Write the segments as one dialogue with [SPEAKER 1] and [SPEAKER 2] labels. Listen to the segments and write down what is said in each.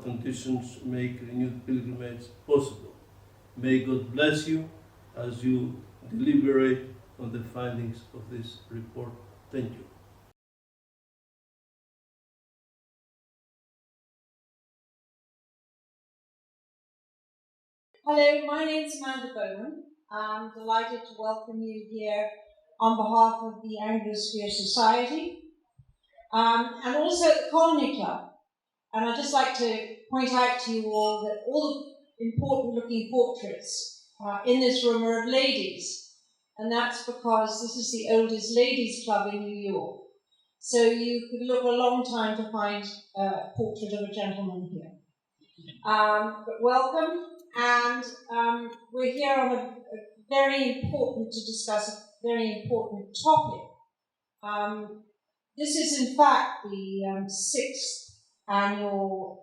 [SPEAKER 1] conditions make renewed pilgrimage possible. May God bless you as you deliberate on the findings of this report. Thank you.
[SPEAKER 2] Hello, my name is Amanda Bowman. I'm delighted to welcome you here on behalf of the Anglosphere Society and also the Colony Club. And I'd just like to point out to you all that all the important-looking portraits in this room are of ladies, and that's because this is the oldest ladies' club in New York. So you could look a long time to find a portrait of a gentleman here. But welcome. And we're here on a to discuss a very important topic. This is in fact the sixth annual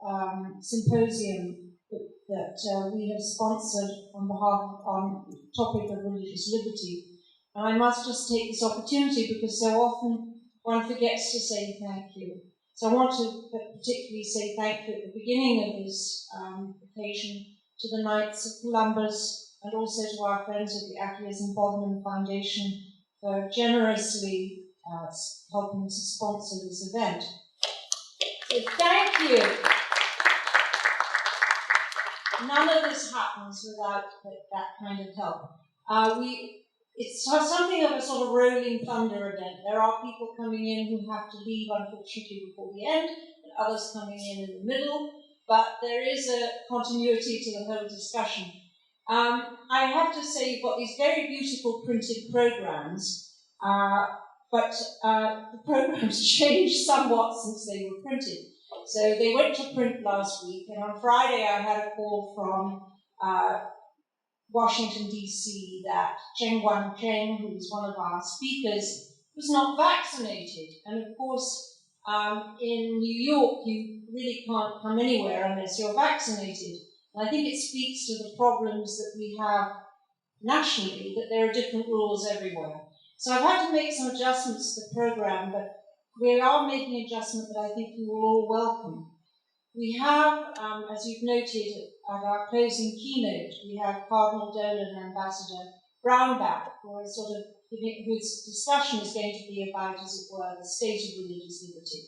[SPEAKER 2] symposium that we have sponsored on the topic of religious liberty. And I must just take this opportunity because so often one forgets to say thank you. So I want to particularly say thank you at the beginning of this occasion to the Knights of Columbus and also to our friends at the Achilles and Bodman Foundation for generously helping to sponsor this event. So thank you. None of this happens without that kind of help. It's something of a sort of rolling thunder event. There are people coming in who have to leave, unfortunately, before the end, and others coming in the middle. But there is a continuity to the whole discussion. I have to say you've got these very beautiful printed programs, but the programs changed somewhat since they were printed. So they went to print last week, and on Friday I had a call from Washington, D.C., that Cheng Wan-cheng, who was one of our speakers, was not vaccinated. And of course, in New York, you really can't come anywhere unless you're vaccinated. And I think it speaks to the problems that we have nationally, that there are different rules everywhere. So I've had to make some adjustments to the program, but we are making an adjustment that I think you will all welcome. We have, as you've noted at our closing keynote, we have Cardinal Dolan and Ambassador Brownback, whose discussion is going to be about, as it were, the state of religious liberty.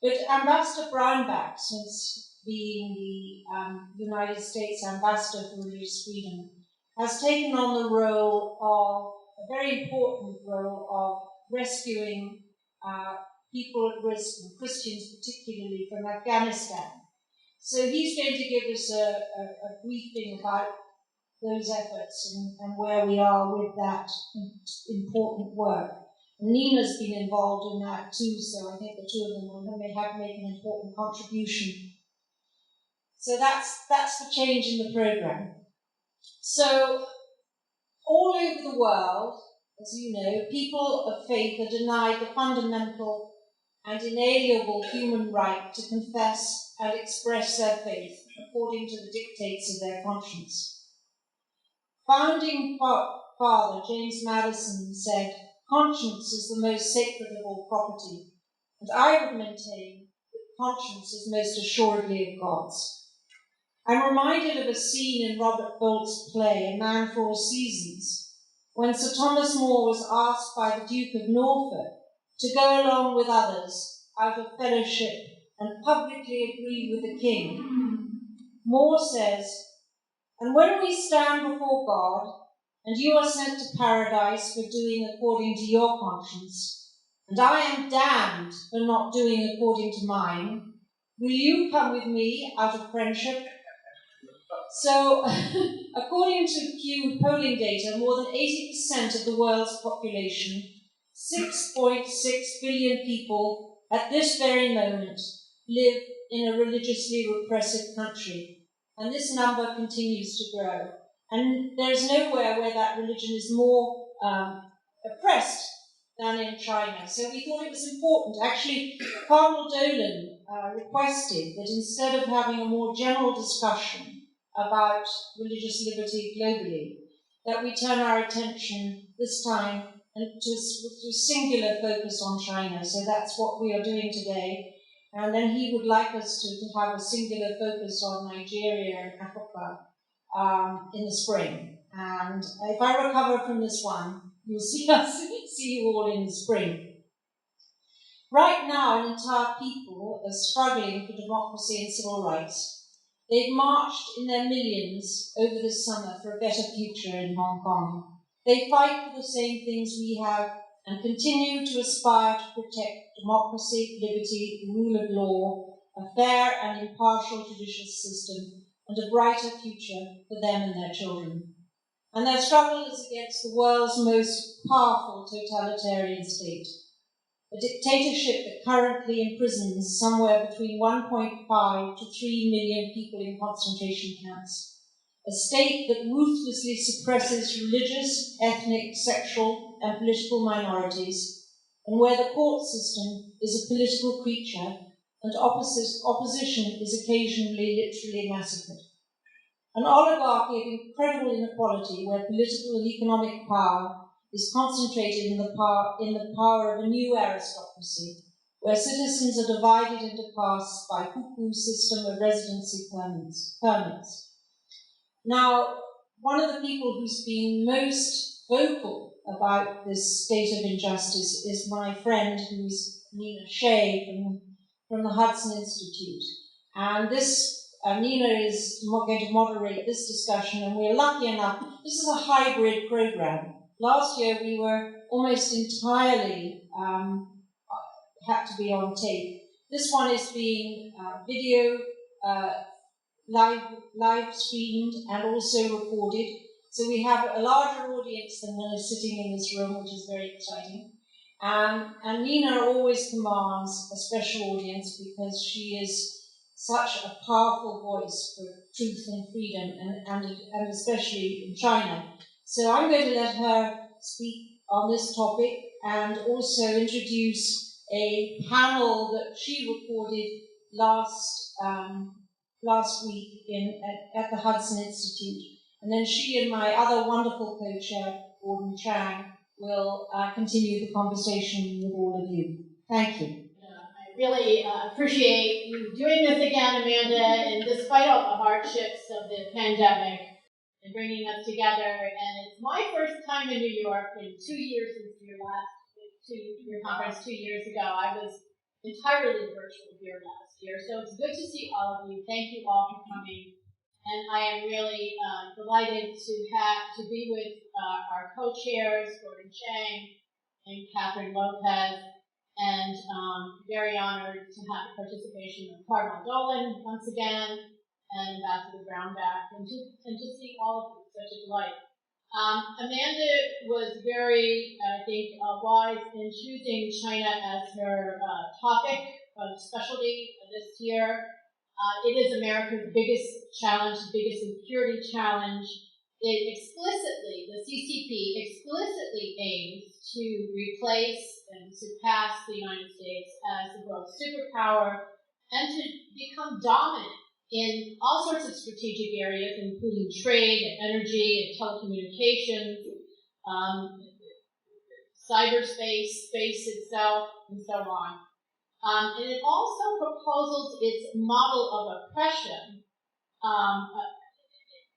[SPEAKER 2] But Ambassador Brownback, since being the United States Ambassador for Religious Freedom, has taken on the role of, a very important role of rescuing people at risk, and Christians particularly, from Afghanistan. So he's going to give us a briefing about those efforts and where we are with that important work. And Nina's been involved in that too, so I think the two of them may have made an important contribution. So that's the change in the program. So all over the world, as you know, people of faith are denied the fundamental and inalienable human right to confess and express their faith according to the dictates of their conscience. Founding Father James Madison said, "Conscience is the most sacred of all property," and I would maintain that conscience is most assuredly of God's. I'm reminded of a scene in Robert Bolt's play, A Man for All Seasons, when Sir Thomas More was asked by the Duke of Norfolk to go along with others out of fellowship and publicly agree with the king. More says, "And when we stand before God, and you are sent to paradise for doing according to your conscience, and I am damned for not doing according to mine, will you come with me out of friendship?" So, according to Pew polling data, more than 80% of the world's population, 6.6 billion people at this very moment, live in a religiously repressive country. And this number continues to grow. And there's nowhere where that religion is more oppressed than in China. So we thought it was important. Actually, Cardinal Dolan requested that instead of having a more general discussion about religious liberty globally, that we turn our attention this time and to singular focus on China. So that's what we are doing today. And then he would like us to have a singular focus on Nigeria and Africa in the spring. And if I recover from this one, you'll see you all in the spring. Right now, an entire people are struggling for democracy and civil rights. They've marched in their millions over this summer for a better future in Hong Kong. They fight for the same things we have and continue to aspire to protect democracy, liberty, the rule of law, a fair and impartial judicial system, and a brighter future for them and their children. And their struggle is against the world's most powerful totalitarian state, a dictatorship that currently imprisons somewhere between 1.5 to 3 million people in concentration camps, a state that ruthlessly suppresses religious, ethnic, sexual, and political minorities, and where the court system is a political creature and opposition is occasionally literally massacred. An oligarchy of incredible inequality where political and economic power is concentrated in the power of a new aristocracy, where citizens are divided into castes by hukou system of residency permits. Now, one of the people who's been most vocal about this state of injustice is my friend, who's Nina Shea from the Hudson Institute. And Nina is going to moderate this discussion, and we're lucky enough. This is a hybrid program. Last year we were almost entirely had to be on tape. This one is being video live streamed and also recorded. So we have a larger audience than when is sitting in this room, which is very exciting. And Nina always commands a special audience because she is such a powerful voice for truth and freedom, and especially in China. So I'm going to let her speak on this topic and also introduce a panel that she recorded last week at the Hudson Institute. And then she and my other wonderful co-chair, Gordon Chang, will continue the conversation with all of you. Thank you.
[SPEAKER 3] I really appreciate you doing this again, Amanda, and despite all the hardships of the pandemic and bringing us together. And it's my first time in New York in 2 years since your conference 2 years ago. I was entirely virtual here last year, so it's good to see all of you. Thank you all for coming. And I am really delighted to be with our co-chairs, Gordon Chang and Catherine Lopez, and very honored to have the participation of Cardinal Dolan once again, and Ambassador Brownback, and to see all of you. Such a delight. Amanda was very, I think, wise in choosing China as her topic of specialty this year. It is America's biggest challenge, the biggest security challenge. The CCP explicitly aims to replace and surpass the United States as the world's superpower and to become dominant in all sorts of strategic areas, including trade and energy and telecommunications, cyberspace, space itself, and so on. And it also proposes its model of oppression,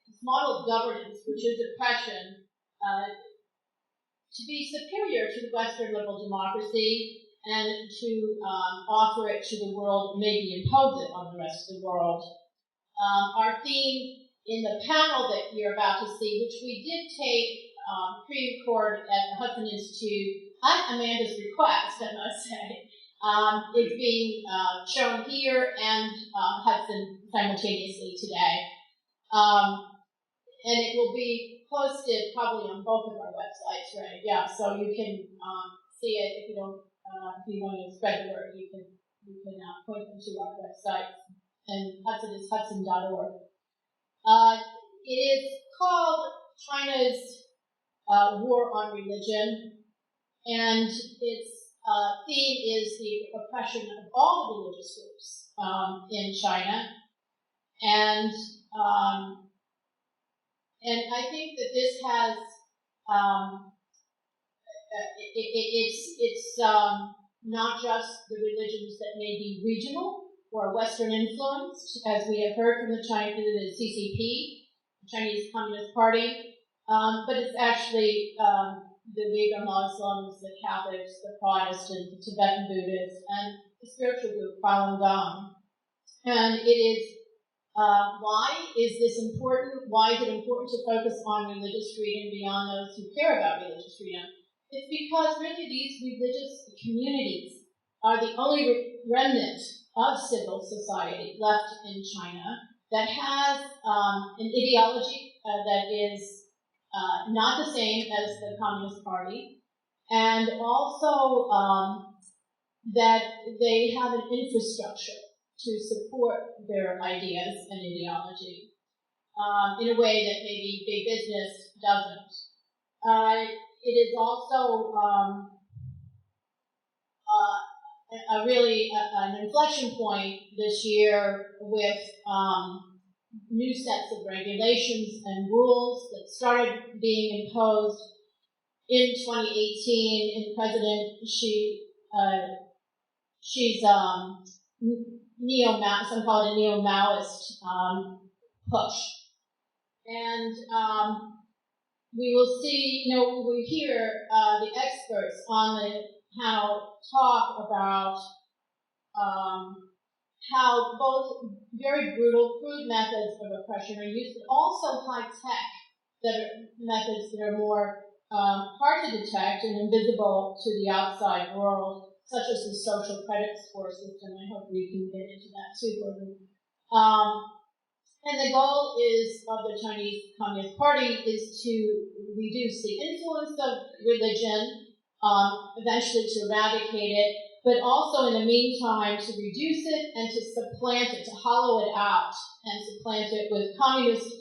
[SPEAKER 3] its model of governance, which is oppression, to be superior to the Western liberal democracy and to offer it to the world, maybe impose it on the rest of the world. Our theme in the panel that you're about to see, which we did take pre-record at the Hudson Institute at Amanda's request, I must say, is being shown here and Hudson simultaneously today. And it will be posted probably on both of our websites, right? Yeah, so you can see it if you don't, if you want to spread the word, you can point them to our website, and Hudson is hudson.org. It is called China's War on Religion, and its theme is the oppression of all the religious groups in China, and I think that this has not just the religions that may be regional or Western influenced, as we have heard from the CCP, the Chinese Communist Party, but it's actually the Uyghur Muslims, the Catholics, the Protestants, the Tibetan Buddhists, and the spiritual group Falun Gong. And it is, why is this important? Why is it important to focus on religious freedom beyond those who care about religious freedom? It's because really these religious communities are the only remnant of civil society left in China that has an ideology that is not the same as the Communist Party, and also that they have an infrastructure to support their ideas and ideology in a way that maybe big business doesn't. It is also an inflection point this year with new sets of regulations and rules that started being imposed in 2018 in President Xi's some call it a neo-Maoist push. And we will see, we hear the experts on the panel talk about how both very brutal, crude methods of oppression are used, but also high-tech methods that are more hard to detect and invisible to the outside world, such as the social credit score system. I hope we can get into that too, Gordon. And the goal of the Chinese Communist Party is to reduce the influence of religion, eventually to eradicate it, but also in the meantime to reduce it and to supplant it, to hollow it out and supplant it with Communist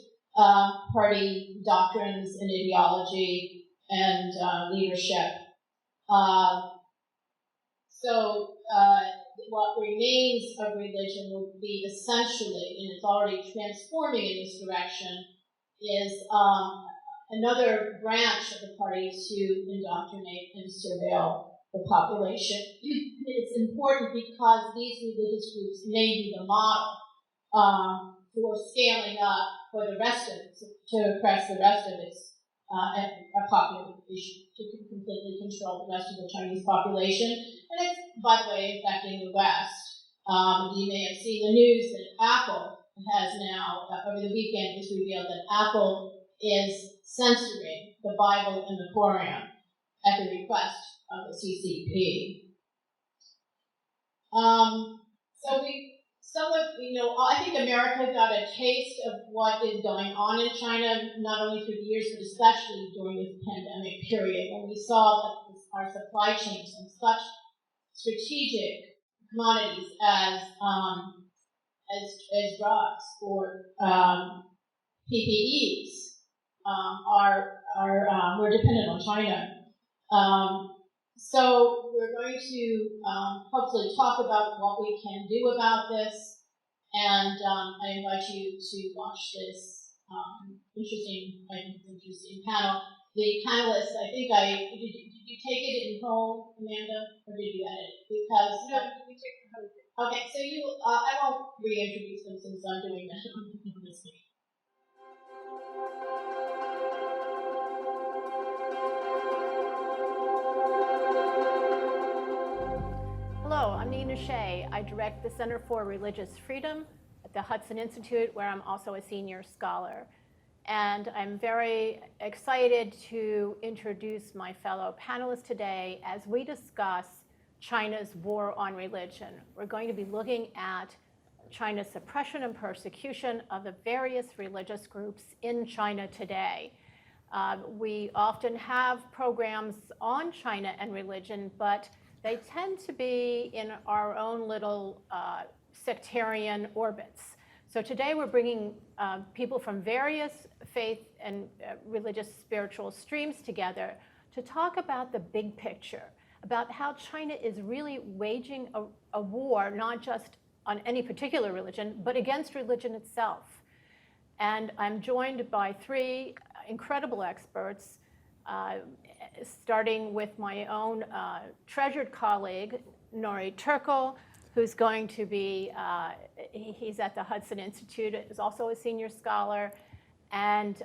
[SPEAKER 3] Party doctrines and ideology and leadership. So what remains of religion will be essentially, and it's already transforming in this direction, is another branch of the party to indoctrinate and surveil the population. It's important because these religious groups may be the model for scaling up for the rest of it, to oppress the rest of its population, to completely control the rest of the Chinese population. And it's, by the way, affecting the West. You may have seen the news that Apple has now, over the weekend, was revealed that Apple is censoring the Bible and the Quran at the request of the CCP. I think America got a taste of what is going on in China, not only through the years, but especially during this pandemic period, when we saw that our supply chains and such strategic commodities as drugs or PPEs we're dependent on China. So we're going to hopefully talk about what we can do about this, and I invite you to watch this interesting panel. The panelists, I think did you take it in whole, Amanda, or did you edit it? Because
[SPEAKER 4] no, we took the whole thing.
[SPEAKER 3] Okay, so I won't reintroduce them since I'm doing that on this week.
[SPEAKER 4] Hello, I'm Nina Shea. I direct the Center for Religious Freedom at the Hudson Institute, where I'm also a senior scholar. And I'm very excited to introduce my fellow panelists today as we discuss China's war on religion. We're going to be looking at China's suppression and persecution of the various religious groups in China today. We often have programs on China and religion, but they tend to be in our own little sectarian orbits. So today we're bringing people from various faith and religious spiritual streams together to talk about the big picture, about how China is really waging a war, not just on any particular religion, but against religion itself. And I'm joined by three incredible experts, starting with my own treasured colleague, Nori Turkel, who's going to be, he's at the Hudson Institute, is also a senior scholar. And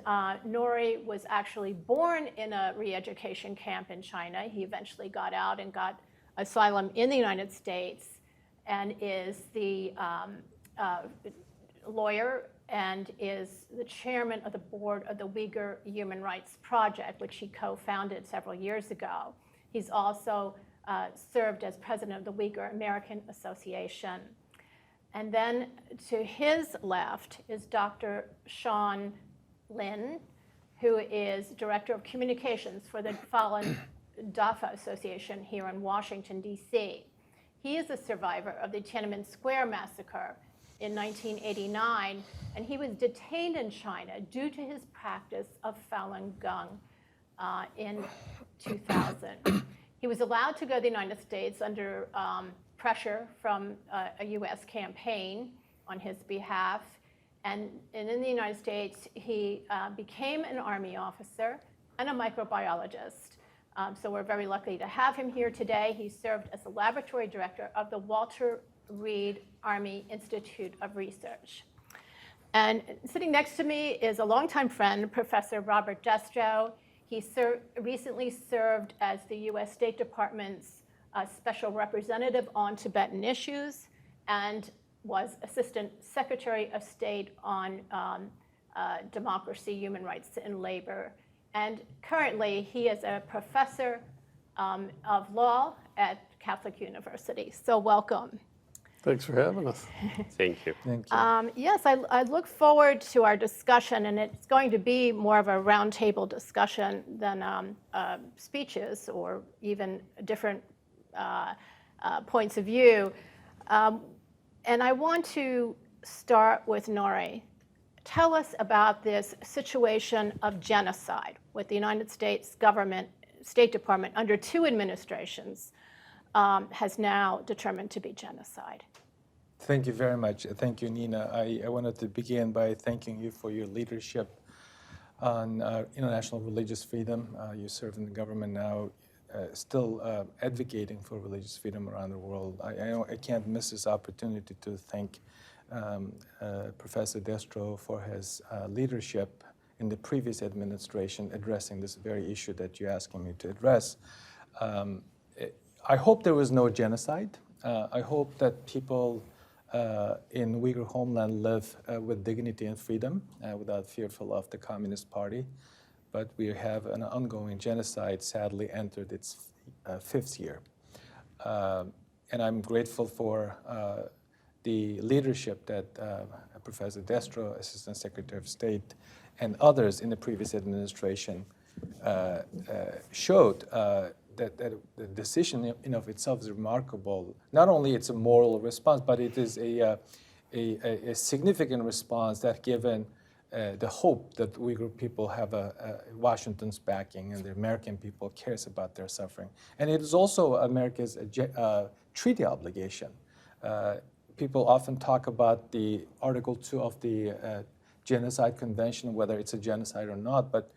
[SPEAKER 4] Nori was actually born in a re-education camp in China. He eventually got out and got asylum in the United States and is the lawyer and is the chairman of the board of the Uyghur Human Rights Project, which he co-founded several years ago. He's also served as president of the Uyghur American Association. And then to his left is Dr. Sean Lin, who is director of communications for the Falun Dafa Association here in Washington, D.C. He is a survivor of the Tiananmen Square massacre in 1989, and he was detained in China due to his practice of Falun Gong in 2000. He was allowed to go to the United States under pressure from a U.S. campaign on his behalf. And in the United States, he became an Army officer and a microbiologist. So we're very lucky to have him here today. He served as the laboratory director of the Walter Reed Army Institute of Research. And sitting next to me is a longtime friend, Professor Robert Destro. He recently served as the U.S. State Department's Special Representative on Tibetan Issues and was Assistant Secretary of State on Democracy, Human Rights, and Labor. And currently, he is a professor of law at Catholic University. So welcome.
[SPEAKER 5] Thanks for having us.
[SPEAKER 6] Thank you.
[SPEAKER 5] Thank you.
[SPEAKER 4] Yes, I look forward to our discussion, and it's going to be more of a roundtable discussion than speeches or even different points of view. And I want to start with Nori. Tell us about this situation of genocide with the United States government, State Department, under two administrations, has now determined to be genocide.
[SPEAKER 5] Thank you very much. Thank you, Nina. I wanted to begin by thanking you for your leadership on international religious freedom. You serve in the government now, still advocating for religious freedom around the world. I can't miss this opportunity to thank Professor Destro for his leadership in the previous administration addressing this very issue that you're asking me to address. I hope there was no genocide. I hope that people in Uyghur homeland live with dignity and freedom without fearful of the Communist Party. But we have an ongoing genocide, sadly entered its fifth year. And I'm grateful for the leadership that Professor Destro, Assistant Secretary of State, and others in the previous administration showed that the decision in of itself is remarkable. Not only it's a moral response, but it is a significant response that given the hope that Uyghur people have Washington's backing and the American people cares about their suffering. And it is also America's treaty obligation. People often talk about the Article 2 of the Genocide Convention, whether it's a genocide or not, but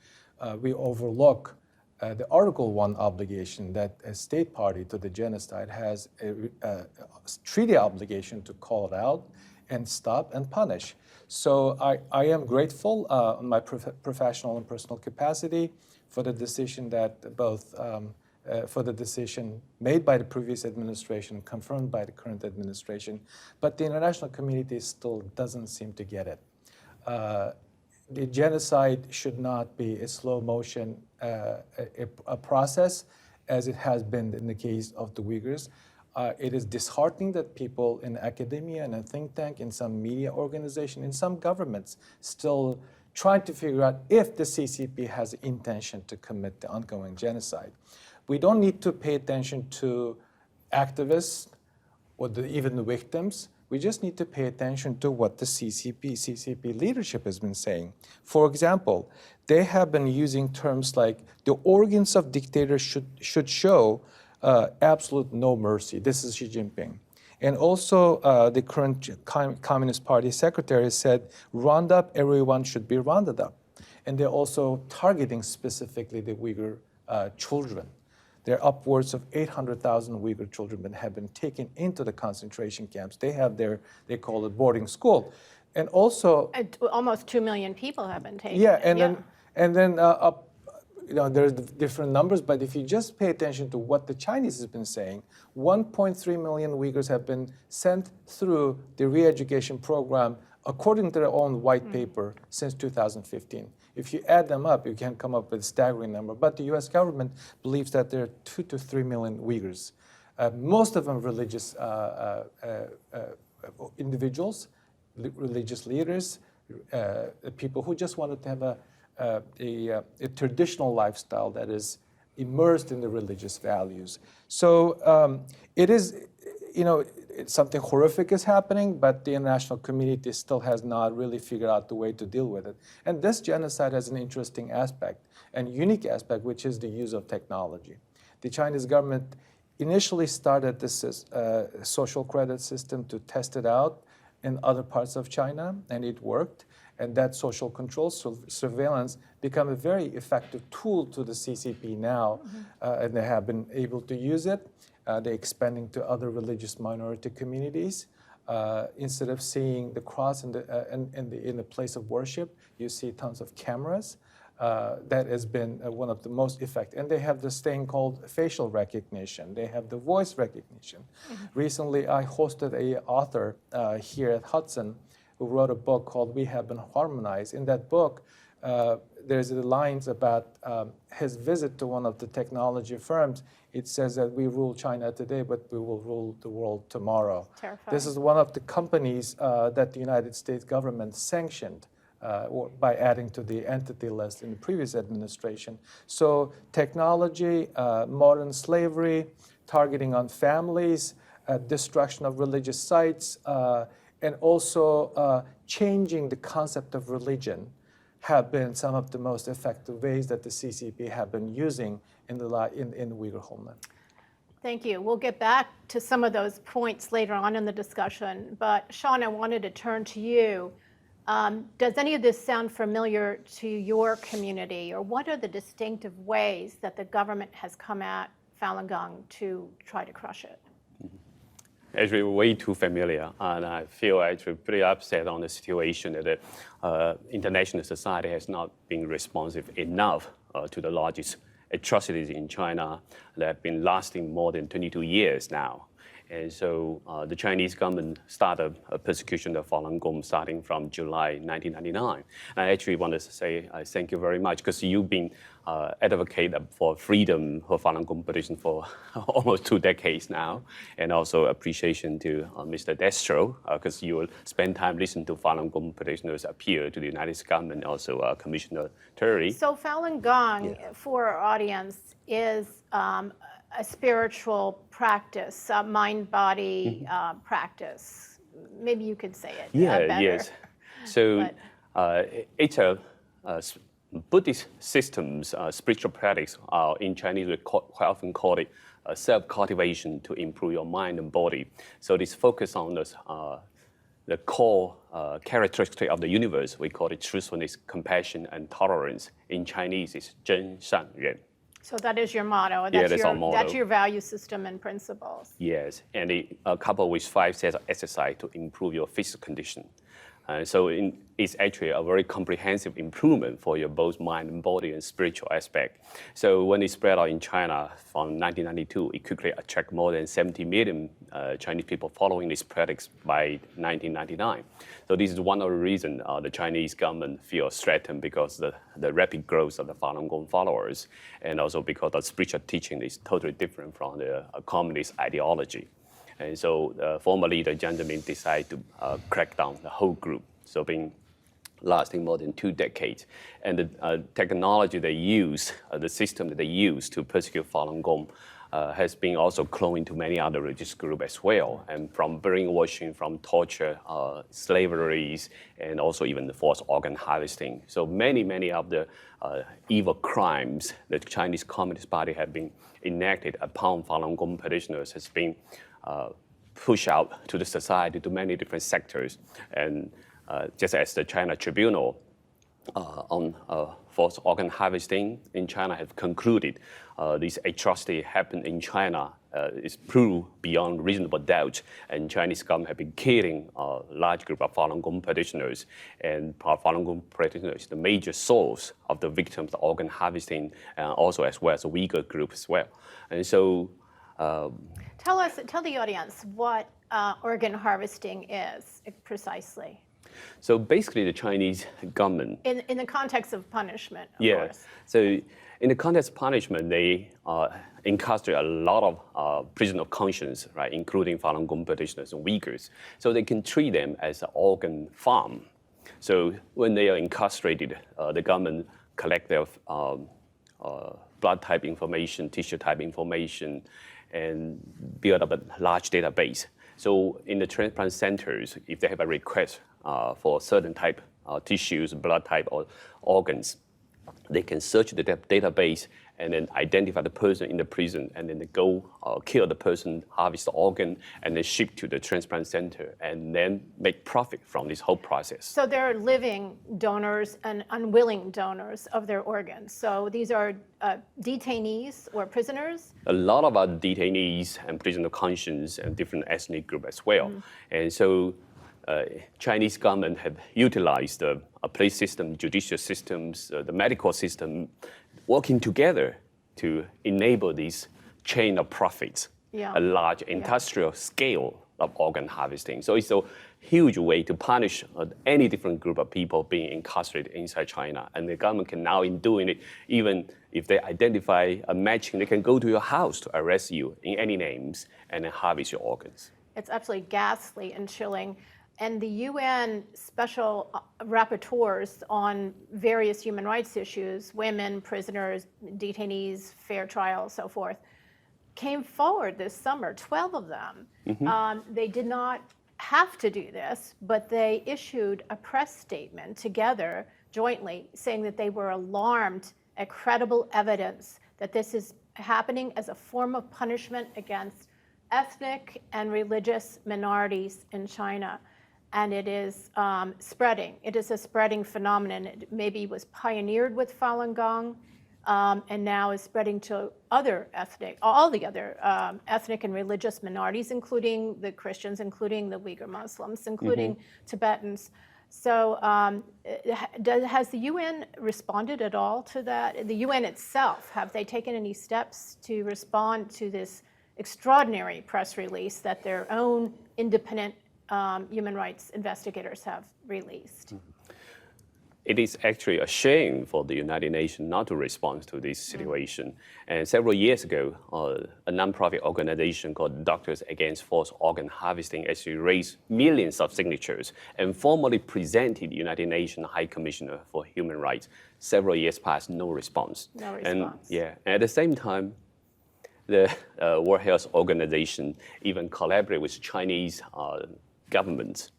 [SPEAKER 5] we overlook the Article 1 obligation that a state party to the genocide has a treaty obligation to call it out and stop and punish. So I am grateful on my professional and personal capacity for the decision that both for the decision made by the previous administration, confirmed by the current administration, but the international community still doesn't seem to get it. The genocide should not be a slow motion, a process, as it has been in the case of the Uyghurs. It is disheartening that people in academia and a think tank, in some media organization, in some governments, still trying to figure out if the CCP has intention to commit the ongoing genocide. We don't need to pay attention to activists or even the victims. We just need to pay attention to what the CCP leadership has been saying. For example, they have been using terms like the organs of dictators should show absolute no mercy. This is Xi Jinping. And also the current Communist Party secretary said, round up, everyone should be rounded up. And they're also targeting specifically the Uyghur children. There are upwards of 800,000 Uyghur children that have been taken into the concentration camps. They have they call it boarding school. And also,
[SPEAKER 4] Almost 2 million people have been taken.
[SPEAKER 5] yeah, and then there's different numbers, but if you just pay attention to what the Chinese have been saying, 1.3 million Uyghurs have been sent through the re-education program according to their own white paper since 2015. If you add them up, you can come up with a staggering number. But the U.S. government believes that there are 2 to 3 million Uyghurs, most of them religious individuals, religious leaders, people who just wanted to have a traditional lifestyle that is immersed in the religious values. So it is, something horrific is happening, but the international community still has not really figured out the way to deal with it. And this genocide has an interesting aspect and unique aspect, which is the use of technology. The Chinese government initially started this social credit system to test it out in other parts of China, and it worked. And that social control surveillance become a very effective tool to the CCP now, and they have been able to use it. They're expanding to other religious minority communities. Instead of seeing the cross in the place of worship, you see tons of cameras. That has been one of the most effective. And they have this thing called facial recognition. They have the voice recognition. Recently, I hosted an author here at Hudson who wrote a book called We Have Been Harmonized. In that book, there's the lines about his visit to one of the technology firms. It says that we rule China today, but we will rule the world tomorrow.
[SPEAKER 4] Terrifying.
[SPEAKER 5] This is one of the companies that the United States government sanctioned by adding to the entity list in the previous administration. So technology, modern slavery, targeting on families, destruction of religious sites, and also changing the concept of religion have been some of the most effective ways that the CCP have been using in the Uyghur homeland.
[SPEAKER 4] Thank you. We'll get back to some of those points later on in the discussion. But Sean, I wanted to turn to you. Does any of this sound familiar to your community, or what are the distinctive ways that the government has come at Falun Gong to try to crush it?
[SPEAKER 6] Actually, way too familiar, and I feel actually pretty upset on the situation that the international society has not been responsive enough to the largest atrocities in China that have been lasting more than 22 years now. And so the Chinese government started a persecution of Falun Gong starting from July 1999. And I actually want to say thank you very much, because you've been advocate for freedom for Falun Gong Buddhism for almost 2 decades now. And also appreciation to Mr. Destro, because you will spend time listening to Falun Gong practitioners appeal to the United States government, also Commissioner Terry.
[SPEAKER 4] So Falun Gong, for our audience, is a spiritual practice, a mind-body practice. Maybe you could say it better.
[SPEAKER 6] Yes. So it's a Buddhist systems, spiritual practice in Chinese, we quite often call it self-cultivation to improve your mind and body. So this focus on the core characteristic of the universe. We call it truthfulness, compassion, and tolerance. In Chinese, it's Zhen Shan Ren.
[SPEAKER 4] So that is your motto.
[SPEAKER 6] That's our motto.
[SPEAKER 4] That's your value system and principles.
[SPEAKER 6] Yes, and it coupled with 5 sets of exercise to improve your physical condition. So it's actually a very comprehensive improvement for your both mind and body and spiritual aspect. So when it spread out in China from 1992, it quickly attracted more than 70 million Chinese people following this practice by 1999. So this is one of the reasons the Chinese government feels threatened, because the rapid growth of the Falun Gong followers, and also because the spiritual teaching is totally different from the communist ideology. And so formally, the Jiang Zemin decided to crack down the whole group, so been lasting more than 2 decades. And the technology they use, the system that they use to persecute Falun Gong has been also cloned to many other religious groups as well, and from brainwashing, from torture, slaveries, and also even the forced organ harvesting. So many of the evil crimes that the Chinese Communist Party have been enacted upon Falun Gong practitioners has been pushed out to the society, to many different sectors. And just as the China Tribunal on forced organ harvesting in China have concluded this atrocity happened in China is proved beyond reasonable doubt, and Chinese government have been killing a large group of Falun Gong practitioners, and Falun Gong practitioners the major source of the victims of organ harvesting, also as well as the Uyghur group as well. And so,
[SPEAKER 4] tell the audience what organ harvesting is precisely.
[SPEAKER 6] So basically, the Chinese government,
[SPEAKER 4] in the context of punishment, of course.
[SPEAKER 6] So in the context of punishment, they incarcerate a lot of prisoners of conscience, right, including Falun Gong practitioners and Uyghurs. So they can treat them as an organ farm. So when they are incarcerated, the government collect their blood type information, tissue type information, and build up a large database. So in the transplant centers, if they have a request for certain type tissues, blood type, or organs, they can search the database and then identify the person in the prison, and then they go kill the person, harvest the organ, and then ship to the transplant center, and then make profit from this whole process.
[SPEAKER 4] So they're living donors and unwilling donors of their organs. So these are detainees or prisoners?
[SPEAKER 6] A lot of our detainees and prisoners of conscience and different ethnic groups as well. And so Chinese government have utilized the police system, judicial systems, the medical system, working together to enable this chain of profits, a large industrial scale of organ harvesting. So it's a huge way to punish any different group of people being incarcerated inside China. And the government can now, in doing it, even if they identify a matching, they can go to your house to arrest you in any names and then harvest your organs.
[SPEAKER 4] It's absolutely ghastly and chilling. And the UN special rapporteurs on various human rights issues, women, prisoners, detainees, fair trial, so forth, came forward this summer, 12 of them. They did not have to do this, but they issued a press statement together, jointly, saying that they were alarmed at credible evidence that this is happening as a form of punishment against ethnic and religious minorities in China. And it is spreading. It is a spreading phenomenon. It maybe was pioneered with Falun Gong, and now is spreading to other all the other ethnic and religious minorities, including the Christians, including the Uyghur Muslims, including Tibetans. So has the UN responded at all to that? The UN itself, have they taken any steps to respond to this extraordinary press release that their own independent human rights investigators have released?
[SPEAKER 6] It is actually a shame for the United Nations not to respond to this situation. And several years ago, a nonprofit organization called Doctors Against Forced Organ Harvesting actually raised millions of signatures and formally presented the United Nations High Commissioner for Human Rights. Several years passed, no response.
[SPEAKER 4] No response.
[SPEAKER 6] And at the same time, the World Health Organization even collaborated with Chinese government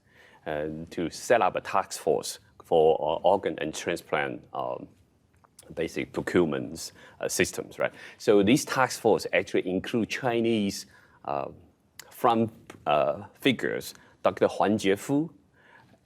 [SPEAKER 6] to set up a task force for organ and transplant basic procurement systems, right? So these task force actually include Chinese front figures, Dr. Huan Jiefu,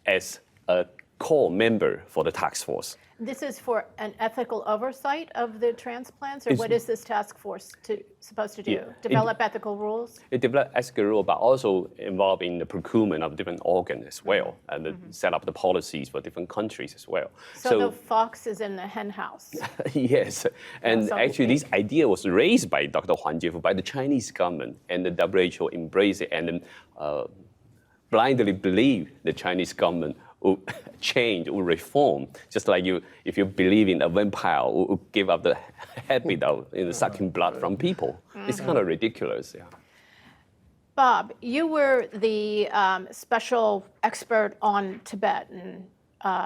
[SPEAKER 6] as a core member for the task force.
[SPEAKER 4] This is for an ethical oversight of the transplants, or what is this task force supposed to do? Develop ethical rules?
[SPEAKER 6] It develops ethical rules, but also involved in the procurement of different organs as well, and set up the policies for different countries as well.
[SPEAKER 4] So the fox is in the hen house.
[SPEAKER 6] Yes, and actually this idea was raised by Dr. Huan Jiefu, by the Chinese government, and the WHO embraced it and then blindly believed the Chinese government will change, will reform. Just like if you believe in a vampire, will give up the habit of sucking blood from people. It's kind of ridiculous. Yeah.
[SPEAKER 4] Bob, you were the special expert on Tibetan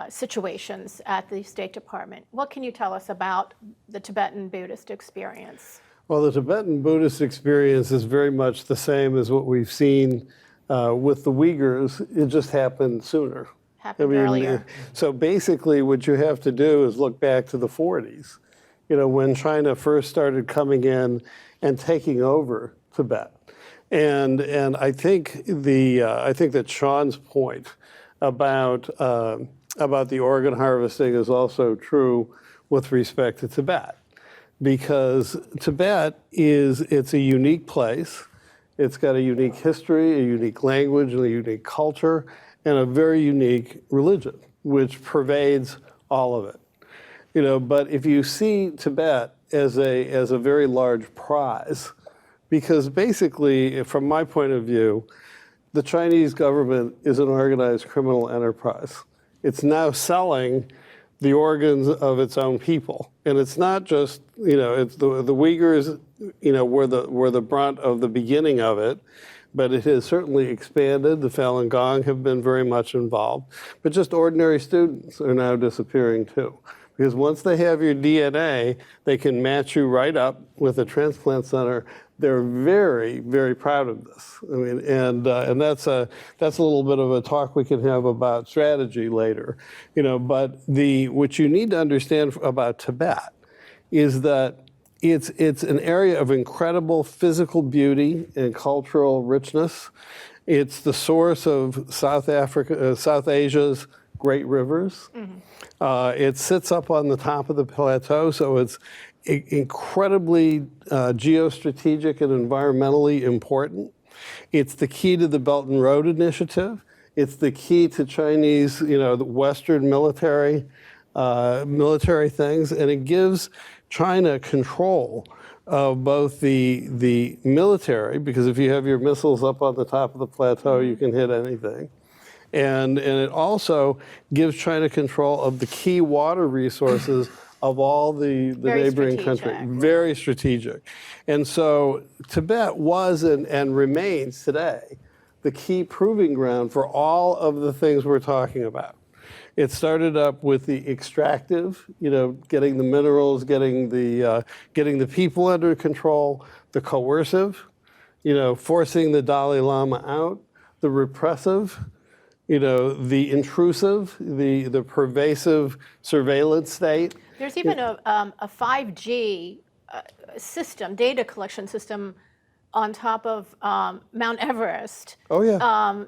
[SPEAKER 4] situations at the State Department. What can you tell us about the Tibetan Buddhist experience?
[SPEAKER 7] Well, the Tibetan Buddhist experience is very much the same as what we've seen with the Uyghurs. It just happened sooner.
[SPEAKER 4] Happened earlier.
[SPEAKER 7] So basically what you have to do is look back to the 40s, when China first started coming in and taking over Tibet. And I think that Sean's point about about the organ harvesting is also true with respect to Tibet, because Tibet it's a unique place. It's got a unique history, a unique language, and a unique culture, and a very unique religion, which pervades all of it. But if you see Tibet as a very large prize, because basically, from my point of view, the Chinese government is an organized criminal enterprise. It's now selling the organs of its own people. And it's not just, it's the Uyghurs, were the brunt of the beginning of it, but it has certainly expanded. The Falun Gong have been very much involved. But just ordinary students are now disappearing too. Because once they have your DNA, they can match you right up with a transplant center. They're very, very proud of this. I mean, and that's a little bit of a talk we can have about strategy later. But what you need to understand about Tibet is that it's an area of incredible physical beauty and cultural richness. It's the source of South Asia's great rivers. It sits up on the top of the plateau, so it's incredibly geostrategic and environmentally important. It's the key to the Belt and Road Initiative. It's the key to Chinese, the Western military things, and it gives China control of both the military, because if you have your missiles up on the top of the plateau, you can hit anything. And it also gives China control of the key water resources of all the neighboring countries. Very strategic. And so Tibet was and remains today the key proving ground for all of the things we're talking about. It started up with the extractive, getting the minerals, getting the people under control, the coercive, forcing the Dalai Lama out, the repressive, the intrusive, the pervasive surveillance state.
[SPEAKER 4] There's even a 5G system, data collection system, on top of Mount Everest.
[SPEAKER 7] Oh, yeah.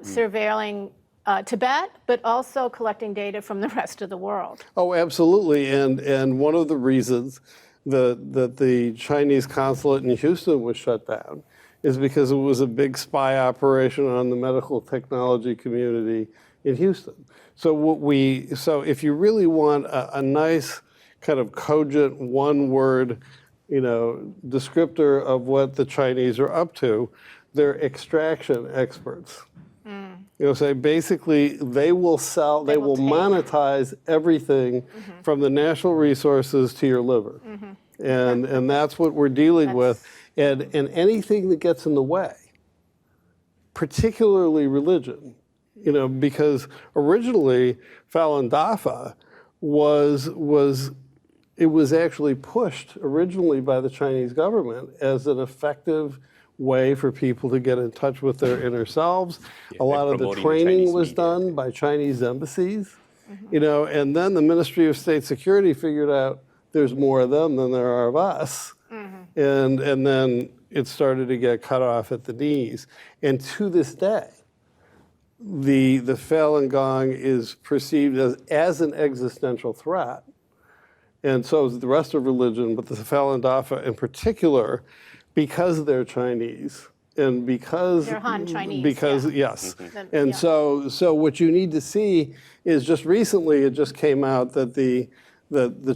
[SPEAKER 4] Surveilling Tibet, but also collecting data from the rest of the world.
[SPEAKER 7] Oh, absolutely. And one of the reasons that the Chinese consulate in Houston was shut down is because it was a big spy operation on the medical technology community in Houston. So if you really want a nice kind of cogent one-word, descriptor of what the Chinese are up to, they're extraction experts. Say basically they will sell, they will monetize everything from the natural resources to your liver. And that's what we're dealing with. And anything that gets in the way, particularly religion, because originally Falun Dafa was actually pushed originally by the Chinese government as an effective way for people to get in touch with their inner selves. A lot of the training was done by Chinese embassies, and then the Ministry of State Security figured out there's more of them than there are of us. And then it started to get cut off at the knees. And to this day, the Falun Gong is perceived as an existential threat. And so is the rest of religion, but the Falun Dafa in particular, because they're Chinese and because
[SPEAKER 4] they're Han Chinese.
[SPEAKER 7] Because yes. And so what you need to see is just recently it just came out that the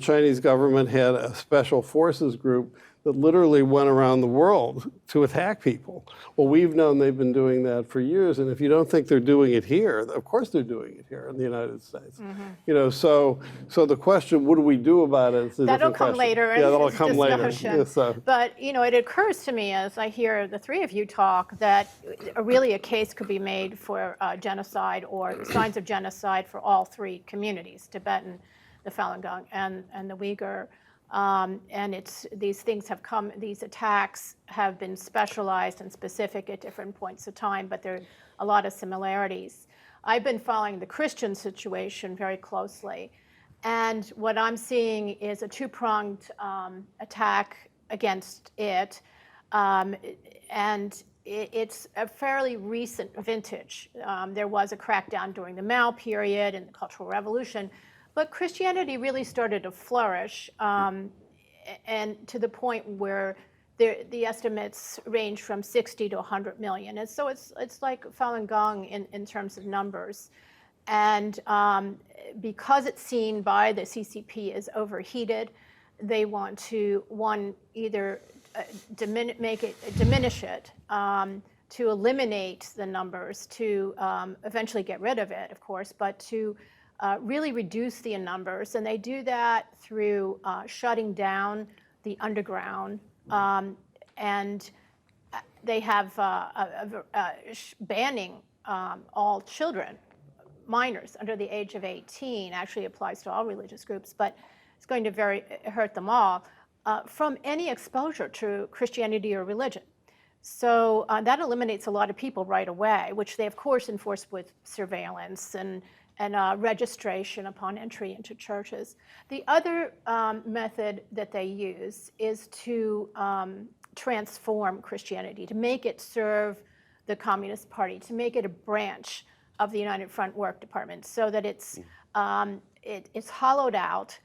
[SPEAKER 7] Chinese government had a special forces group that literally went around the world to attack people. Well, we've known they've been doing that for years, and if you don't think they're doing it here, of course they're doing it here in the United States. So the question, what do we do about it?
[SPEAKER 4] That'll come later.
[SPEAKER 7] Yeah, that'll come later.
[SPEAKER 4] Yeah, but it occurs to me as I hear the three of you talk that really a case could be made for genocide or signs of genocide for all three communities: Tibetan, the Falun Gong, and the Uyghur. And these things have come, these attacks have been specialized and specific at different points of time, but there are a lot of similarities. I've been following the Christian situation very closely, and what I'm seeing is a two-pronged attack against it, and it's a fairly recent vintage. There was a crackdown during the Mao period and the Cultural Revolution, but Christianity really started to flourish, and to the point where the estimates range from 60 to 100 million. And so it's like Falun Gong in terms of numbers. And because it's seen by the CCP as overheated, they want to, either diminish it, to eliminate the numbers, to eventually get rid of it, of course, but to really reduce the numbers. And they do that through shutting down the underground, and they have banning all children, minors under the age of 18, actually applies to all religious groups, but it's going to hurt them all, from any exposure to Christianity or religion. So that eliminates a lot of people right away, which they of course enforce with surveillance and registration upon entry into churches. The other method that they use is to transform Christianity, to make it serve the Communist Party, to make it a branch of the United Front Work Department, so that it's hollowed out,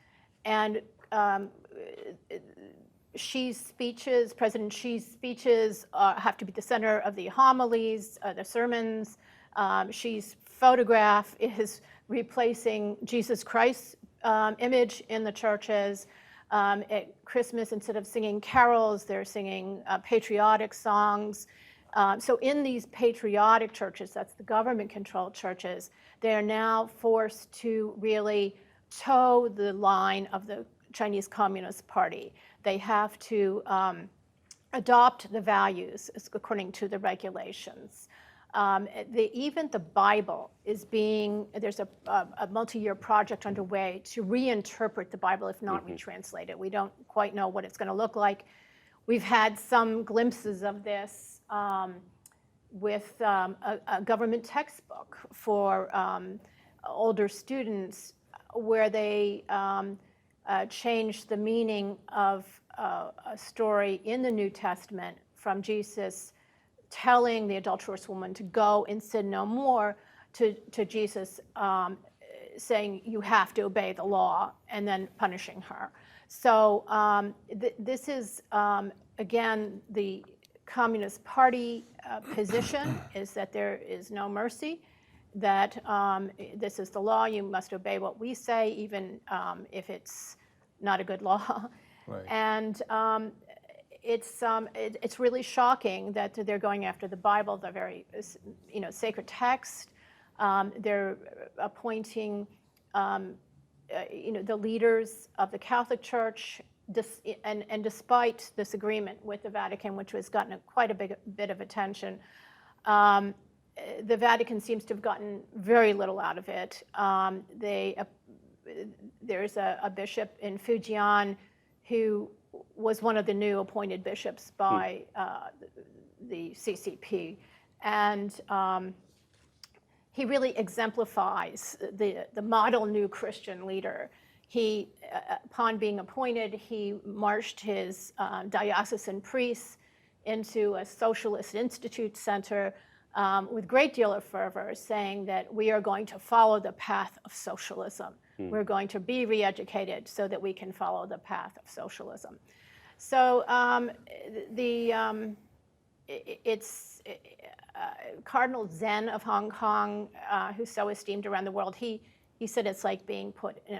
[SPEAKER 4] and President Xi's speeches have to be the center of the homilies, the sermons. Xi's photograph is replacing Jesus Christ's image in the churches. At Christmas, instead of singing carols, they're singing patriotic songs. So in these patriotic churches, that's the government-controlled churches, they are now forced to really toe the line of the Chinese Communist Party. They have to adopt the values according to the regulations. Even the Bible is there's a multi-year project underway to reinterpret the Bible, if not retranslate it. We don't quite know what it's going to look like. We've had some glimpses of this with a government textbook for older students, where they changed the meaning of a story in the New Testament from Jesus telling the adulterous woman to go and sin no more, to Jesus saying you have to obey the law, and then punishing her. So this is, again, the Communist Party position is that there is no mercy, that this is the law, you must obey what we say, even if it's not a good law.
[SPEAKER 5] Right.
[SPEAKER 4] And it's really shocking that they're going after the Bible, the very sacred text. They're appointing the leaders of the Catholic Church, and despite this agreement with the Vatican, which has gotten quite a bit of attention, the Vatican seems to have gotten very little out of it. There's a bishop in Fujian who was one of the new appointed bishops by the CCP, and he really exemplifies the model new Christian leader. He, upon being appointed, he marched his diocesan priests into a socialist institute center with a great deal of fervor, saying that we are going to follow the path of socialism. We're going to be re-educated so that we can follow the path of socialism. So Cardinal Zen of Hong Kong, who's so esteemed around the world, he said it's like being put in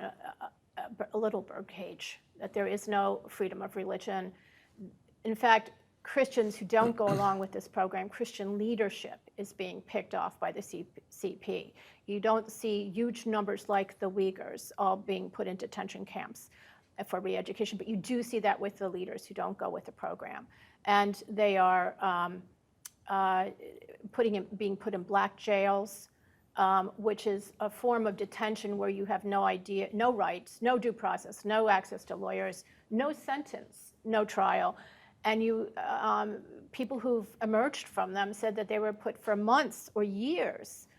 [SPEAKER 4] a little birdcage, that there is no freedom of religion. In fact, Christians who don't go along with this program, Christian leadership is being picked off by the CP. You don't see huge numbers like the Uyghurs all being put into detention camps for re-education, but you do see that with the leaders who don't go with the program. And they are being put in black jails, which is a form of detention where you have no idea, no rights, no due process, no access to lawyers, no sentence, no trial. And people who've emerged from them said that they were put for months or years.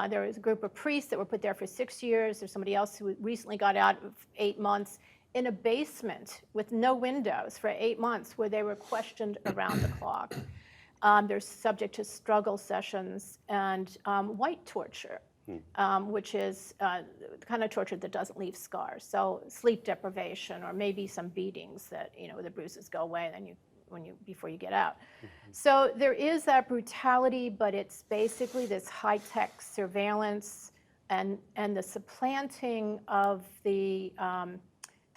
[SPEAKER 4] There was a group of priests that were put there for 6 years. There's somebody else who recently got out of 8 months in a basement with no windows for 8 months, where they were questioned around the clock. They're subject to struggle sessions and white torture, which is the kind of torture that doesn't leave scars. So sleep deprivation, or maybe some beatings that, the bruises go away then before you get out. So there is that brutality, but it's basically this high-tech surveillance and the supplanting of the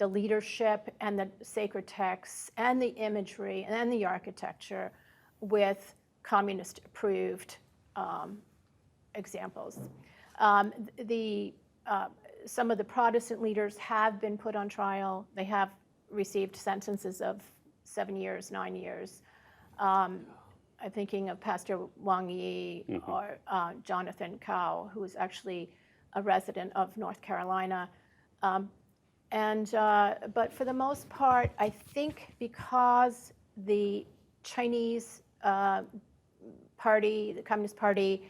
[SPEAKER 4] leadership and the sacred texts and the imagery and the architecture with communist-approved examples. Some of the Protestant leaders have been put on trial. They have received sentences of 7 years, 9 years. I'm thinking of Pastor Wang Yi or Jonathan Cao, who is actually a resident of North Carolina. But for the most part, I think because the Chinese party, the Communist Party,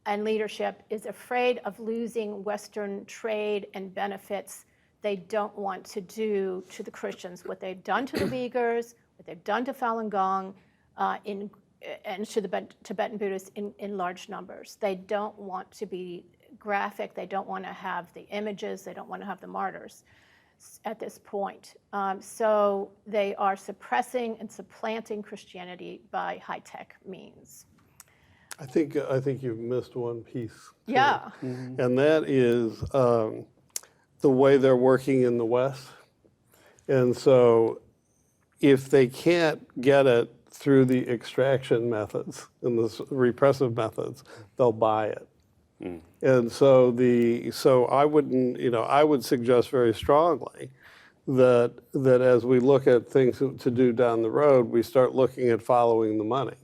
[SPEAKER 4] and leadership is afraid of losing Western trade and benefits, they don't want to do to the Christians what they've done to the Uyghurs, what they've done to Falun Gong, and to the Tibetan Buddhists in large numbers. They don't want to be graphic. They don't want to have the images. They don't want to have the martyrs at this point. So they are suppressing and supplanting Christianity by high-tech means.
[SPEAKER 7] I think you've missed one piece. Too.
[SPEAKER 4] Yeah.
[SPEAKER 7] And that is the way they're working in the West. And so if they can't get it through the extraction methods and the repressive methods, they'll buy it. And so I would suggest very strongly that as we look at things to do down the road, we start looking at following the money.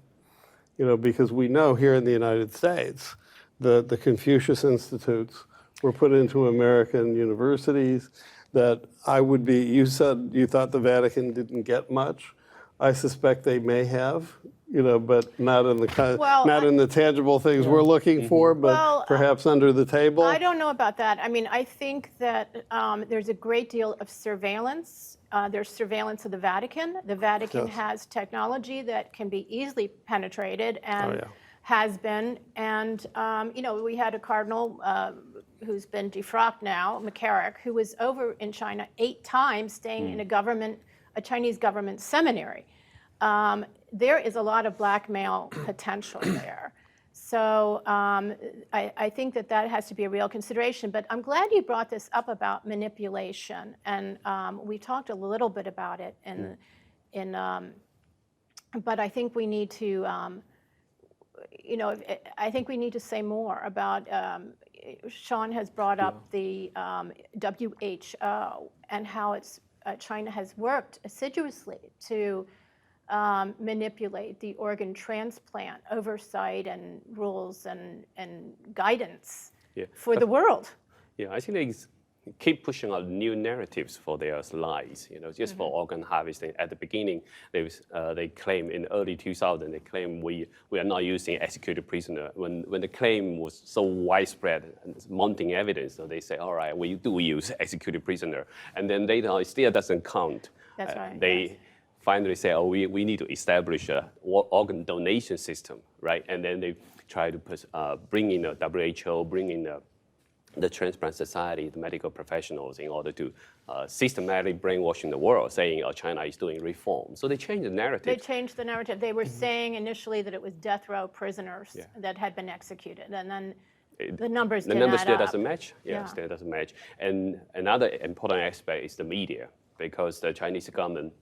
[SPEAKER 7] Because we know here in the United States that the Confucius Institutes were put into American universities, that you said you thought the Vatican didn't get much. I suspect they may have, but not in the tangible things we're looking for, but perhaps under the table.
[SPEAKER 4] I don't know about that. I mean, I think that there's a great deal of surveillance. There's surveillance of the Vatican. The Vatican has technology that can be easily penetrated and has been. And, we had a cardinal who's been defrocked now, McCarrick, who was over in China 8 times staying in a Chinese government seminary. There is a lot of blackmail potential there. So I think that has to be a real consideration. But I'm glad you brought this up about manipulation. And we talked a little bit about it but I think we need to, I think we need to say more about, Sean has brought up the WHO and how China has worked assiduously to manipulate the organ transplant oversight and rules and guidance for the world.
[SPEAKER 6] Yeah, I think they keep pushing out new narratives for their slides. Just for organ harvesting. At the beginning, they claim in early 2000, they claim we are not using executed prisoner. When the claim was so widespread and mounting evidence, so they say, all right, we do use executed prisoner, and then later on, it still doesn't count.
[SPEAKER 4] That's right.
[SPEAKER 6] They finally say, oh, we need to establish a organ donation system, right? And then they try to bring in a WHO, bring in the Transplant Society, the medical professionals, in order to systematically brainwashing the world, saying, oh, China is doing reform. So they changed the narrative.
[SPEAKER 4] They changed the narrative. They were saying initially that it was death row prisoners that had been executed, and then the numbers didn't add up.
[SPEAKER 6] Still doesn't match. Still doesn't match. And another important aspect is the media, because the Chinese government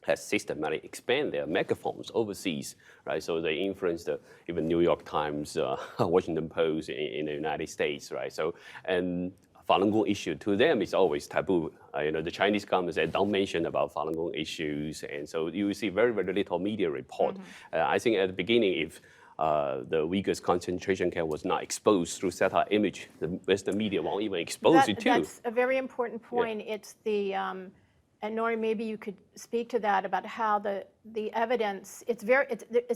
[SPEAKER 6] has systematically expanded their megaphones overseas, right? So they influenced even New York Times, Washington Post in the United States, right? So, and Falun Gong issue to them is always taboo. The Chinese government said, don't mention about Falun Gong issues. And so you will see very, very little media report. I think at the beginning, if the Uyghurs concentration camp was not exposed through satellite image, the Western media won't even expose it too.
[SPEAKER 4] That's a very important point. It's the, and Nori, maybe you could speak to that about how the evidence, it's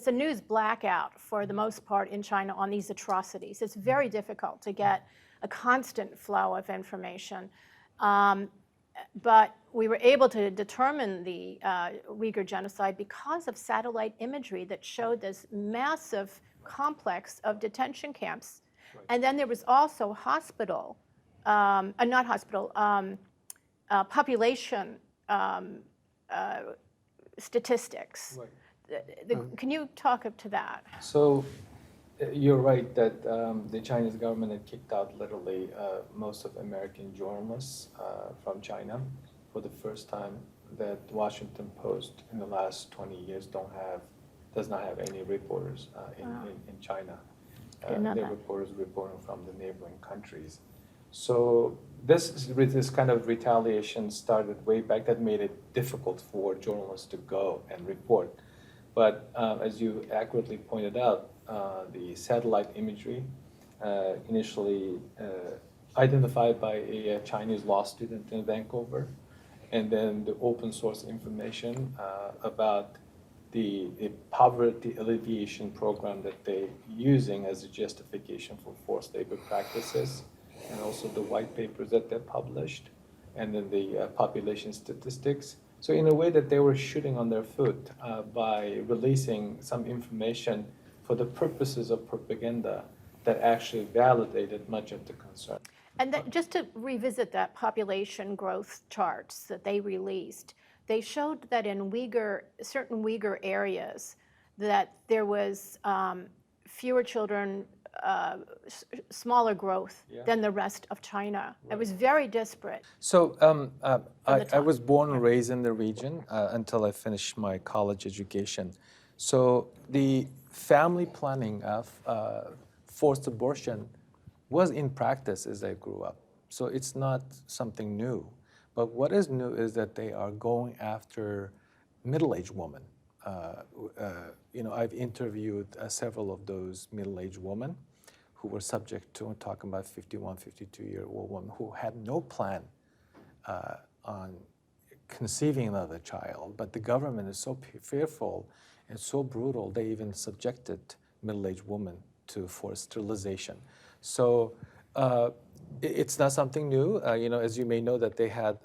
[SPEAKER 4] a news blackout for the most part in China on these atrocities. It's very difficult to get a constant flow of information. but we were able to determine the Uyghur genocide because of satellite imagery that showed this massive complex of detention camps. Right. And then there was also hospital, not hospital, population statistics. Right. Can you talk up to that?
[SPEAKER 5] So you're right that the Chinese government had kicked out literally most of American journalists from China for the first time. That Washington Post in the last 20 years does not have any reporters in China. They're reporters reporting from the neighboring countries. So this kind of retaliation started way back. That made it difficult for journalists to go and report. But as you accurately pointed out, the satellite imagery initially identified by a Chinese law student in Vancouver, and then the open source information about the poverty alleviation program that they're using as a justification for forced labor practices, and also the white papers that they published, and then the population statistics. So in a way that they were shooting on their foot by releasing some information for the purposes of propaganda that actually validated much of the concern.
[SPEAKER 4] And then just to revisit that population growth charts that they released, they showed that in certain Uyghur areas, that there was fewer children, smaller growth than the rest of China. Right. It was very disparate.
[SPEAKER 5] So I was born and raised in the region until I finished my college education. So the family planning of forced abortion was in practice as I grew up. So it's not something new. But what is new is that they are going after middle-aged women. I've interviewed several of those middle-aged women who were subject to, we're talking about 51, 52-year-old women who had no plan on conceiving another child. But the government is so fearful and so brutal, they even subjected middle-aged women to forced sterilization. So it's not something new. As you may know, that they had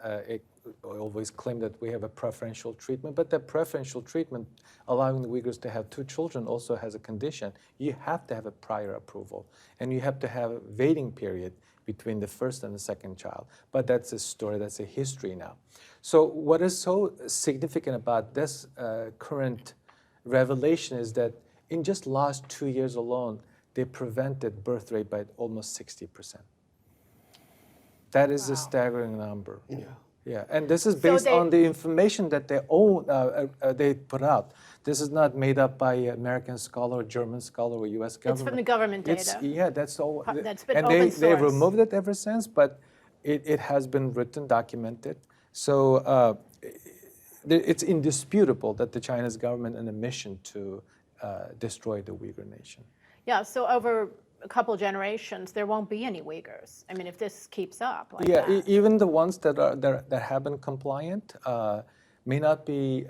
[SPEAKER 5] always claim that we have a preferential treatment, but that preferential treatment allowing the Uyghurs to have 2 children also has a condition. You have to have a prior approval, and you have to have a waiting period between the first and the second child. But that's a story, that's a history now. So what is so significant about this current revelation is that in just last 2 years alone, they prevented birth rate by almost 60%. That is a staggering number. Yeah. Yeah, and this is based on the information that they put out. This is not made up by American scholar, German scholar, or U.S. government.
[SPEAKER 4] It's from the government data.
[SPEAKER 5] That's all.
[SPEAKER 4] That's been
[SPEAKER 5] and
[SPEAKER 4] open source.
[SPEAKER 5] They removed it ever since, but it has been written, documented. So it's indisputable that the Chinese government on a mission to destroy the Uyghur nation.
[SPEAKER 4] Yeah, so over a couple generations, there won't be any Uyghurs. I mean, if this keeps up like
[SPEAKER 5] that. Even the ones that have been compliant may not be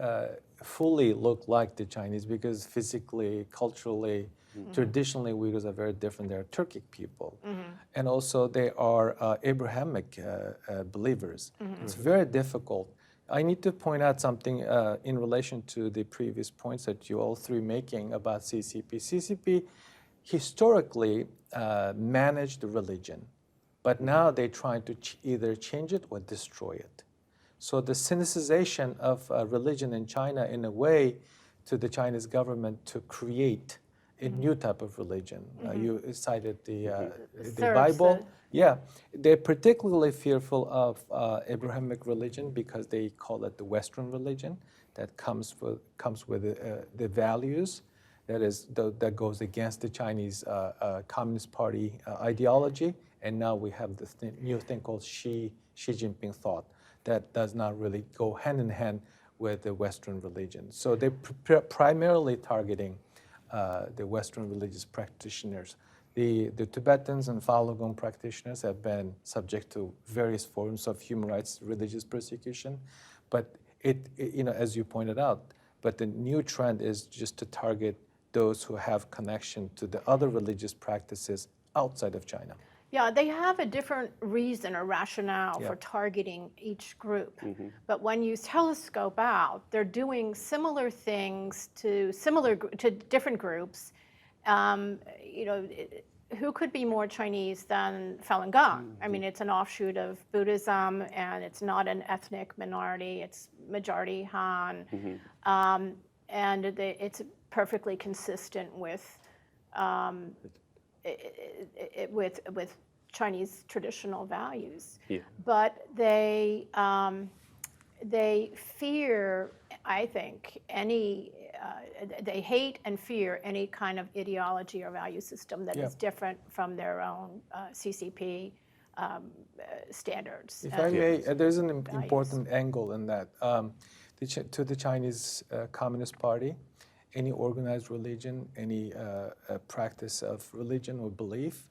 [SPEAKER 5] fully look like the Chinese, because physically, culturally, traditionally, Uyghurs are very different. They're Turkic people. And also they are Abrahamic believers. It's very difficult. I need to point out something in relation to the previous points that you all three making about CCP. CCP historically managed the religion, but now they're trying to either change it or destroy it. So the syncretization of religion in China, in a way, to the Chinese government to create a new type of religion. You cited the Bible. Yeah, they're particularly fearful of Abrahamic religion because they call it the Western religion that comes with the values. That goes against the Chinese Communist Party ideology, and now we have this new thing called Xi Jinping thought that does not really go hand in hand with the Western religion. So they're primarily targeting the Western religious practitioners. The Tibetans and Falun Gong practitioners have been subject to various forms of human rights religious persecution, but as you pointed out, but the new trend is just to target those who have connection to the other religious practices outside of China.
[SPEAKER 4] Yeah, they have a different reason or rationale for targeting each group. But when you telescope out, they're doing similar things to different groups. You know, who could be more Chinese than Falun Gong? I mean, it's an offshoot of Buddhism, and it's not an ethnic minority. It's majority Han, and it's perfectly consistent with with Chinese traditional values.
[SPEAKER 6] Yeah.
[SPEAKER 4] But they fear, I think, they hate and fear any kind of ideology or value system that is different from their own CCP standards.
[SPEAKER 5] If I may, there's an
[SPEAKER 4] values.
[SPEAKER 5] important angle in that. To the Chinese Communist Party, any organized religion, any practice of religion or belief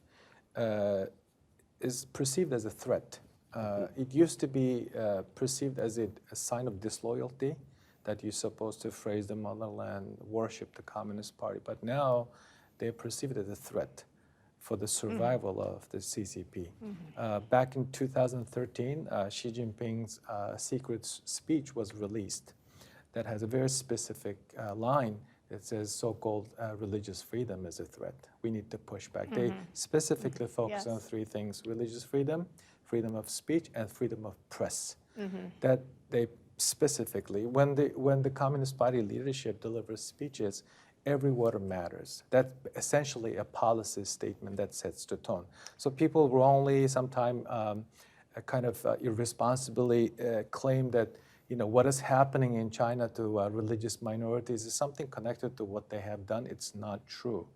[SPEAKER 5] is perceived as a threat. It used to be perceived as a sign of disloyalty, that you're supposed to praise the motherland, worship the Communist Party. But now they perceive it as a threat for the survival of the CCP. Back in 2013, Xi Jinping's secret speech was released that has a very specific line that says so-called religious freedom is a threat. We need to push back. They specifically focus on three things: religious freedom, freedom of speech, and freedom of press. That they specifically, when the Communist Party leadership delivers speeches, every word matters. That's essentially a policy statement that sets the tone. So people wrongly sometimes kind of irresponsibly claim that, you know, what is happening in China to religious minorities is something connected to what they have done. It's not true.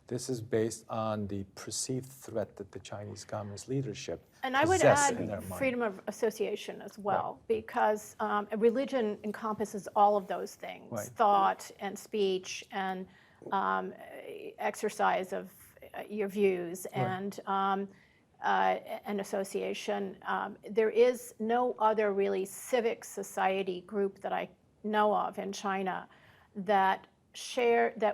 [SPEAKER 5] This is based on the perceived threat that the Chinese Communist leadership
[SPEAKER 4] And I would
[SPEAKER 5] possess in
[SPEAKER 4] add
[SPEAKER 5] their mind.
[SPEAKER 4] freedom of association as well, because religion encompasses all of those things: thought and speech and exercise of your views and association. There is no other really civic society group that I know of in China that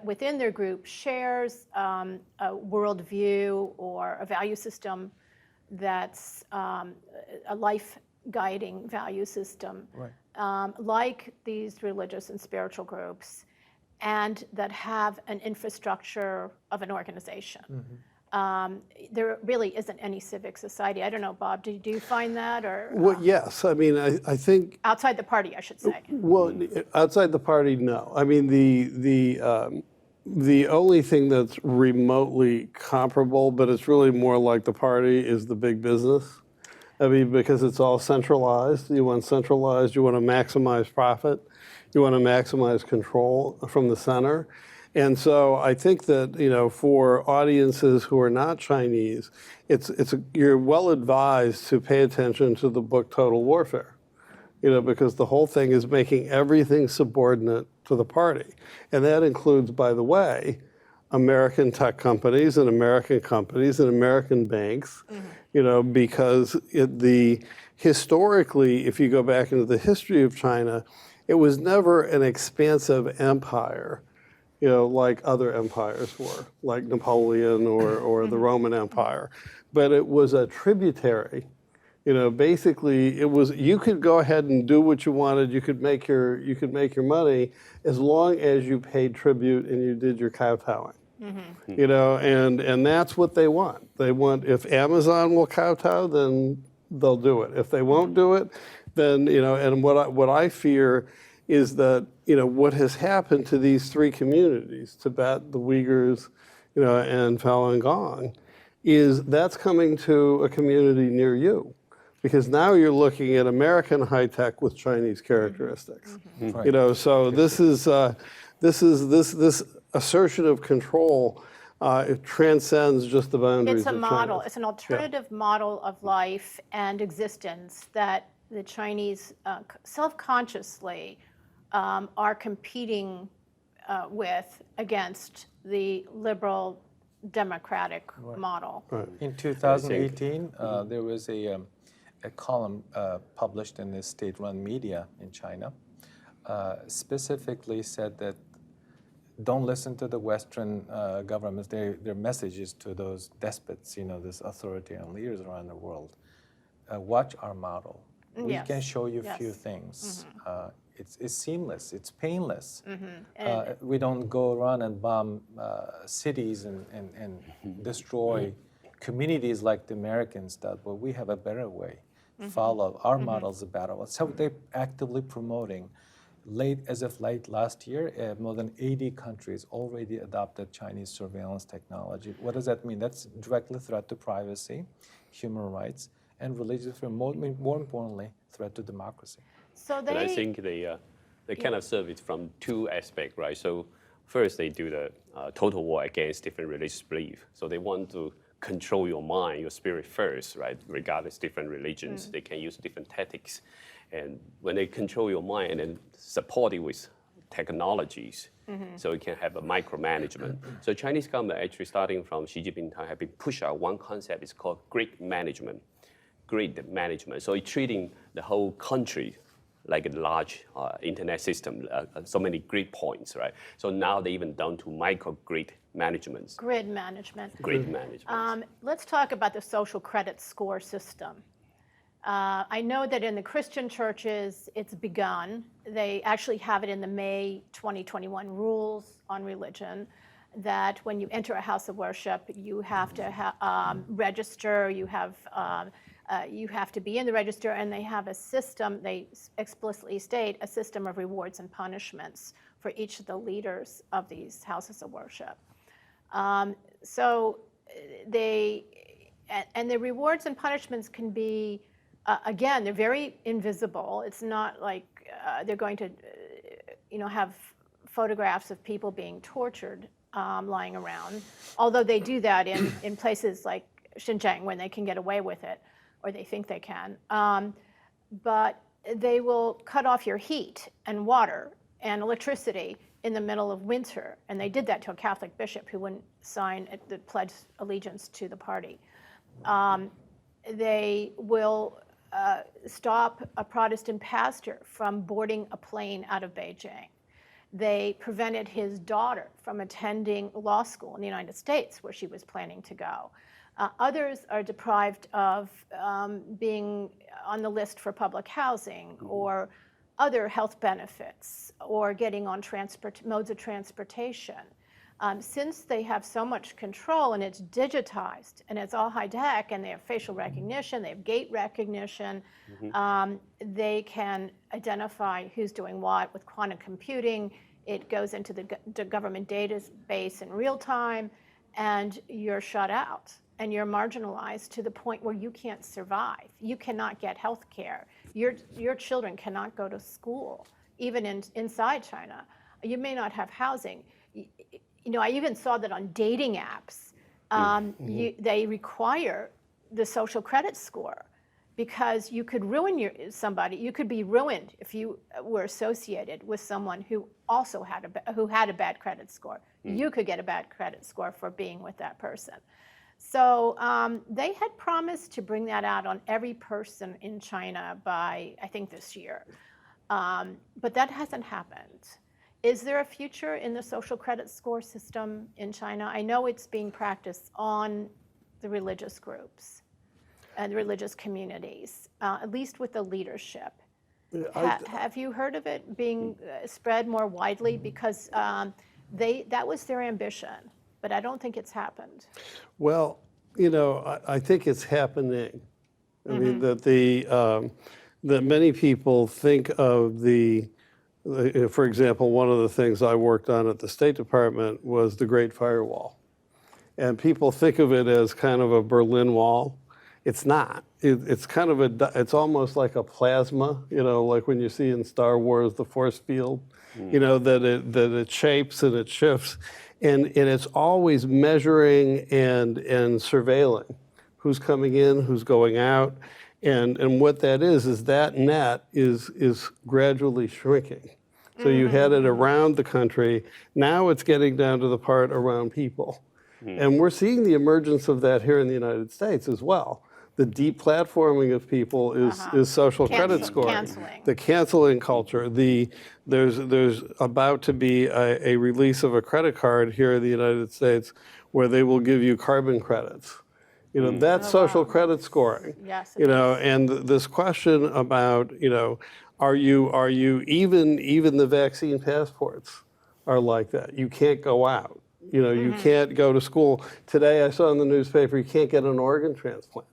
[SPEAKER 4] within their group shares a worldview or a value system that's a life-guiding value system, like these religious and spiritual groups, and that have an infrastructure of an organization. There really isn't any civic society. I don't know, Bob, do you find that? Or
[SPEAKER 7] Well, yes. I mean, I think,
[SPEAKER 4] outside the party, I should say.
[SPEAKER 7] well, outside the party, no. I mean, the only thing that's remotely comparable, but it's really more like the party, is the big business. I mean, because it's all centralized. You want centralized, you want to maximize profit, you want to maximize control from the center. And so I think that, you know, for audiences who are not Chinese, you're well advised to pay attention to the book Total Warfare, you know, because the whole thing is making everything subordinate to the party. And that includes, by the way, American tech companies and American banks, you know, because historically, if you go back into the history of China, it was never an expansive empire, you know, like other empires were, like Napoleon or the Roman Empire. But it was a tributary. You know, basically, you could go ahead and do what you wanted. You could make your money as long as you paid tribute and you did your kowtowing. You know, and that's what they want. They want, if Amazon will kowtow, then they'll do it. If they won't do it, then, you know, and what I fear is that, you know, what has happened to these three communities, Tibet, the Uyghurs, you know, and Falun Gong, is that's coming to a community near you. Because now you're looking at American high tech with Chinese characteristics. You know, so this assertion of control, it transcends just the boundaries
[SPEAKER 4] It's a
[SPEAKER 7] of
[SPEAKER 4] model.
[SPEAKER 7] China.
[SPEAKER 4] It's an alternative model of life and existence that the Chinese self-consciously are competing against the liberal democratic model.
[SPEAKER 5] In 2018, there was a column published in the state-run media in China, specifically said that don't listen to the Western governments, their messages to those despots, this authoritarian leaders around the world. Watch our model. We
[SPEAKER 4] Yes.
[SPEAKER 5] can show you a
[SPEAKER 4] Yes.
[SPEAKER 5] few things. It's seamless, it's painless.
[SPEAKER 4] And
[SPEAKER 5] We don't go around and bomb cities and destroy communities like the Americans did, but we have a better way. Follow our model's a better one. So they're actively promoting. As of late last year, more than 80 countries already adopted Chinese surveillance technology. What does that mean? That's directly threat to privacy, human rights, and religious freedom. More importantly, threat to democracy.
[SPEAKER 4] so
[SPEAKER 6] And I
[SPEAKER 4] they,
[SPEAKER 6] think they kind of serve it from two aspects, right? So first, they do the total war against different religious beliefs. So they want to control your mind, your spirit first, right? Regardless different religions, they can use different tactics. And when they control your mind and then support it with technologies, so it can have a micromanagement. So Chinese government actually starting from Xi Jinping time have been pushed out one concept, it's called grid management. Grid management. So it's treating the whole country like a large internet system, so many grid points, right? So now they even down to microgrid management.
[SPEAKER 4] grid management.
[SPEAKER 6] Grid management.
[SPEAKER 4] Let's talk about the social credit score system. I know that in the Christian churches, it's begun. They actually have it in the May 2021 rules on religion, that when you enter a house of worship, you have to register, you have to be in the register, and they have a system, they explicitly state, a system of rewards and punishments for each of the leaders of these houses of worship. So the rewards and punishments can be, again, they're very invisible. It's not like they're going to, have photographs of people being tortured lying around, although they do that in places like Xinjiang when they can get away with it, or they think they can. But they will cut off your heat and water and electricity in the middle of winter. And they did that to a Catholic bishop who wouldn't sign the pledge allegiance to the party. They will stop a Protestant pastor from boarding a plane out of Beijing. They prevented his daughter from attending law school in the United States, where she was planning to go. Others are deprived of being on the list for public housing or other health benefits or getting on modes of transportation. Since they have so much control and it's digitized and it's all high tech and they have facial recognition, they have gait recognition, they can identify who's doing what with quantum computing. It goes into the government database in real time, and you're shut out and you're marginalized to the point where you can't survive. You cannot get health care. Your children cannot go to school, even inside China. You may not have housing. I even saw that on dating apps, they require the social credit score, because you could ruin somebody. You could be ruined if you were associated with someone who also had a bad credit score. You could get a bad credit score for being with that person. So they had promised to bring that out on every person in China by, I think, this year. But that hasn't happened. Is there a future in the social credit score system in China? I know it's being practiced on the religious groups and the religious communities, at least with the leadership. Have you heard of it being spread more widely? Because that was their ambition, but I don't think it's happened.
[SPEAKER 7] Well, I think it's happening. I mean, that that many people think of for example, one of the things I worked on at the State Department was the Great Firewall. And people think of it as kind of a Berlin Wall. It's not. It's kind of it's almost like a plasma, like when you see in Star Wars the force field, that it shapes and it shifts. And it's always measuring and surveilling who's coming in, who's going out. And what that is that net is gradually shrinking. So you had it around the country. Now it's getting down to the part around people. And we're seeing the emergence of that here in the United States as well. the deplatforming of people is social credit scoring.
[SPEAKER 4] Canceling.
[SPEAKER 7] The canceling culture. There's about to be a release of a credit card here in the United States where they will give you carbon credits. You know, that's social credit scoring.
[SPEAKER 4] Yes,
[SPEAKER 7] You know, and this question about, you know, are you even the vaccine passports are like that. You can't go out. You know, you can't go to school. Today I saw in the newspaper you can't get an organ transplant.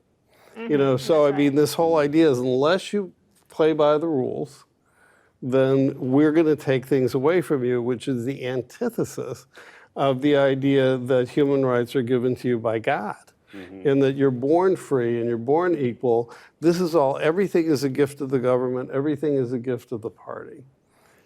[SPEAKER 7] You know, so I mean, this whole idea is unless you play by the rules, then we're going to take things away from you, which is the antithesis of the idea that human rights are given to you by God. And that you're born free and you're born equal. This is all, everything is a gift of the government, everything is a gift of the party.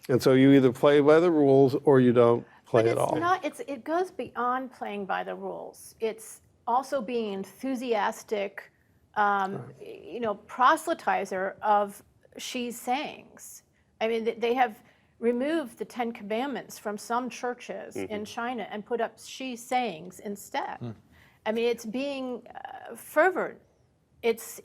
[SPEAKER 7] And so you either play by the rules or you don't play at all.
[SPEAKER 4] It goes beyond playing by the rules. It's also being enthusiastic, you know, proselytizer of Xi's sayings. I mean, they have removed the 10 Commandments from some churches in China and put up Xi's sayings instead. I mean, it's being fervent. It's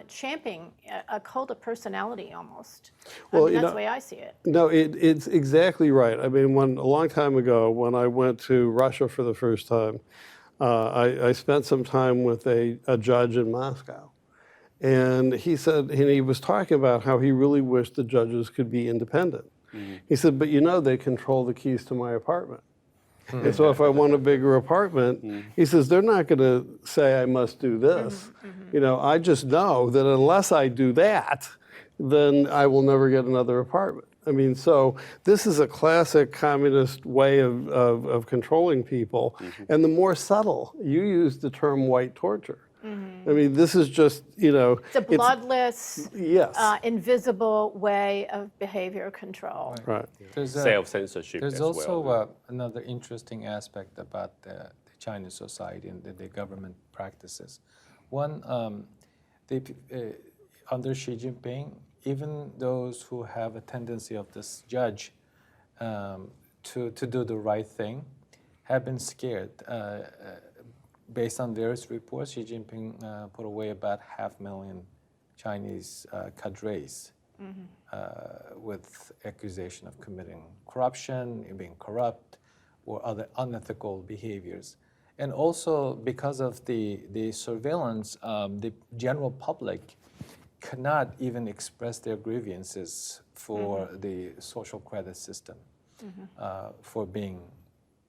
[SPEAKER 4] championing a cult of personality almost.
[SPEAKER 7] Well,
[SPEAKER 4] I mean, that's the way I see it.
[SPEAKER 7] No, it's exactly right. I mean, a long time ago, when I went to Russia for the first time, I spent some time with a judge in Moscow. And he said, and he was talking about how he really wished the judges could be independent. He said, but you know, they control the keys to my apartment. And so if I want a bigger apartment, he says, they're not going to say I must do this. You know, I just know that unless I do that, then I will never get another apartment. I mean, so this is a classic communist way of controlling people. And the more subtle, you use the term white torture. I mean, this is just, you know.
[SPEAKER 4] It's a bloodless,
[SPEAKER 7] yes.
[SPEAKER 4] Invisible way of behavior control.
[SPEAKER 7] Right.
[SPEAKER 6] Self-censorship
[SPEAKER 5] There's
[SPEAKER 6] as
[SPEAKER 5] also
[SPEAKER 6] well.
[SPEAKER 5] another interesting aspect about the Chinese society and the government practices. One, under Xi Jinping, even those who have a tendency of this judge to do the right thing have been scared. Based on various reports, Xi Jinping put away about 500,000 Chinese cadres with accusation of committing corruption, being corrupt, or other unethical behaviors. And also because of the surveillance, the general public cannot even express their grievances for the social credit system, for being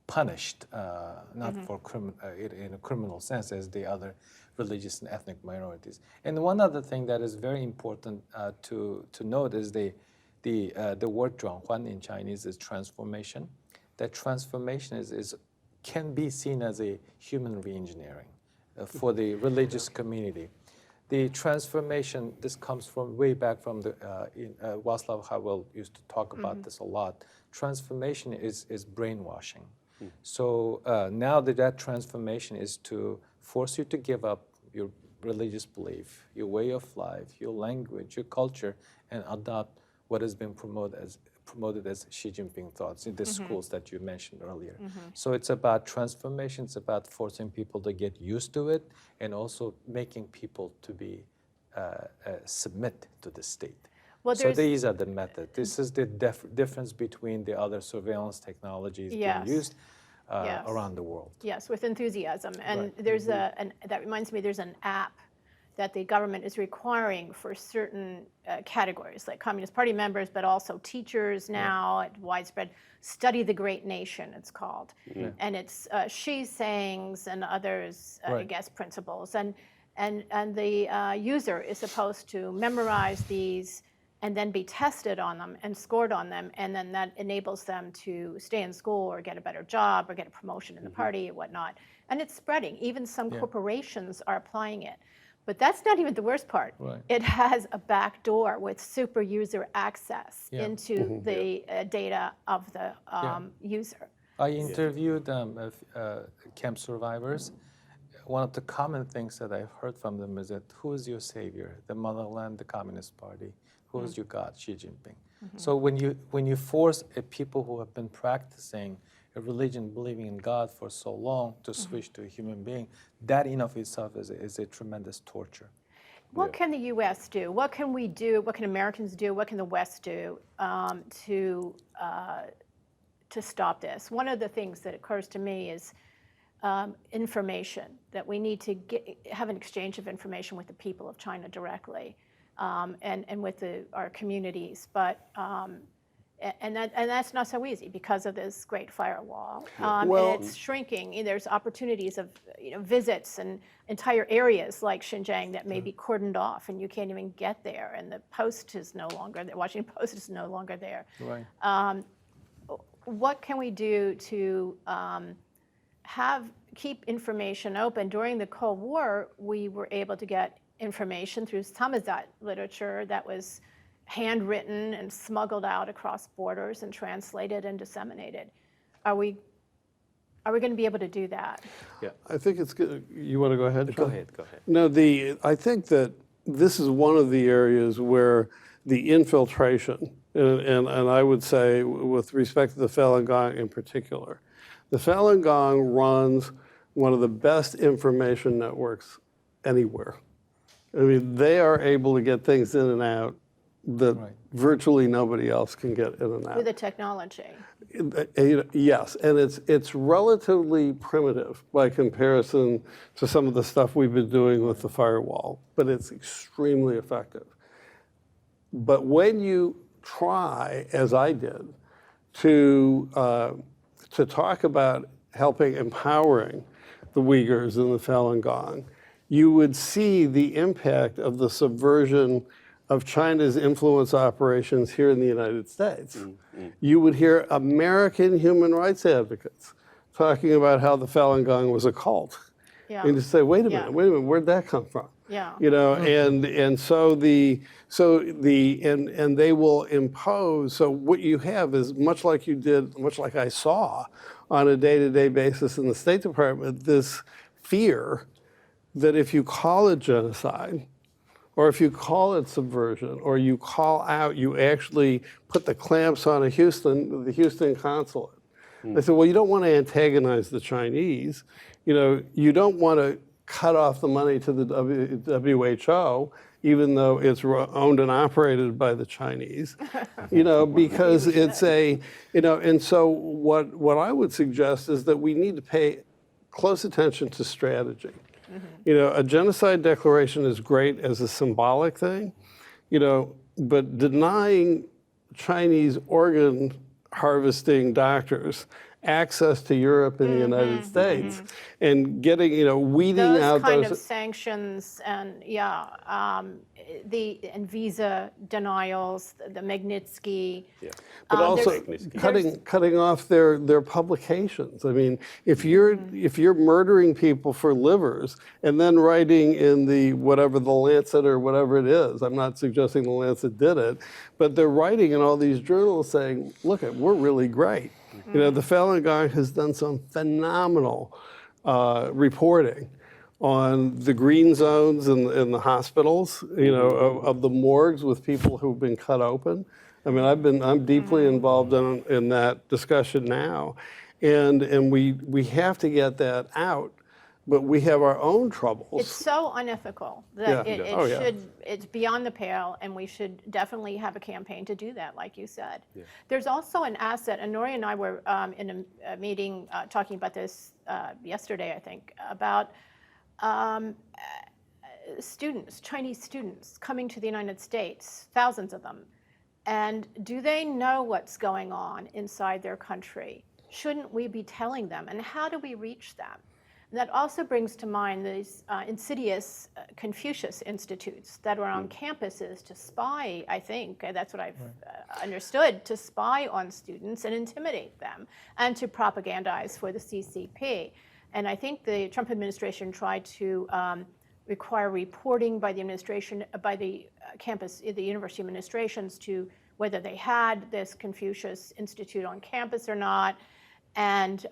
[SPEAKER 5] punished, not for in a criminal sense as the other religious and ethnic minorities. And one other thing that is very important to note is the word 转换 in Chinese is transformation. That transformation can be seen as a human reengineering for the religious community. The transformation, this comes from way back from Václav Havel used to talk about this a lot. Transformation is brainwashing. So now that transformation is to force you to give up your religious belief, your way of life, your language, your culture, and adopt what has been promoted as Xi Jinping thoughts in the schools that you mentioned earlier. So it's about transformation, it's about forcing people to get used to it, and also making people to be submit to the state.
[SPEAKER 4] Well,
[SPEAKER 5] so these are the methods. This is the difference between the other surveillance technologies being used around the world.
[SPEAKER 4] Yes, with enthusiasm. And there's that reminds me, there's an app that the government is requiring for certain categories, like Communist Party members, but also teachers now, widespread. Study the Great Nation, it's called. And it's Xi's sayings and others, I guess, principles. And the user is supposed to memorize these and then be tested on them and scored on them, and then that enables them to stay in school or get a better job or get a promotion in the party or whatnot. And it's spreading. Even some corporations are applying it. But that's not even the worst part. It has a back door with super user access into the data of the user.
[SPEAKER 5] I interviewed camp survivors. One of the common things that I've heard from them is that who is your savior? The motherland, the Communist Party. Who is your God? Xi Jinping. So when you force people who have been practicing a religion believing in God for so long to switch to a human being, that in of itself is a tremendous torture.
[SPEAKER 4] What can the U.S. do? What can we do? What can Americans do? What can the West do to stop this? One of the things that occurs to me is information, that we need to have an exchange of information with the people of China directly, and with our communities. But and that's not so easy because of this great firewall.
[SPEAKER 7] Well-
[SPEAKER 4] and it's shrinking. There's opportunities of visits and entire areas like Xinjiang that may be cordoned off, and you can't even get there. And the Post is no longer there. Washington Post is no longer there.
[SPEAKER 5] Right.
[SPEAKER 4] What can we do to keep information open? During the Cold War, we were able to get information through samizdat literature that was handwritten and smuggled out across borders and translated and disseminated. Are we going to be able to do that?
[SPEAKER 6] Yeah.
[SPEAKER 7] I think it's good. You want to go ahead?
[SPEAKER 6] Go
[SPEAKER 7] Sean?
[SPEAKER 6] ahead. Go ahead.
[SPEAKER 7] No, I think that this is one of the areas where the infiltration, and I would say with respect to the Falun Gong in particular, the Falun Gong runs one of the best information networks anywhere. I mean, they are able to get things in and out that
[SPEAKER 5] Right.
[SPEAKER 7] virtually nobody else can get in and out.
[SPEAKER 4] With the technology.
[SPEAKER 7] Yes, and it's relatively primitive by comparison to some of the stuff we've been doing with the firewall, but it's extremely effective. But when you try, as I did, to talk about empowering the Uyghurs and the Falun Gong, you would see the impact of the subversion of China's influence operations here in the United States. You would hear American human rights advocates talking about how the Falun Gong was a cult.
[SPEAKER 4] Yeah.
[SPEAKER 7] And you say, wait a
[SPEAKER 4] Yeah.
[SPEAKER 7] minute, where'd that come from?
[SPEAKER 4] Yeah.
[SPEAKER 7] And so they will impose. So what you have is much like I saw on a day-to-day basis in the State Department, this fear that if you call it genocide, or if you call it subversion, or you actually put the clamps on the Houston consulate. They said, well, you don't want to antagonize the Chinese. You don't want to cut off the money to the WHO, even though it's owned and operated by the Chinese, because it's and so what I would suggest is that we need to pay close attention to strategy. A genocide declaration is great as a symbolic thing, but denying Chinese organ harvesting doctors access to Europe and the United States and getting, weeding out
[SPEAKER 4] Those kind
[SPEAKER 7] those
[SPEAKER 4] of sanctions and and visa denials, the Magnitsky.
[SPEAKER 6] Yeah.
[SPEAKER 7] but also
[SPEAKER 6] there's-
[SPEAKER 7] cutting off their publications. I mean, if you're murdering people for livers and then writing in the Lancet or whatever it is, I'm not suggesting the Lancet did it, but they're writing in all these journals saying, look, we're really great. The Falun Gong has done some phenomenal reporting on the green zones in the hospitals, of the morgues with people who've been cut open. I mean, I'm deeply involved in that discussion now, and we have to get that out. But we have our own troubles.
[SPEAKER 4] It's so unethical that
[SPEAKER 7] Yeah.
[SPEAKER 4] it's beyond the pale, and we should definitely have a campaign to do that, like you said. Yeah. There's also an asset, and Nori and I were in a meeting talking about this yesterday, I think, about Chinese students coming to the United States, thousands of them. And do they know what's going on inside their country? Shouldn't we be telling them? And how do we reach them? And that also brings to mind these insidious Confucius institutes that are on campuses to spy, I think, that's what I've understood, to spy on students and intimidate them and to propagandize for the CCP. And I think the Trump administration tried to require reporting by the administration, by the campus, the university administrations to whether they had this Confucius Institute on campus or not. And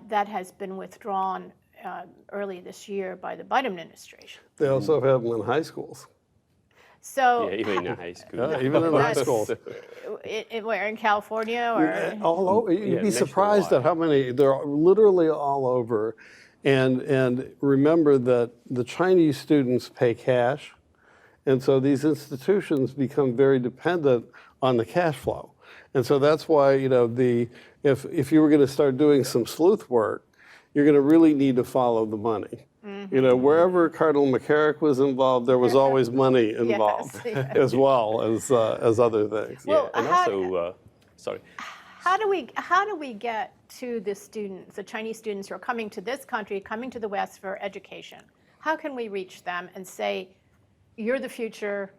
[SPEAKER 4] that has been withdrawn early this year by the Biden administration.
[SPEAKER 7] They also have them in high schools.
[SPEAKER 4] So,
[SPEAKER 6] Yeah, even in high school.
[SPEAKER 7] Even in high
[SPEAKER 4] That's-
[SPEAKER 7] school.
[SPEAKER 4] where in California or?
[SPEAKER 7] All over. You'd be surprised
[SPEAKER 6] nationwide.
[SPEAKER 7] at how many. They're literally all over. And remember that the Chinese students pay cash. And so these institutions become very dependent on the cash flow. And so that's why, if you were going to start doing some sleuth work, you're going to really need to follow the money. Wherever Cardinal McCarrick was involved, there was always money involved,
[SPEAKER 4] yes.
[SPEAKER 7] as well as other things.
[SPEAKER 4] Well,
[SPEAKER 6] And
[SPEAKER 4] how-
[SPEAKER 6] also, sorry.
[SPEAKER 4] How do we get to the students, the Chinese students who are coming to this country, coming to the West for education? How can we reach them and say, you're the future,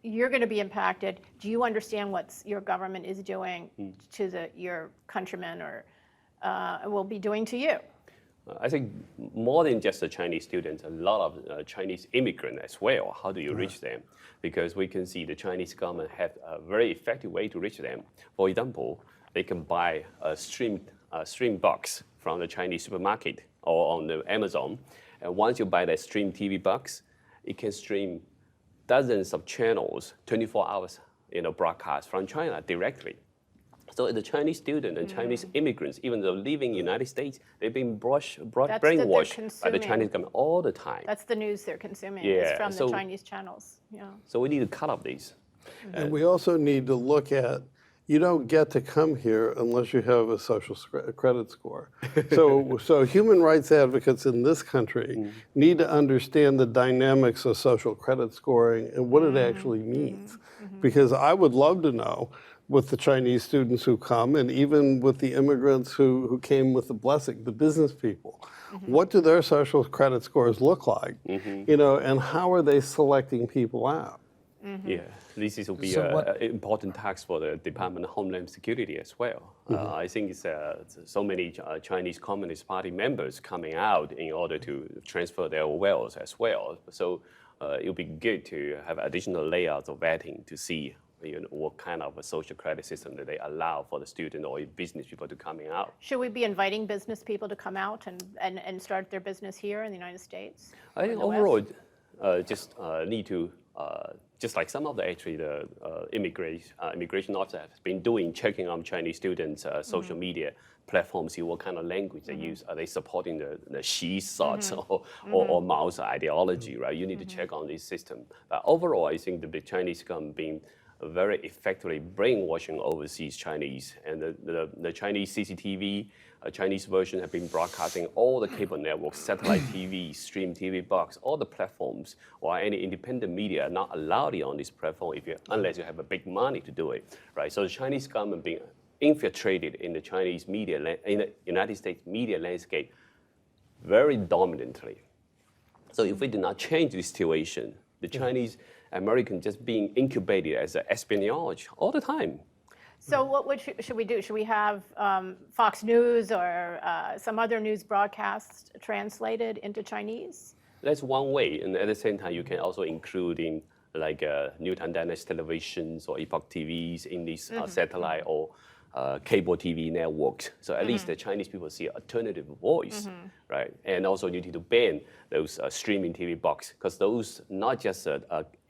[SPEAKER 4] you're going to be impacted. Do you understand what your government is doing to your countrymen or will be doing to you?
[SPEAKER 6] I think more than just the Chinese students, a lot of Chinese immigrants as well. How do you reach them? Because we can see the Chinese government have a very effective way to reach them. For example, they can buy a stream box from the Chinese supermarket or on the Amazon. And once you buy that stream TV box, it can stream dozens of channels, 24 hours, broadcast from China directly. So the Chinese student and Chinese immigrants, even though living in the United States, they've been brainwashed by the Chinese government all the time.
[SPEAKER 4] That's the news they're consuming is
[SPEAKER 6] Yeah,
[SPEAKER 4] from the
[SPEAKER 6] so-
[SPEAKER 4] Chinese channels. Yeah.
[SPEAKER 6] So we need to cut off these.
[SPEAKER 7] And we also need to look at, you don't get to come here unless you have a social credit score. So human rights advocates in this country need to understand the dynamics of social credit scoring and what it actually means. Because I would love to know, with the Chinese students who come, and even with the immigrants who came with the blessing, the business people, what do their social credit scores look like? And how are they selecting people out?
[SPEAKER 6] Yeah, this will be
[SPEAKER 5] So what-
[SPEAKER 6] an important task for the Department of Homeland Security as well. I think it's so many Chinese Communist Party members coming out in order to transfer their wealth as well. So it would be good to have additional layers of vetting to see what kind of a social credit system that they allow for the student or business people to coming out.
[SPEAKER 4] Should we be inviting business people to come out and start their business here in the United States?
[SPEAKER 6] I think
[SPEAKER 4] the West?
[SPEAKER 6] overall, just need to, just like some of the immigration officers have been doing, checking on Chinese students' social media platforms, see what kind of language they use. Are they supporting the Xi thoughts or Mao's ideology, right? You need to check on this system. But overall, I think the Chinese government being very effectively brainwashing overseas Chinese, and the Chinese CCTV, Chinese version have been broadcasting all the cable networks, satellite TV, stream TV box, all the platforms, or any independent media are not allowed on this platform unless you have a big money to do it, right? So the Chinese government being infiltrated in the Chinese media, in the United States media landscape very dominantly. So if we do not change this situation, the Chinese American just being incubated as an espionage all the time.
[SPEAKER 4] So what should we do? Should we have Fox News or some other news broadcast translated into Chinese?
[SPEAKER 6] That's one way, and at the same time, you can also include in like New Taiwanese televisions or Epoch TVs in these satellite or cable TV networks. So at least the Chinese people see alternative voice, right? And also you need to ban those streaming TV box, because those not just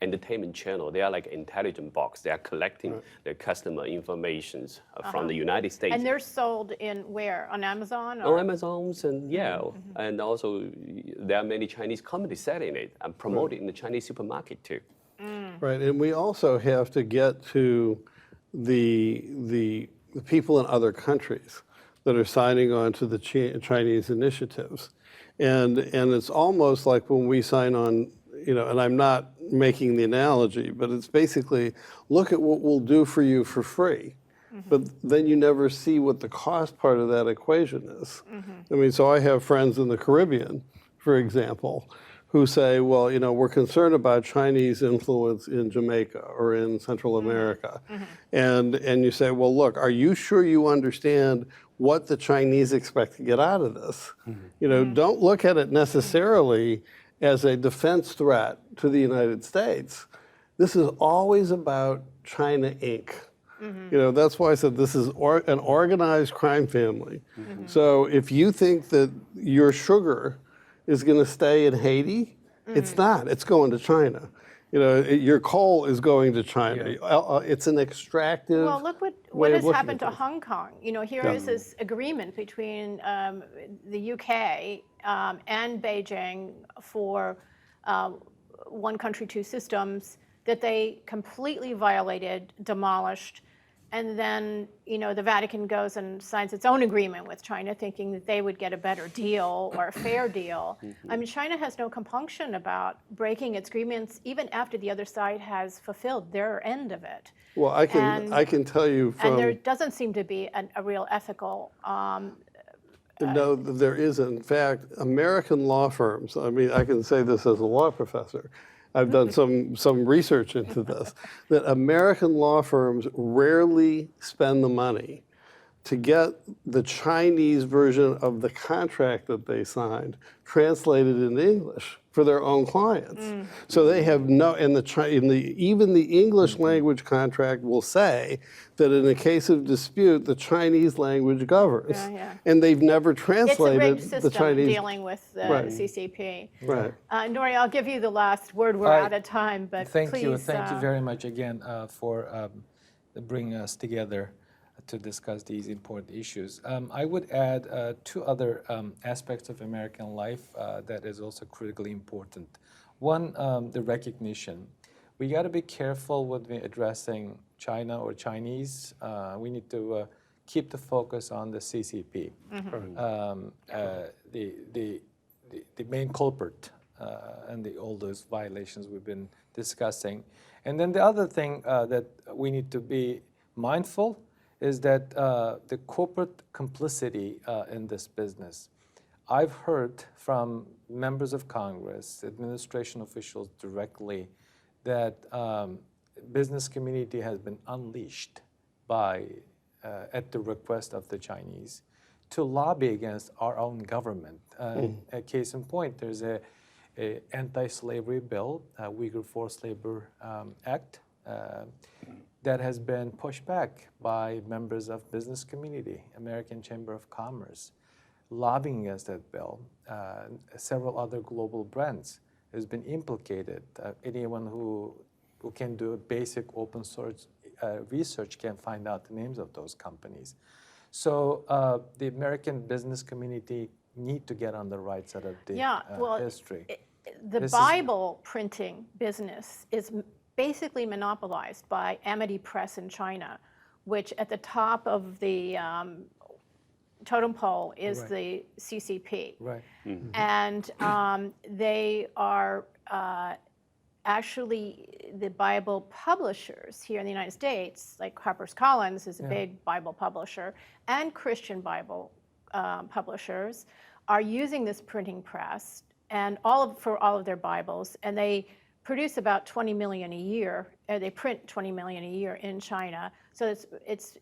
[SPEAKER 6] entertainment channel, they are like intelligent box. They are collecting the customer information from the United States.
[SPEAKER 4] And they're sold in where? On Amazon?
[SPEAKER 6] On Amazons and and also there are many Chinese companies selling it and promoting in the Chinese supermarket too.
[SPEAKER 7] Right, and we also have to get to the people in other countries that are signing on to the Chinese initiatives. And it's almost like when we sign on, and I'm not making the analogy, but it's basically, look at what we'll do for you for free. But then you never see what the cost part of that equation is. I mean, so I have friends in the Caribbean, for example, who say, well, we're concerned about Chinese influence in Jamaica or in Central America. And you say, well, look, are you sure you understand what the Chinese expect to get out of this? Don't look at it necessarily as a defense threat to the United States. This is always about China Inc. That's why I said this is an organized crime family. So if you think that your sugar is going to stay in Haiti, it's not. It's going to China. Your coal is going to China. It's an extractive.
[SPEAKER 4] Well, look what
[SPEAKER 7] way of
[SPEAKER 4] has
[SPEAKER 7] looking
[SPEAKER 4] happened
[SPEAKER 7] at
[SPEAKER 4] to
[SPEAKER 7] things.
[SPEAKER 4] Hong Kong. Here is this agreement between the UK and Beijing for one country, two systems that they completely violated, demolished, and then the Vatican goes and signs its own agreement with China, thinking that they would get a better deal or a fair deal. I mean, China has no compunction about breaking its agreements, even after the other side has fulfilled their end of it.
[SPEAKER 7] Well, I can tell you from.
[SPEAKER 4] And there doesn't seem to be a real ethical.
[SPEAKER 7] No, there is. In fact, American law firms, I mean, I can say this as a law professor. I've done some research into this, that American law firms rarely spend the money to get the Chinese version of the contract that they signed translated into English for their own clients. So they have even the English language contract will say that in a case of dispute, the Chinese language governs. And they've never translated
[SPEAKER 4] it's a rigged
[SPEAKER 7] the
[SPEAKER 4] system
[SPEAKER 7] Chinese.
[SPEAKER 4] dealing with the CCP.
[SPEAKER 7] Right.
[SPEAKER 4] Nori, I'll give you the last word. We're out of time, but
[SPEAKER 5] Thank
[SPEAKER 4] please.
[SPEAKER 5] you very much again for bringing us together to discuss these important issues. I would add two other aspects of American life that is also critically important. One, the recognition. We got to be careful when we're addressing China or Chinese. We need to keep the focus on the CCP, the main culprit, and all those violations we've been discussing. And then the other thing that we need to be mindful is that the corporate complicity in this business. I've heard from members of Congress, administration officials directly, that business community has been unleashed at the request of the Chinese to lobby against our own government. A case in point, there's a anti-slavery bill, Uyghur Forced Labor Act, that has been pushed back by members of business community, American Chamber of Commerce, lobbying against that bill. Several other global brands has been implicated. Anyone who can do a basic open source research can find out the names of those companies. So the American business community need to get on the right side of the history.
[SPEAKER 4] The Bible printing business is basically monopolized by Amity Press in China, which at the top of the totem pole is the CCP.
[SPEAKER 5] Right.
[SPEAKER 4] And they are actually the Bible publishers here in the United States, like HarperCollins is a big Bible publisher, and Christian Bible publishers are using this printing press and for all of their Bibles, and they produce about 20 million a year. They print 20 million a year in China. So it's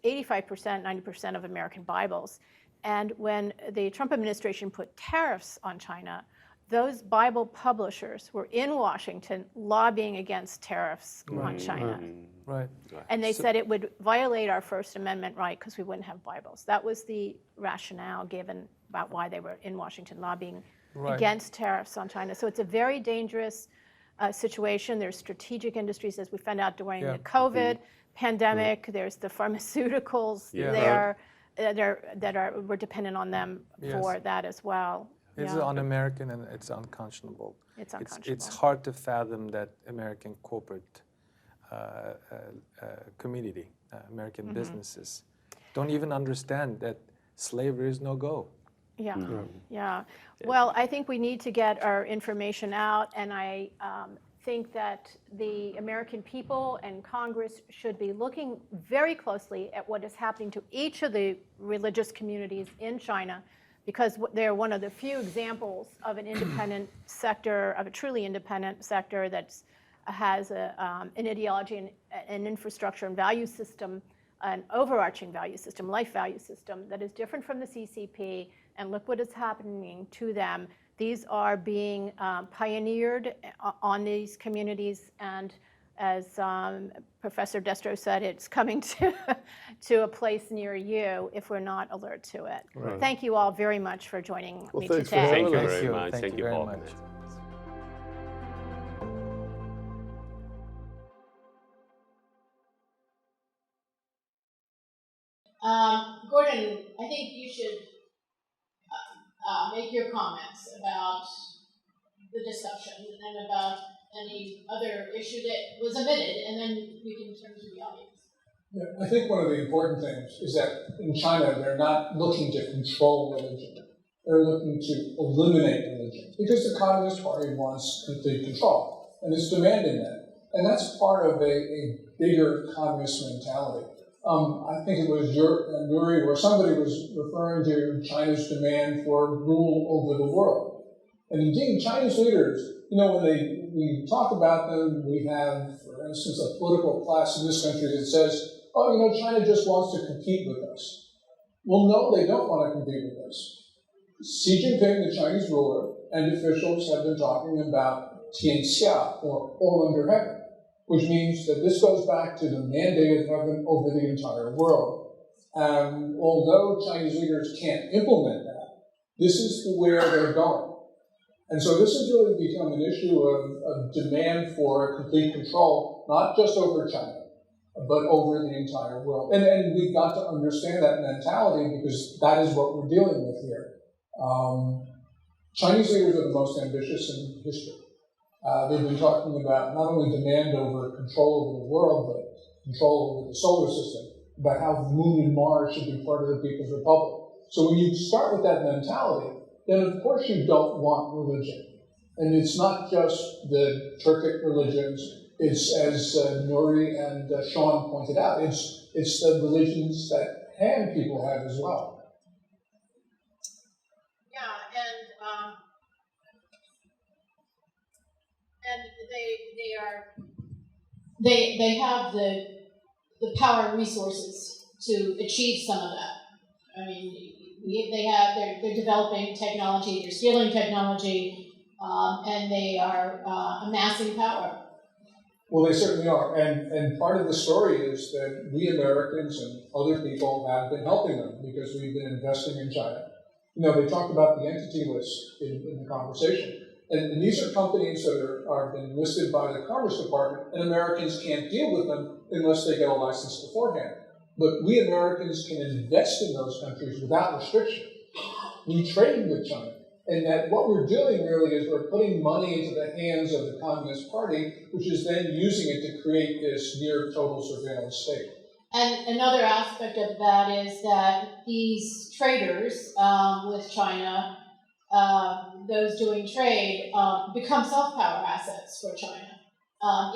[SPEAKER 4] 85%, 90% of American Bibles. And when the Trump administration put tariffs on China, those Bible publishers were in Washington lobbying against tariffs on China.
[SPEAKER 5] Right.
[SPEAKER 4] And they said it would violate our First Amendment right because we wouldn't have Bibles. That was the rationale given about why they were in Washington lobbying against tariffs on China. So it's a very dangerous situation. There's strategic industries, as we found out during the COVID pandemic. There's the pharmaceuticals there that we're dependent on them for that as well.
[SPEAKER 5] It's un-American and it's unconscionable.
[SPEAKER 4] It's unconscionable.
[SPEAKER 5] It's hard to fathom that American corporate community, American businesses, don't even understand that slavery is no go.
[SPEAKER 4] Yeah. Well, I think we need to get our information out, and I think that the American people and Congress should be looking very closely at what is happening to each of the religious communities in China, because they're one of the few examples of an independent sector, of a truly independent sector that has an ideology and an infrastructure and value system, an overarching value system, life value system that is different from the CCP. And look what is happening to them. These are being pioneered on these communities, and as Professor Destro said, it's coming to a place near you if we're not alert to it.
[SPEAKER 5] Right.
[SPEAKER 4] Thank you all very much for joining me
[SPEAKER 7] thanks for
[SPEAKER 4] today.
[SPEAKER 7] having
[SPEAKER 6] Thank you
[SPEAKER 7] us.
[SPEAKER 6] very much.
[SPEAKER 5] Thank you
[SPEAKER 6] Thank you
[SPEAKER 5] very
[SPEAKER 6] for
[SPEAKER 5] much.
[SPEAKER 3] Gordon, I think you should make your comments about the discussion and about any other issue that was omitted, and then we can turn to the audience.
[SPEAKER 8] Yeah, I think one of the important things is that in China, they're not looking to control religion. They're looking to eliminate religion because the Communist Party wants complete control, and it's demanding that. And that's part of a bigger communist mentality. I think it was Yuri or somebody was referring to China's demand for rule over the world. And indeed, Chinese leaders, when we talk about them, we have, for instance, a political class in this country that says, oh, China just wants to compete with us. Well, no, they don't want to compete with us. Xi Jinping, the Chinese ruler, and officials have been talking about Tianxia, or all under heaven, which means that this goes back to the mandate of heaven over the entire world. Although Chinese leaders can't implement that, this is where they're going. And so this has really become an issue of demand for complete control, not just over China, but over the entire world. And we've got to understand that mentality because that is what we're dealing with here. Chinese leaders are the most ambitious in history. They've been talking about not only demand over control over the world, but control over the solar system, about how the Moon and Mars should be part of the People's Republic. So when you start with that mentality, then of course you don't want religion. And it's not just the Turkic religions, it's, as Nuri and Sean pointed out, it's the religions that Han people have as well.
[SPEAKER 3] Yeah, and they have the power and resources to achieve some of that. I mean, they're developing technology, they're stealing technology, and they are amassing power.
[SPEAKER 8] Well, they certainly are. And part of the story is that we Americans and other people have been helping them because we've been investing in China. They talked about the entity list in the conversation. And these are companies that are been listed by the Commerce Department, and Americans can't deal with them unless they get a license beforehand. But we Americans can invest in those countries without restriction. We trade with China. And that what we're doing really is we're putting money into the hands of the Communist Party, which is then using it to create this near total surveillance state.
[SPEAKER 3] And another aspect of that is that these traders with China, those doing trade, become soft power assets for China.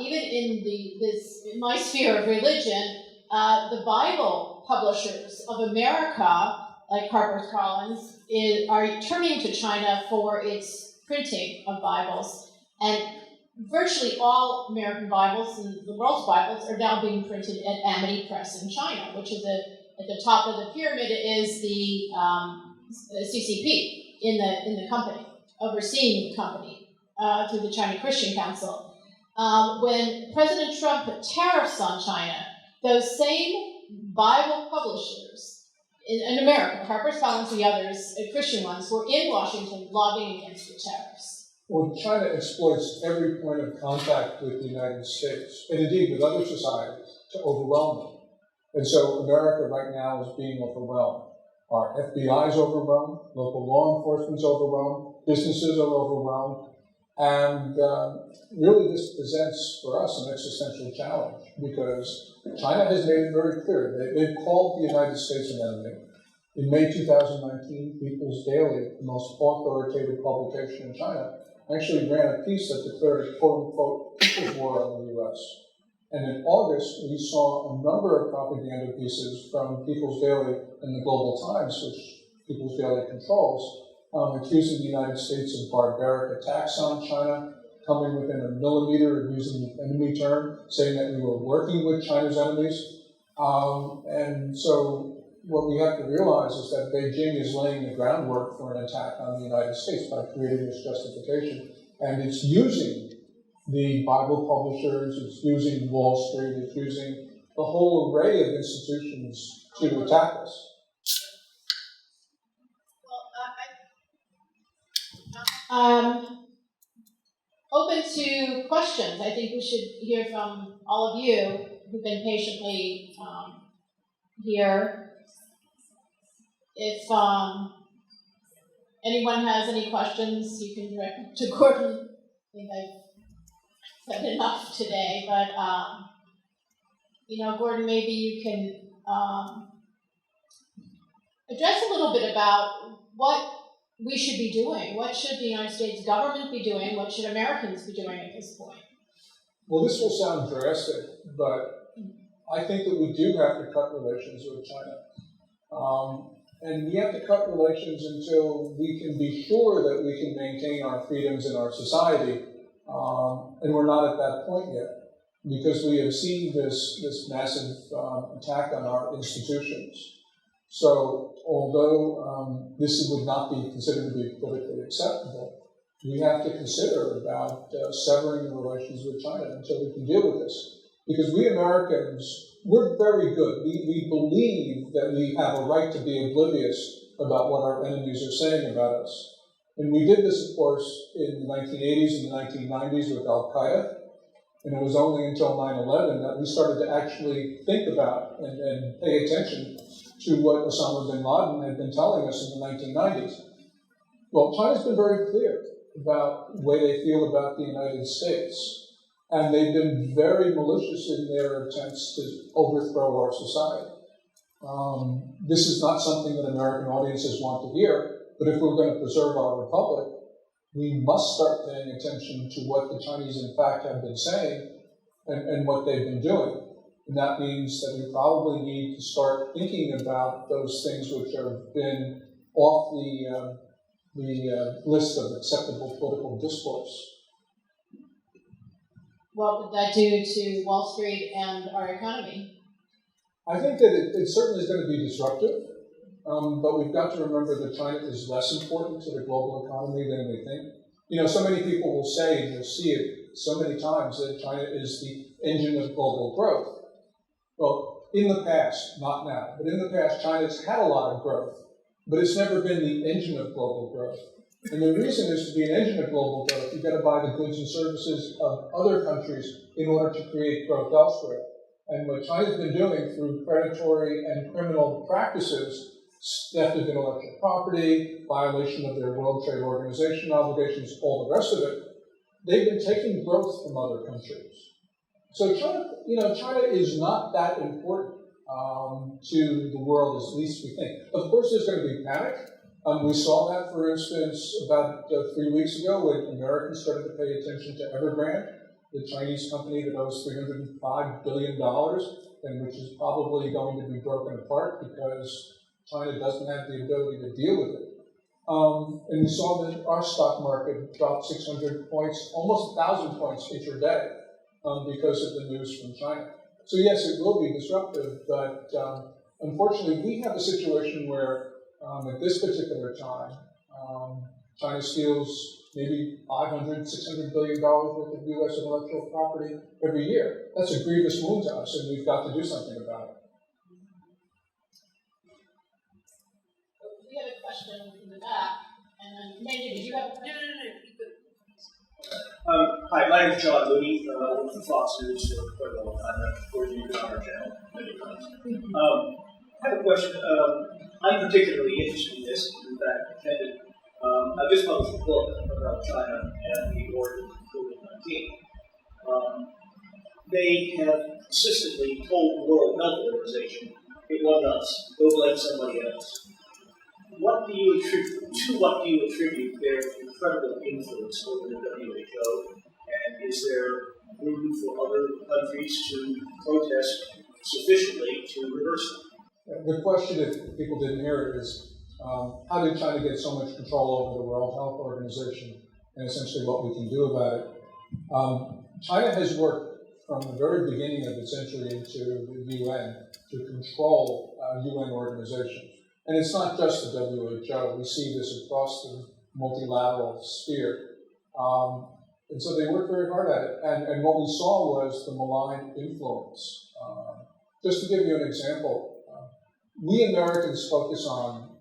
[SPEAKER 3] Even in my sphere of religion, the Bible publishers of America, like HarperCollins, are turning to China for its printing of Bibles. And virtually all American Bibles and the world's Bibles are now being printed at Amity Press in China, which is at the top of the pyramid is the CCP in the company, overseeing the company through the China Christian Council. When President Trump put tariffs on China, those same Bible publishers in America, HarperCollins and the others, Christian ones, were in Washington lobbying against the tariffs.
[SPEAKER 8] Well, China exploits every point of contact with the United States, and indeed with other societies, to overwhelm them. And so America right now is being overwhelmed. Our FBI is overwhelmed, local law enforcement's overwhelmed, businesses are overwhelmed, and really this presents for us an existential challenge because China has made it very clear. They've called the United States an enemy. In May 2019, People's Daily, the most authoritative publication in China, actually ran a piece that declared a quote-unquote people's war on the U.S. And in August, we saw a number of propaganda pieces from People's Daily and the Global Times, which People's Daily controls, accusing the United States of barbaric attacks on China, coming within a millimeter of using the enemy term, saying that we were working with China's enemies. And so what we have to realize is that Beijing is laying the groundwork for an attack on the United States by creating this justification. And it's using the Bible publishers, it's using Wall Street, it's using the whole array of institutions to attack us.
[SPEAKER 3] Open to questions. I think we should hear from all of you who've been patiently here If anyone has any questions, you can direct them to Gordon. I think I've said enough today, but Gordon, maybe you can address a little bit about what we should be doing. What should the United States government be doing? What should Americans be doing at this point?
[SPEAKER 8] Well, this will sound drastic, but I think that we do have to cut relations with China. And we have to cut relations until we can be sure that we can maintain our freedoms in our society. And we're not at that point yet, because we have seen this massive attack on our institutions. So although this would not be considered to be politically acceptable, we have to consider about severing the relations with China until we can deal with this. Because we Americans, we're very good. We believe that we have a right to be oblivious about what our enemies are saying about us. And we did this, of course, in the 1980s and the 1990s with Al-Qaeda. And it was only until 9/11 that we started to actually think about and pay attention to what Osama bin Laden had been telling us in the 1990s. Well, China's been very clear about the way they feel about the United States. And they've been very malicious in their attempts to overthrow our society. This is not something that American audiences want to hear, but if we're going to preserve our republic, we must start paying attention to what the Chinese, in fact, have been saying and what they've been doing. And that means that we probably need to start thinking about those things which have been off the list of acceptable political discourse.
[SPEAKER 3] What would that do to Wall Street and our economy?
[SPEAKER 8] I think that it certainly is going to be disruptive, but we've got to remember that China is less important to the global economy than we think. So many people will say, and you'll see it so many times, that China is the engine of global growth. Well, in the past, not now, but in the past, China's had a lot of growth, but it's never been the engine of global growth. And the reason is, to be an engine of global growth, you've got to buy the goods and services of other countries in order to create growth elsewhere. And what China's been doing through predatory and criminal practices, theft of intellectual property, violation of their World Trade Organization obligations, all the rest of it, they've been taking growth from other countries. So China is not that important to the world, as least we think. Of course, there's going to be panic. We saw that, for instance, about 3 weeks ago when Americans started to pay attention to Evergrande, the Chinese company that owes $305 billion, and which is probably going to be broken apart because China doesn't have the ability to deal with it. And we saw that our stock market dropped 600 points, almost 1,000 points intraday because of the news from China. So yes, it will be disruptive, but unfortunately we have a situation where at this particular time, China steals maybe $500, $600 billion worth of U.S. intellectual property every year. That's a grievous wound to us, and we've got to do something about it.
[SPEAKER 3] We have a question in the back, and then Mandy, did you have a question?
[SPEAKER 9] Hi, my name is John Mooney. I work for Fox News for quite a long time. I've worked on our channel many times. I have a question. I'm particularly interested in this. In fact, attended. I've just published a book about China and the origins of COVID-19. They have consistently told the World Health Organization, it wasn't us, go blame somebody else. What do you attribute their incredible influence over the WHO? And is there room for other countries to protest sufficiently to reverse them?
[SPEAKER 8] The question, if people didn't hear it, is how did China get so much control over the World Health Organization and essentially what we can do about it? China has worked from the very beginning of its entry into the UN to control UN organizations. And it's not just the WHO. We see this across the multilateral sphere. And so they worked very hard at it. And what we saw was the malign influence. Just to give you an example, we Americans focus on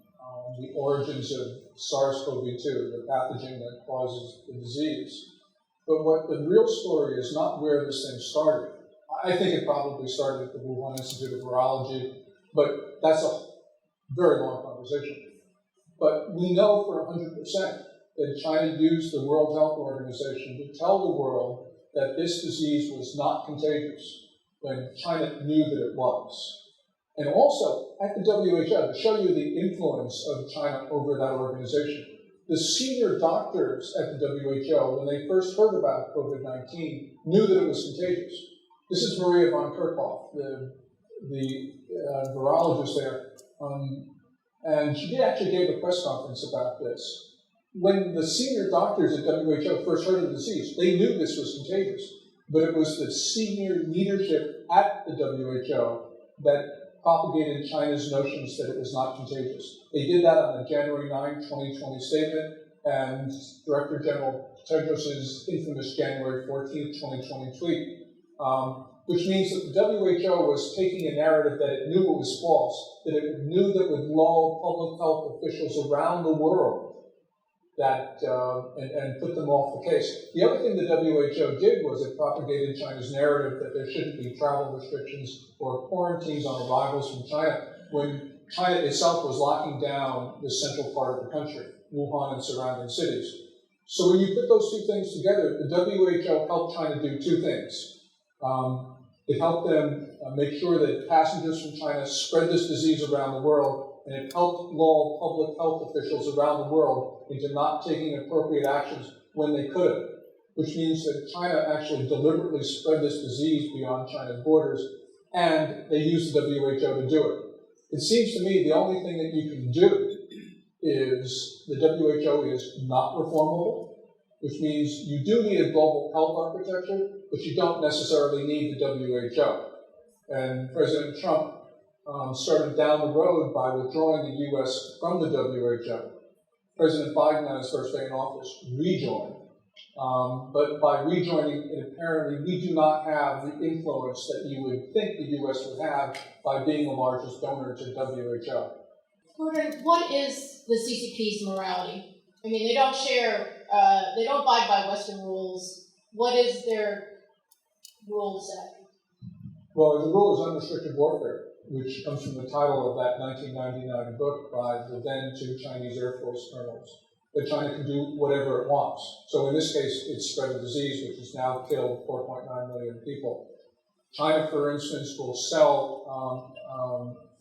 [SPEAKER 8] the origins of SARS-CoV-2, the pathogen that causes the disease. But what the real story is not where this thing started. I think it probably started at the Wuhan Institute of Virology, but that's very long conversation. But we know for 100% that China used the World Health Organization to tell the world that this disease was not contagious when China knew that it was. And also, at the WHO, to show you the influence of China over that organization, the senior doctors at the WHO, when they first heard about COVID-19, knew that it was contagious. This is Maria von Kerkhoff, the virologist there, and she actually gave a press conference about this. When the senior doctors at WHO first heard of the disease, they knew this was contagious, but it was the senior leadership at the WHO that propagated China's notions that it was not contagious. They did that on the January 9, 2020 statement, and Director General Tedros' infamous January 14, 2020 tweet, which means that the WHO was taking a narrative that it knew it was false, that it knew that would lull public health officials around the world that and put them off the case. The other thing the WHO did was it propagated China's narrative that there shouldn't be travel restrictions or quarantines on arrivals from China, when China itself was locking down the central part of the country, Wuhan and surrounding cities. So when you put those two things together, the WHO helped China do two things. It helped them make sure that passengers from China spread this disease around the world, and it helped lull public health officials around the world into not taking appropriate actions when they could have, which means that China actually deliberately spread this disease beyond China's borders, and they used the WHO to do it. It seems to me the only thing that you can do is the WHO is not reformable, which means you do need a global health architecture, but you don't necessarily need the WHO. And President Trump started down the road by withdrawing the U.S. from the WHO. President Biden, on his first day in office, rejoined. But by rejoining, apparently we do not have the influence that you would think the U.S. would have by being the largest donor to WHO.
[SPEAKER 3] Gordon, what is the CCP's morality? I mean, they don't share, they don't abide by Western rules. What is their rule set?
[SPEAKER 8] Well, the rule is unrestricted warfare, which comes from the title of that 1999 book by the then two Chinese Air Force colonels, that China can do whatever it wants. So in this case, it's spread a disease which has now killed 4.9 million people. China, for instance, will sell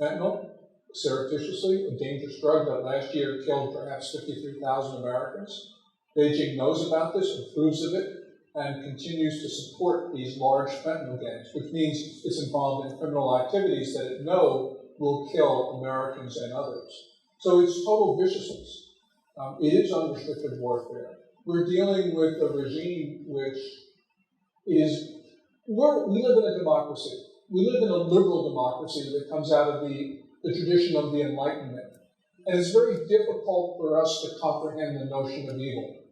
[SPEAKER 8] fentanyl surreptitiously, a dangerous drug that last year killed perhaps 53,000 Americans. Beijing knows about this, approves of it, and continues to support these large fentanyl gangs, which means it's involved in criminal activities that it knows will kill Americans and others. So it's total viciousness. It is unrestricted warfare. We're dealing with a regime which is, we live in a democracy. We live in a liberal democracy that comes out of the tradition of the Enlightenment. And it's very difficult for us to comprehend the notion of evil.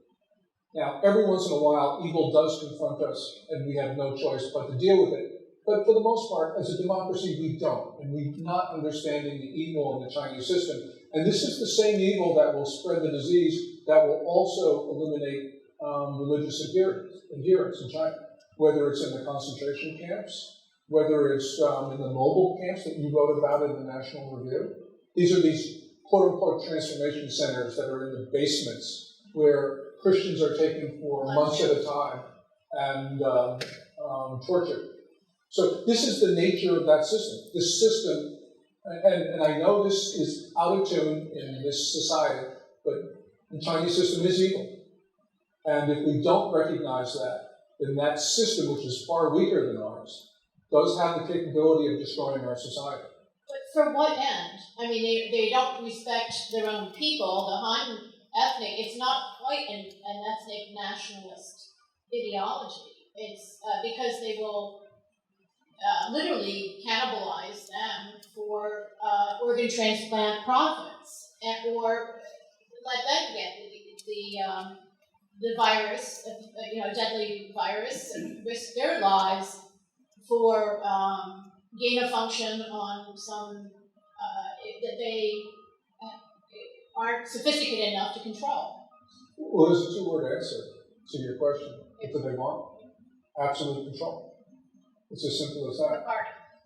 [SPEAKER 8] Now, every once in a while, evil does confront us, and we have no choice but to deal with it. But for the most part, as a democracy, we don't. And we're not understanding the evil in the Chinese system. And this is the same evil that will spread the disease that will also eliminate religious adherence in China, whether it's in the concentration camps, whether it's in the mobile camps that you wrote about in the National Review. These are these quote-unquote transformation centers that are in the basements where Christians are taken for months at a time and tortured. So this is the nature of that system. This system, and I know this is out of tune in this society, but the Chinese system is evil. And if we don't recognize that, then that system, which is far weaker than ours, does have the capability of destroying our society.
[SPEAKER 3] But for what end? I mean, they don't respect their own people. The Han ethnic, it's not quite an ethnic nationalist ideology. It's because they will literally cannibalize them for organ transplant profits, or let them get the virus, deadly virus, and risk their lives for gain of function on some that they aren't sophisticated enough to control.
[SPEAKER 8] Well, there's a two-word answer to your question. What do they want? Absolute control. It's as simple as that.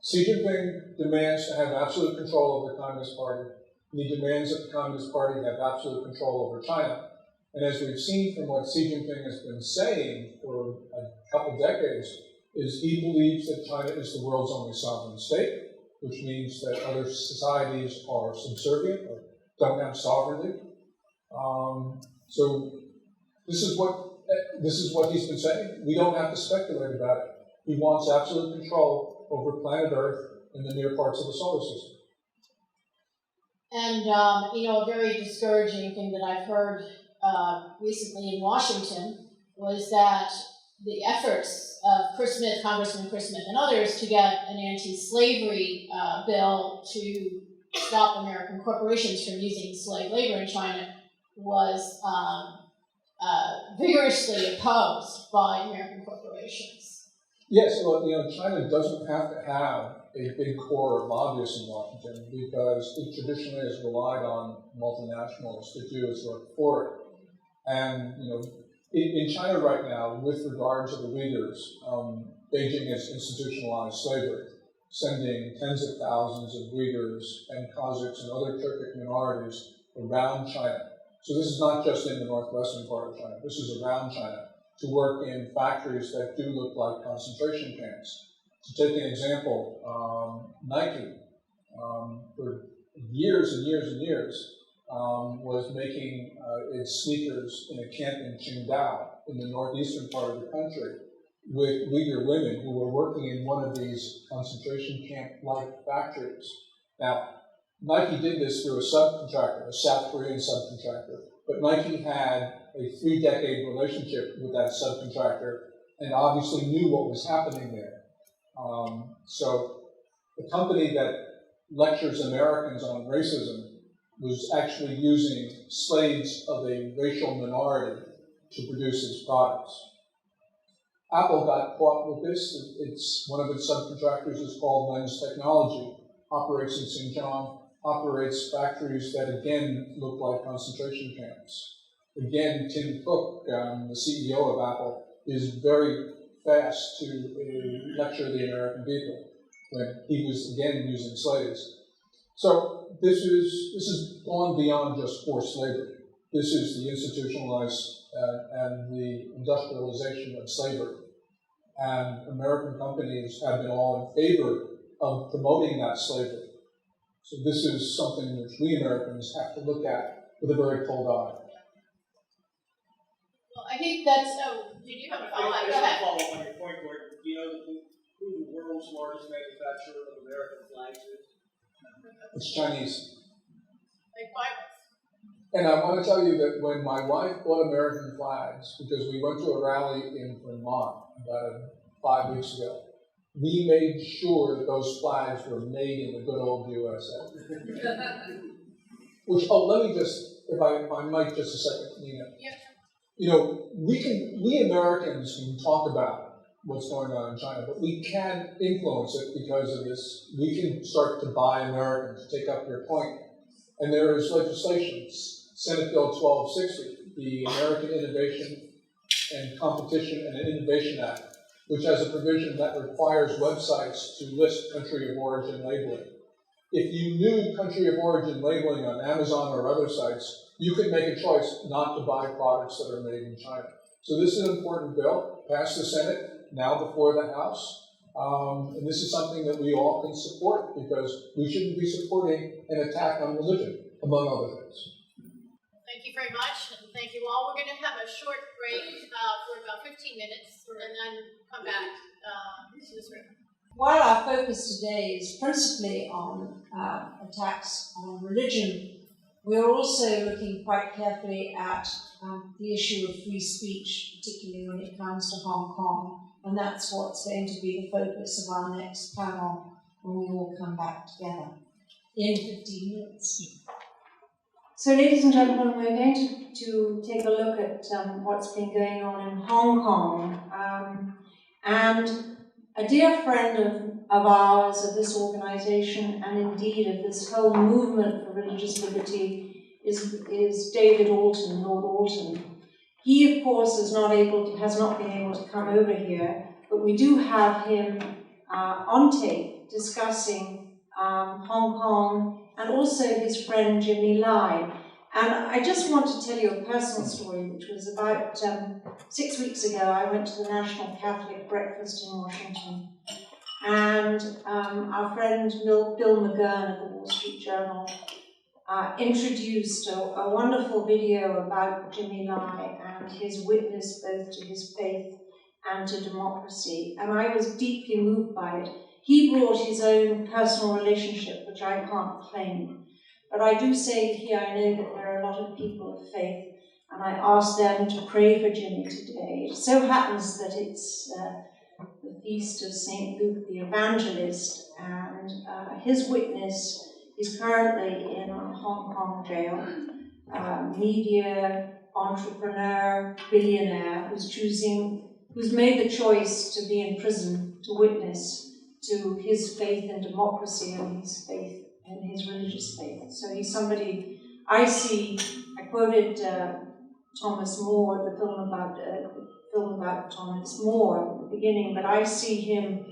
[SPEAKER 8] Xi Jinping demands to have absolute control of the Communist Party. and he demands that the Communist Party have absolute control over China. And as we've seen from what Xi Jinping has been saying for a couple decades, is he believes that China is the world's only sovereign state, which means that other societies are subservient or don't have sovereignty. So this is what he's been saying. We don't have to speculate about it. He wants absolute control over planet Earth and the near parts of the solar system.
[SPEAKER 3] And, a very discouraging thing that I've heard recently in Washington was that the efforts of Congressman Chris Smith and others to get an anti-slavery bill to stop American corporations from using slave labor in China was vigorously opposed by American corporations.
[SPEAKER 8] Yes, well, China doesn't have to have a big core of lobbyists in Washington because it traditionally has relied on multinationals to do its work for it. And, in China right now, with regard to the Uyghurs, Beijing has institutionalized slavery, sending tens of thousands of Uyghurs and Kazakhs and other Turkic minorities around China. So this is not just in the northwestern part of China, this is around China, to work in factories that do look like concentration camps. To take an example, Nike, for years and years and years, was making its sneakers in a camp in Qingdao, in the northeastern part of the country, with Uyghur women who were working in one of these concentration camp-like factories. Now, Nike did this through a subcontractor, a South Korean subcontractor, but Nike had a 3-decade relationship with that subcontractor and obviously knew what was happening there. So the company that lectures Americans on racism was actually using slaves of a racial minority to produce its products. Apple got caught with this. One of its subcontractors is called Lens Technology, operates in Xinjiang, operates factories that again look like concentration camps. Again, Tim Cook, the CEO of Apple, is very fast to lecture the American people when he was again using slaves. So this is gone beyond just forced labor. This is the institutionalized and the industrialization of slavery. And American companies have been all in favor of promoting that slavery. So this is something which we Americans have to look at with a very cold eye.
[SPEAKER 3] Well, I think that's. Did you have a follow-up?
[SPEAKER 9] I just want to follow up on your point, Gordon. Do you know who the world's largest manufacturer of American flags is?
[SPEAKER 8] It's Chinese.
[SPEAKER 3] Like virus.
[SPEAKER 8] And I want to tell you that when my wife bought American flags, because we went to a rally in Vermont about 5 weeks ago, we made sure that those flags were made in the good old USA. Which, let me just, if I might just a second, Nina.
[SPEAKER 3] Yep.
[SPEAKER 8] We Americans can talk about what's going on in China, but we can influence it because of this. We can start to buy American, to take up your point. And there is legislation, Senate Bill 1260, the American Innovation and Competition and Innovation Act, which has a provision that requires websites to list country of origin labeling. If you knew country of origin labeling on Amazon or other sites, you could make a choice not to buy products that are made in China. So this is an important bill, passed the Senate, now before the House. And this is something that we all can support because we shouldn't be supporting an attack on religion, among other things.
[SPEAKER 3] Thank you very much, and thank you all. We're going to have a short break for about 15 minutes, and then come back to this room.
[SPEAKER 2] While our focus today is principally on attacks on religion, we're also looking quite carefully at the issue of free speech, particularly when it comes to Hong Kong. And that's what's going to be the focus of our next panel when we all come back together in 15 minutes.
[SPEAKER 10] So, ladies and gentlemen, we're going to take a look at what's been going on in Hong Kong. And a dear friend of ours, of this organization, and indeed of this whole movement for religious liberty is David Alton, Lord Alton. He, of course, has not been able to come over here, but we do have him on tape discussing Hong Kong and also his friend Jimmy Lai. And I just want to tell you a personal story, which was about 6 weeks ago. I went to the National Catholic Breakfast in Washington, and our friend Bill McGurn of the Wall Street Journal introduced a wonderful video about Jimmy Lai and his witness both to his faith and to democracy. And I was deeply moved by it. He brought his own personal relationship, which I can't claim. But I do say here, I know that there are a lot of people of faith, and I ask them to pray for Jimmy today. It so happens that it's the feast of St. Luke the Evangelist, and his witness is currently in a Hong Kong jail. Media entrepreneur, billionaire, who's made the choice to be in prison to witness to his faith in democracy and his faith in his religious faith. So he's somebody I quoted Thomas More, the film about Thomas More at the beginning, but I see him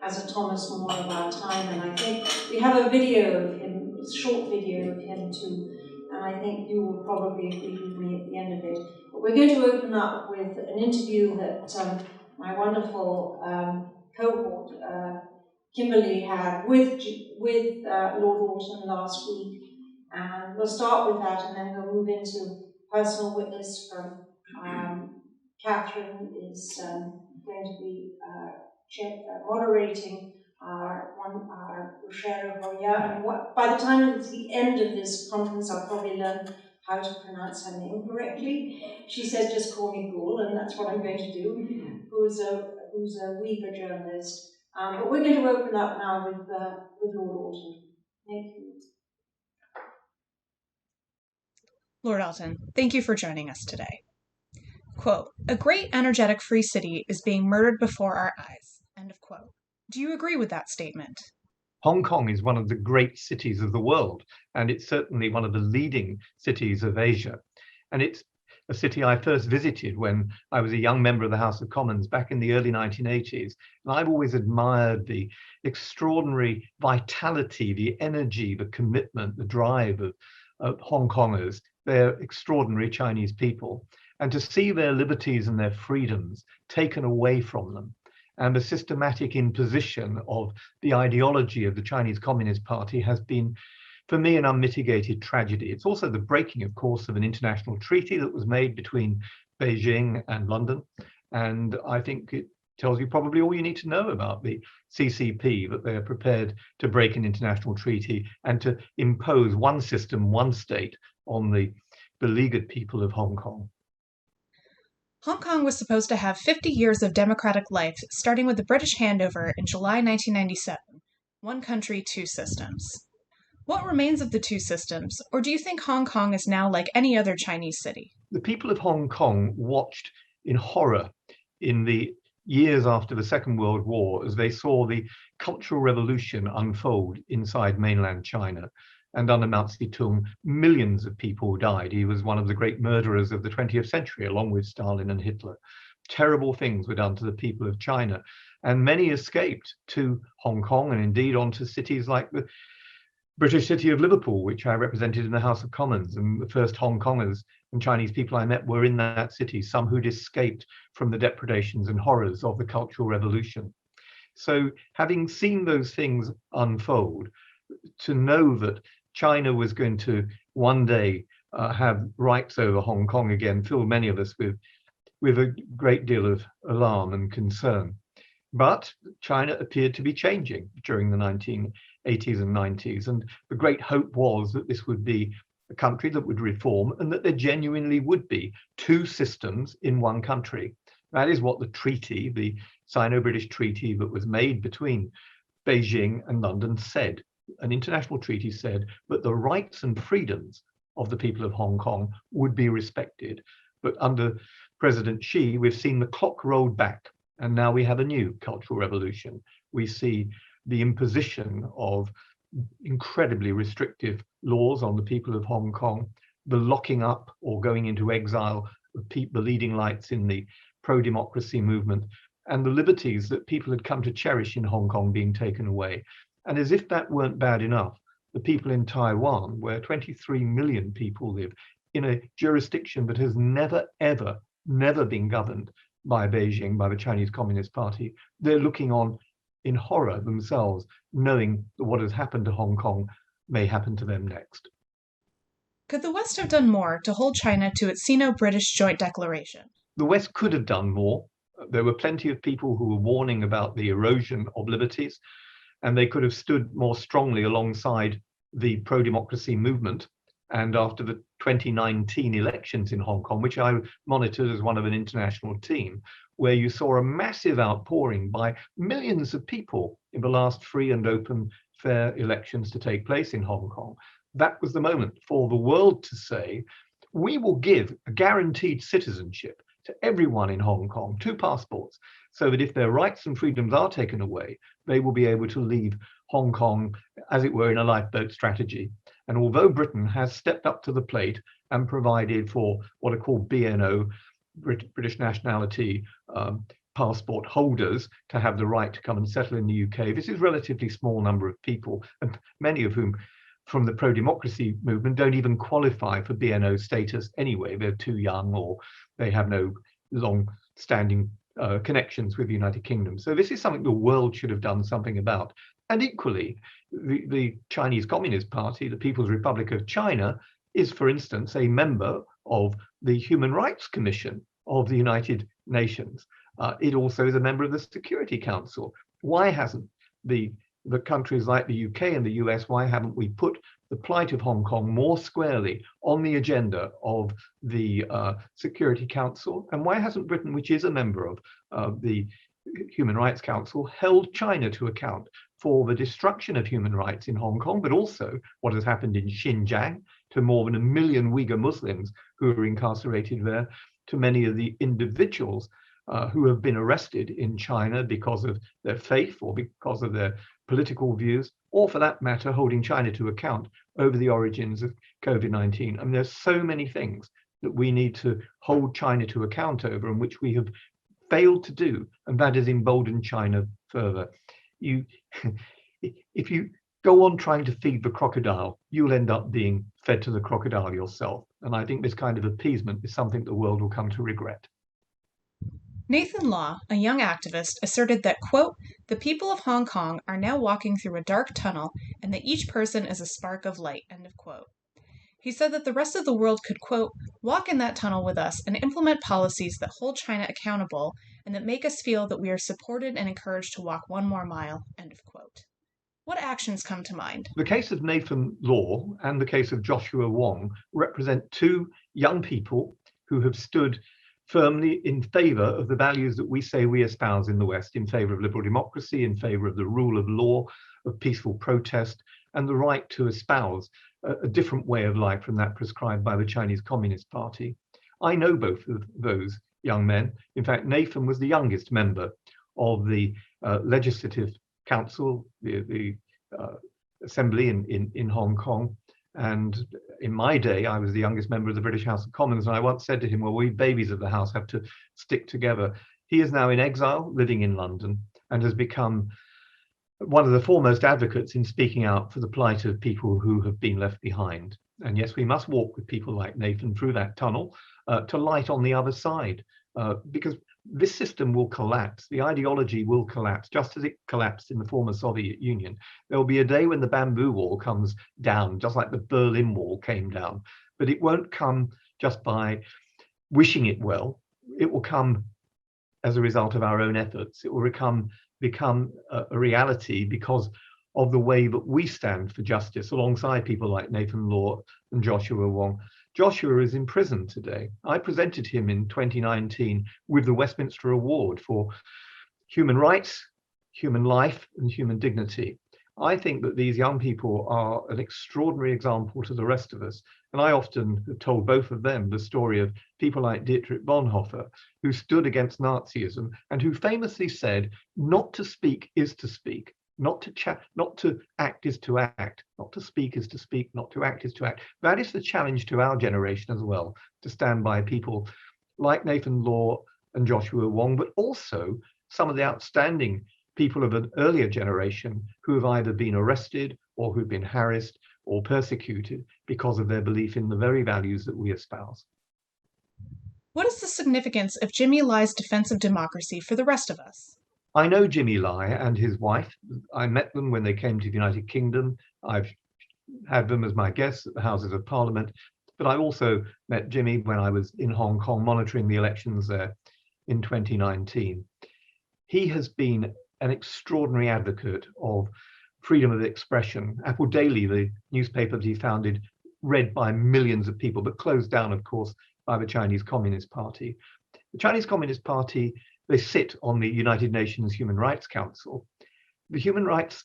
[SPEAKER 10] as a Thomas More of our time, and I think we have a video of him, a short video of him too, and I think you will probably agree with me at the end of it. But we're going to open up with an interview that my wonderful cohort, Kimberly, had with Lord Alton last week, and we'll start with that, and then we'll move into personal witness from Catherine is going to be moderating our Rochelle Roya, and by the time it's the end of this conference, I'll probably learn how to pronounce her name correctly. She says, just call me Ghoul, and that's what I'm going to do, who's a Uyghur journalist. But we're going to open up now with Lord Alton. Thank you.
[SPEAKER 11] Lord Alton, thank you for joining us today. Quote, "A great energetic free city is being murdered before our eyes." End of quote. Do you agree with that statement?
[SPEAKER 12] Hong Kong is one of the great cities of the world, and it's certainly one of the leading cities of Asia. And it's a city I first visited when I was a young member of the House of Commons back in the early 1980s. And I've always admired the extraordinary vitality, the energy, the commitment, the drive of Hong Kongers. They're extraordinary Chinese people. And to see their liberties and their freedoms taken away from them, and the systematic imposition of the ideology of the Chinese Communist Party has been, for me, an unmitigated tragedy. It's also the breaking, of course, of an international treaty that was made between Beijing and London. And I think it tells you probably all you need to know about the CCP, that they are prepared to break an international treaty and to impose one system, one state on the beleaguered people of Hong Kong.
[SPEAKER 11] Hong Kong was supposed to have 50 years of democratic life, starting with the British handover in July 1997. One country, two systems. What remains of the two systems, or do you think Hong Kong is now like any other Chinese city?
[SPEAKER 12] The people of Hong Kong watched in horror in the years after the Second World War as they saw the Cultural Revolution unfold inside mainland China. And under Mao Zedong, millions of people died. He was one of the great murderers of the 20th century, along with Stalin and Hitler. Terrible things were done to the people of China, and many escaped to Hong Kong and indeed onto cities like the British city of Liverpool, which I represented in the House of Commons. And the first Hong Kongers and Chinese people I met were in that city, some who'd escaped from the depredations and horrors of the Cultural Revolution. So having seen those things unfold, to know that China was going to one day have rights over Hong Kong again filled many of us with a great deal of alarm and concern. But China appeared to be changing during the 1980s and 90s. And the great hope was that this would be a country that would reform and that there genuinely would be two systems in one country. That is what the treaty, the Sino-British treaty that was made between Beijing and London said. An international treaty said that the rights and freedoms of the people of Hong Kong would be respected. But under President Xi, we've seen the clock rolled back, and now we have a new cultural revolution. We see the imposition of incredibly restrictive laws on the people of Hong Kong, the locking up or going into exile of the leading lights in the pro-democracy movement, and the liberties that people had come to cherish in Hong Kong being taken away. And as if that weren't bad enough, the people in Taiwan, where 23 million people live in a jurisdiction that has never, ever, never been governed by Beijing, by the Chinese Communist Party. They're looking on in horror themselves, knowing that what has happened to Hong Kong may happen to them next.
[SPEAKER 11] Could the West have done more to hold China to its Sino-British joint declaration?
[SPEAKER 12] The West could have done more. There were plenty of people who were warning about the erosion of liberties, and they could have stood more strongly alongside the pro-democracy movement. And after the 2019 elections in Hong Kong, which I monitored as one of an international team, where you saw a massive outpouring by millions of people in the last free and open, fair elections to take place in Hong Kong, that was the moment for the world to say, we will give a guaranteed citizenship to everyone in Hong Kong, 2 passports, so that if their rights and freedoms are taken away, they will be able to leave Hong Kong, as it were, in a lifeboat strategy. And although Britain has stepped up to the plate and provided for what are called BNO, British nationality passport holders, to have the right to come and settle in the UK, this is a relatively small number of people, and many of whom from the pro-democracy movement don't even qualify for BNO status anyway. They're too young, or they have no long-standing connections with the United Kingdom. So this is something the world should have done something about. And equally, the Chinese Communist Party, the People's Republic of China, is, for instance, a member of the Human Rights Commission of the United Nations. It also is a member of the Security Council. Why hasn't the countries like the UK and the US, why haven't we put the plight of Hong Kong more squarely on the agenda of the Security Council? And why hasn't Britain, which is a member of the Human Rights Council, held China to account for the destruction of human rights in Hong Kong, but also what has happened in Xinjiang to more than 1 million Uyghur Muslims who are incarcerated there, to many of the individuals who have been arrested in China because of their faith or because of their political views, or for that matter, holding China to account over the origins of COVID-19. I mean, there's so many things that we need to hold China to account over, and which we have failed to do, and that has emboldened China further. If you go on trying to feed the crocodile, you'll end up being fed to the crocodile yourself. And I think this kind of appeasement is something the world will come to regret.
[SPEAKER 11] Nathan Law, a young activist, asserted that, quote, the people of Hong Kong are now walking through a dark tunnel and that each person is a spark of light, end of quote. He said that the rest of the world could, quote, walk in that tunnel with us and implement policies that hold China accountable and that make us feel that we are supported and encouraged to walk 1 more mile, end of quote. What actions come to mind?
[SPEAKER 12] The case of Nathan Law and the case of Joshua Wong represent 2 young people who have stood firmly in favor of the values that we say we espouse in the West, in favor of liberal democracy, in favor of the rule of law, of peaceful protest, and the right to espouse a different way of life from that prescribed by the Chinese Communist Party. I know both of those young men. In fact, Nathan was the youngest member of the Legislative Council, the Assembly in Hong Kong. And in my day, I was the youngest member of the British House of Commons, and I once said to him, well, we babies of the House have to stick together. He is now in exile, living in London, and has become one of the foremost advocates in speaking out for the plight of people who have been left behind. And yes, we must walk with people like Nathan through that tunnel to light on the other side, because this system will collapse. The ideology will collapse, just as it collapsed in the former Soviet Union. There will be a day when the bamboo wall comes down, just like the Berlin Wall came down. But it won't come just by wishing it well. It will come as a result of our own efforts. It will become a reality because of the way that we stand for justice alongside people like Nathan Law and Joshua Wong. Joshua is in prison today. I presented him in 2019 with the Westminster Award for human rights, human life, and human dignity. I think that these young people are an extraordinary example to the rest of us. And I often have told both of them the story of people like Dietrich Bonhoeffer, who stood against Nazism and who famously said, not to speak is to speak. Not to act is to act, not to speak is to speak, not to act is to act. That is the challenge to our generation as well, to stand by people like Nathan Law and Joshua Wong, but also some of the outstanding people of an earlier generation who have either been arrested or who've been harassed or persecuted because of their belief in the very values that we espouse.
[SPEAKER 11] What is the significance of Jimmy Lai's defense of democracy for the rest of us?
[SPEAKER 12] I know Jimmy Lai and his wife. I met them when they came to the United Kingdom. I've had them as my guests at the Houses of Parliament, but I also met Jimmy when I was in Hong Kong monitoring the elections there in 2019. He has been an extraordinary advocate of freedom of expression. Apple Daily, the newspaper that he founded, read by millions of people, but closed down, of course, by the Chinese Communist Party. The Chinese Communist Party, they sit on the United Nations Human Rights Council. The Human Rights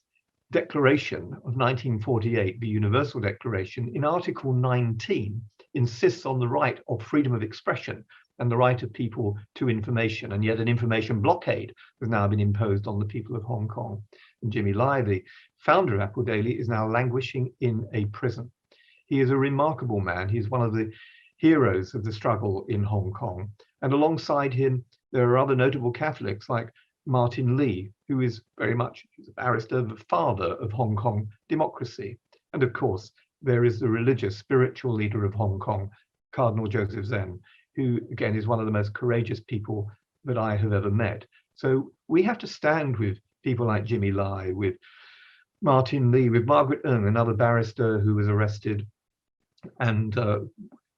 [SPEAKER 12] Declaration of 1948, the Universal Declaration, in Article 19, insists on the right of freedom of expression and the right of people to information, and yet an information blockade has now been imposed on the people of Hong Kong. And Jimmy Lai, the founder of Apple Daily, is now languishing in a prison. He is a remarkable man. He's one of the heroes of the struggle in Hong Kong. And alongside him, there are other notable Catholics like Martin Lee, who is very much a barrister, the father of Hong Kong democracy. And of course, there is the religious, spiritual leader of Hong Kong, Cardinal Joseph Zen, who again is one of the most courageous people that I have ever met. So we have to stand with people like Jimmy Lai, with Martin Lee, with Margaret Ng, another barrister who was arrested, and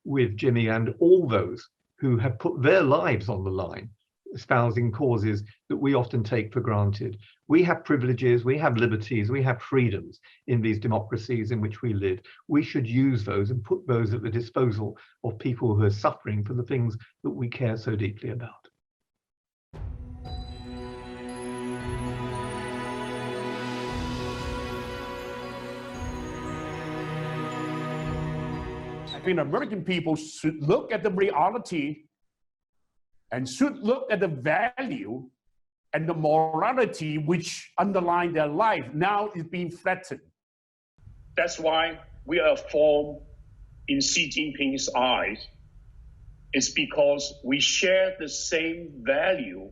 [SPEAKER 12] with Jimmy and all those who have put their lives on the line, espousing causes that we often take for granted. We have privileges, we have liberties, we have freedoms in these democracies in which we live. We should use those and put those at the disposal of people who are suffering for the things that we care so deeply about.
[SPEAKER 13] I think American people should look at the reality and should look at the value and the morality which underline their life now is being threatened.
[SPEAKER 14] That's why we are formed in Xi Jinping's eyes. It's because we share the same value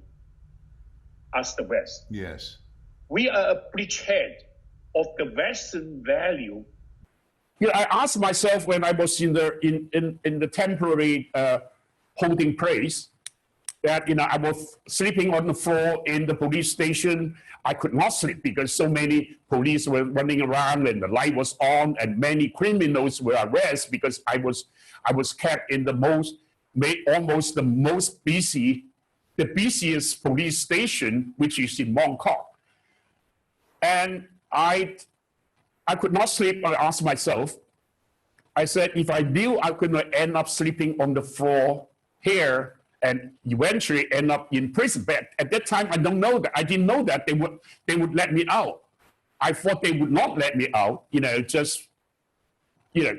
[SPEAKER 14] as the West.
[SPEAKER 15] Yes.
[SPEAKER 14] We are a bridgehead of the Western value.
[SPEAKER 13] You know, I asked myself when I was in the temporary holding place that, you know, I was sleeping on the floor in the police station. I could not sleep because so many police were running around and the light was on and many criminals were arrested because I was kept in the almost the most busy, the busiest police station, which is in Mong Kok. And I could not sleep. I asked myself, I said, if I knew I could not end up sleeping on the floor here and eventually end up in prison, but at that time, I didn't know that they would let me out. I thought they would not let me out, you know, just, you know,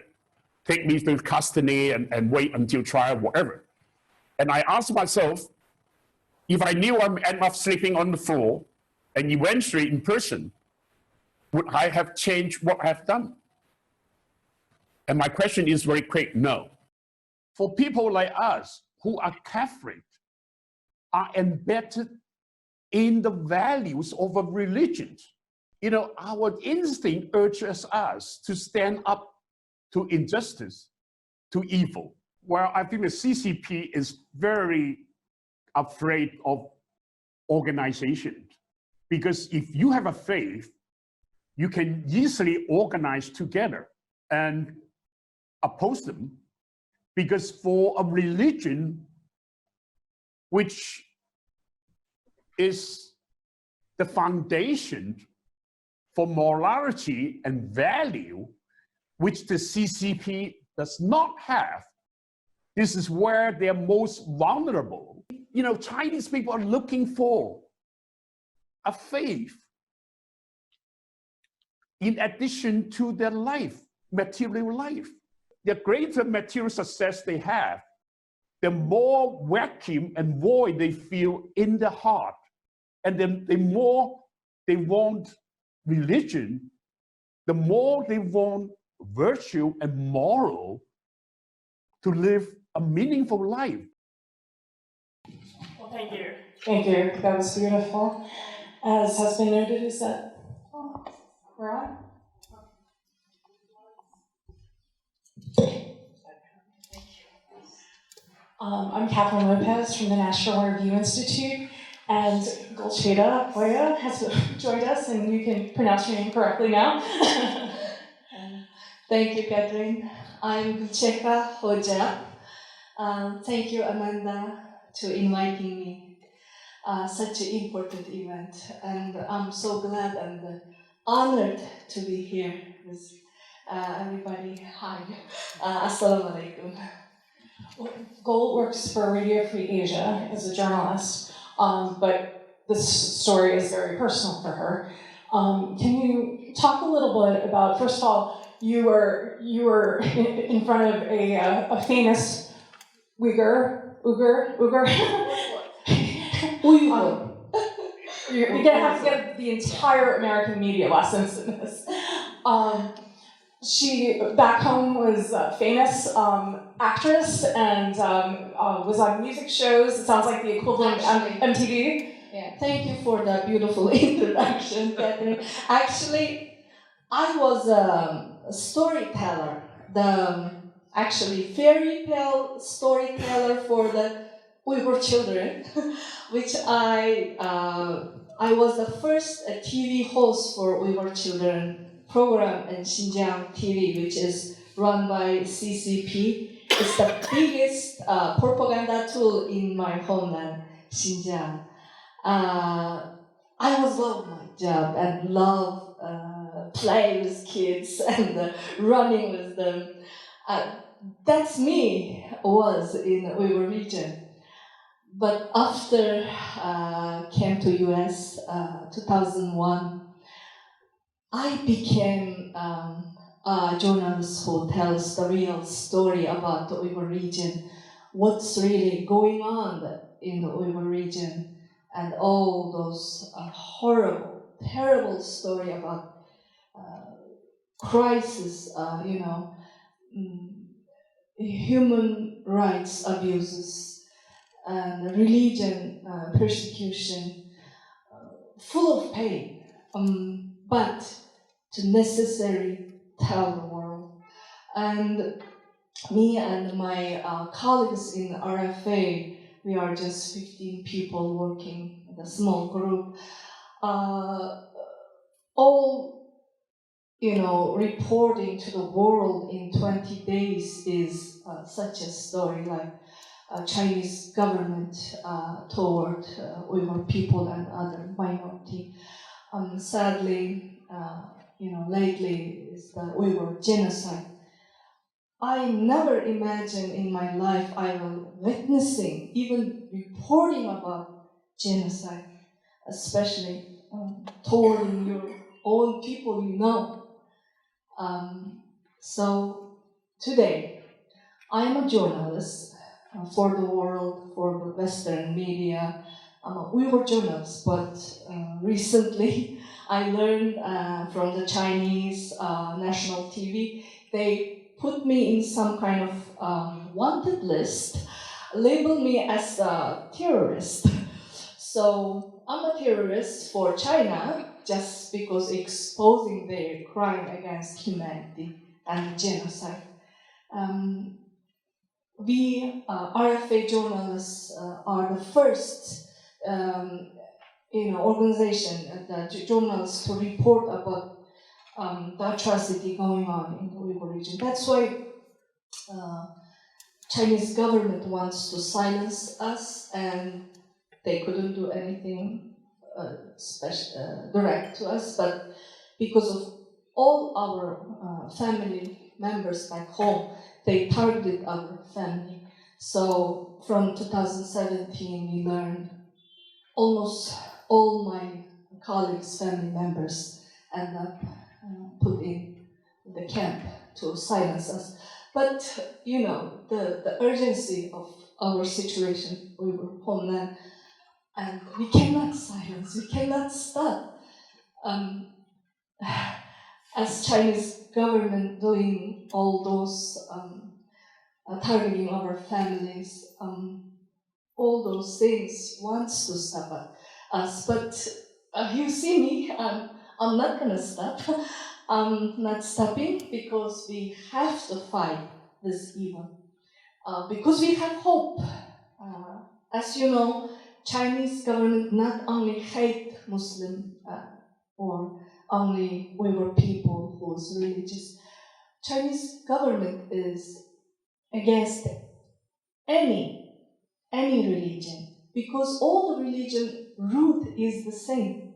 [SPEAKER 13] take me to custody and wait until trial, whatever. And I asked myself, if I knew I'd end up sleeping on the floor and eventually in prison, would I have changed what I've done? And my question is very quick, no. For people like us who are Catholic, are embedded in the values of a religion. You know, our instinct urges us to stand up to injustice, to evil. Well, I think the CCP is very afraid of organization, because if you have a faith, you can easily organize together and oppose them, because for a religion which is the foundation for morality and value, which the CCP does not have, this is where they're most vulnerable. You know, Chinese people are looking for a faith in addition to their life, material life. The greater material success they have, the more vacuum and void they feel in the heart. And then the more they want religion, the more they want virtue and moral to live a meaningful life.
[SPEAKER 2] Well, thank you. Thank you. That was beautiful. As has been noted, is that we're on?
[SPEAKER 15] I'm Catherine Lopez from the National Review Institute, and Golsheda Hoya has joined us, and you can pronounce your name correctly now.
[SPEAKER 16] Thank you, Catherine. I'm Golsheda Hoya. Thank you, Amanda, to inviting me. Such an important event, and I'm so glad and honored to be here with everybody. Hi, assalamu alaikum.
[SPEAKER 15] Gold works for Radio Free Asia as a journalist, but this story is very personal for her. Can you talk a little bit about, first of all, you were in front of a famous Uyghur. You're gonna have to get the entire American media lessons in this. She, back home, was a famous actress and was on music shows. It sounds like the equivalent of MTV.
[SPEAKER 16] Yeah, thank you for the beautiful introduction, Catherine. Actually, I was a storyteller, actually fairy tale storyteller for the Uyghur children, which I was the first TV host for Uyghur children program in Xinjiang TV, which is run by CCP. It's the biggest propaganda tool in my homeland, Xinjiang. I was love my job and love play with kids and running with them. That's me was in the Uyghur region. But after came to US 2001, I became a journalist who tells the real story about the Uyghur region, what's really going on in the Uyghur region, and all those horrible, terrible story about crisis, human rights abuses, and religion persecution, full of pain, but to necessarily tell the world. And me and my colleagues in RFA, we are just 15 people working in a small group, all reporting to the world in 20 days is such a story, like Chinese government toward Uyghur people and other minority. Sadly, lately is the Uyghur genocide. I never imagined in my life I will witnessing, even reporting about genocide, especially toward your own people So today, I am a journalist for the world, for the Western media. I'm a Uyghur journalist, but recently I learned from the Chinese national TV, they put me in some kind of wanted list, labeled me as a terrorist. So I'm a terrorist for China just because exposing their crime against humanity and genocide. We RFA journalists are the first organization, the journalists to report about the atrocity going on in the Uyghur region. That's why Chinese government wants to silence us, and they couldn't do anything direct to us, but because of all our family members back home, they targeted our family. So from 2017, we learned almost all my colleagues, family members, end up put in the camp to silence us. But the urgency of our situation, we were homeland, and we cannot silence, we cannot stop. As Chinese government doing all those targeting our families, all those things wants to stop us. But you see me, I'm not gonna stop. I'm not stopping because we have to fight this evil. Because we have hope. As you know, Chinese government not only hate Muslim or only Uyghur people who's religious. Chinese government is against any religion because all the religion root is the same.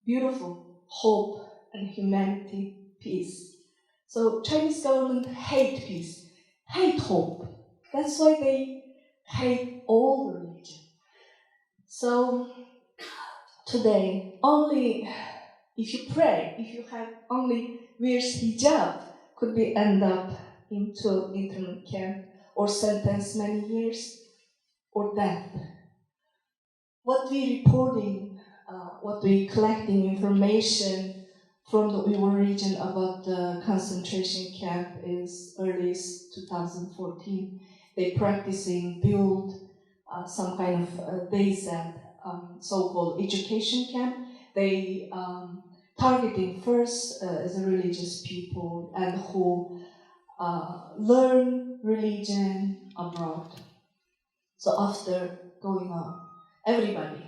[SPEAKER 16] Beautiful, hope and humanity, peace. So Chinese government hate peace, hate hope. That's why they hate all the religion. So today, only if you pray, if you have only wears hijab, could be end up into internment camp or sentenced many years or death. What we reporting, what we collecting information from the Uyghur region about the concentration camp is early 2014. They practicing build some kind of, they said, so-called education camp. They targeting first as a religious people and who learn religion abroad. So after going on, everybody,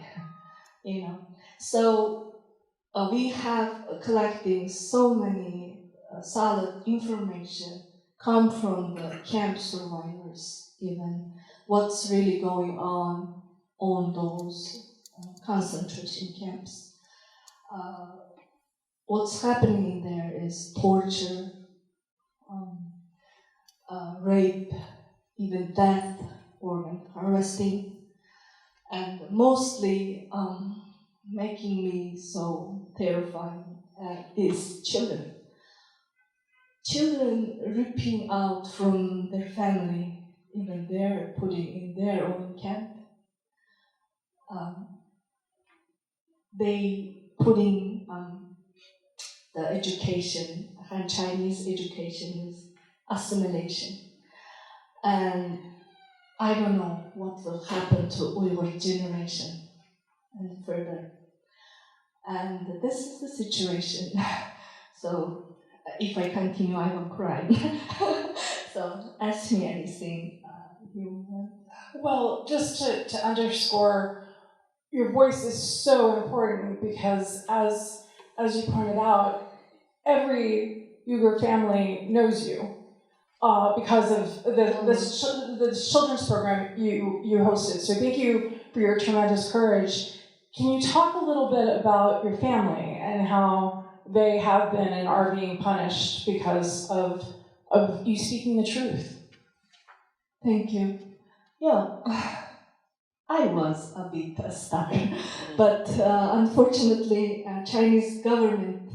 [SPEAKER 16] you know. So we have collecting so many solid information come from the camp survivors, even what's really going on those concentration camps. What's happening in there is torture, rape, even death, organ harvesting, and mostly making me so terrified is children. Children ripping out from their family, even they're putting in their own camp. They putting the education, and Chinese education is assimilation. And I don't know what will happen to Uyghur generation and further. And this is the situation. So if I continue, I will cry. So ask me anything you want.
[SPEAKER 15] Well, just to underscore, your voice is so important because as you pointed out, every Uyghur family knows you because of the children's program you hosted. So thank you for your tremendous courage. Can you talk a little bit about your family and how they have been and are being punished because of you speaking the truth?
[SPEAKER 16] Thank you. Yeah, I was a bit a star, but unfortunately, Chinese government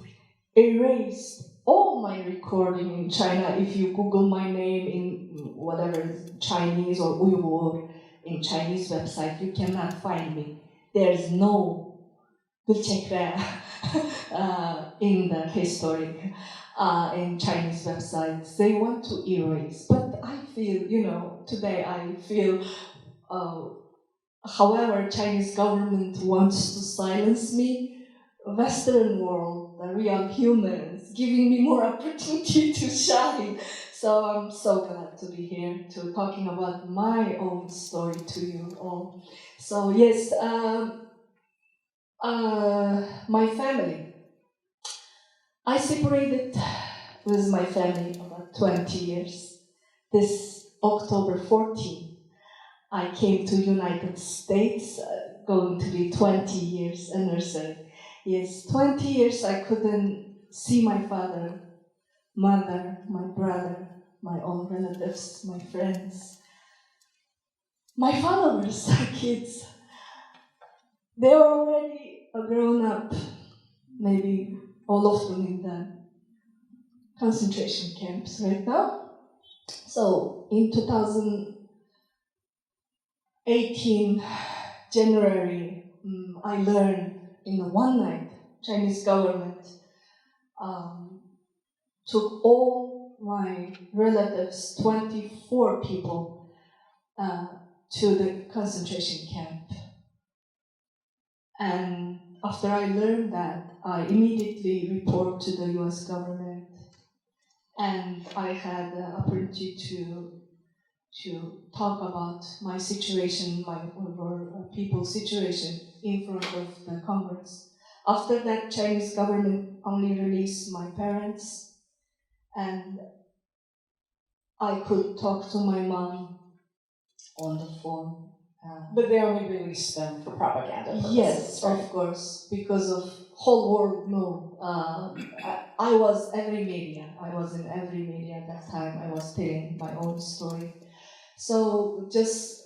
[SPEAKER 16] erased all my recording in China. If you Google my name in whatever Chinese or Uyghur in Chinese website, you cannot find me. There's no Gulchekre in the history in Chinese websites. They want to erase, but I feel, today I feel, however Chinese government wants to silence me, Western world, the real humans, giving me more opportunity to shine. So I'm so glad to be here to talking about my own story to you all. So yes, my family. I separated with my family about 20 years. This October 14, I came to United States, going to be 20 years anniversary. Yes, 20 years I couldn't see my father, mother, my brother, my own relatives, my friends, my followers, kids. They were already grown up, maybe all of them in the concentration camps right now. So in 2018, January, I learned in one night, Chinese government took all my relatives, 24 people, to the concentration camp. And after I learned that, I immediately report to the US government, and I had the opportunity to talk about my situation, my people's situation in front of the Congress. After that, Chinese government only released my parents, and I could talk to my mom on the phone.
[SPEAKER 15] But they only released them for propaganda purposes.
[SPEAKER 16] Yes,
[SPEAKER 15] right?
[SPEAKER 16] of course, because of whole world know. I was every media. I was in every media at that time. I was telling my own story. So just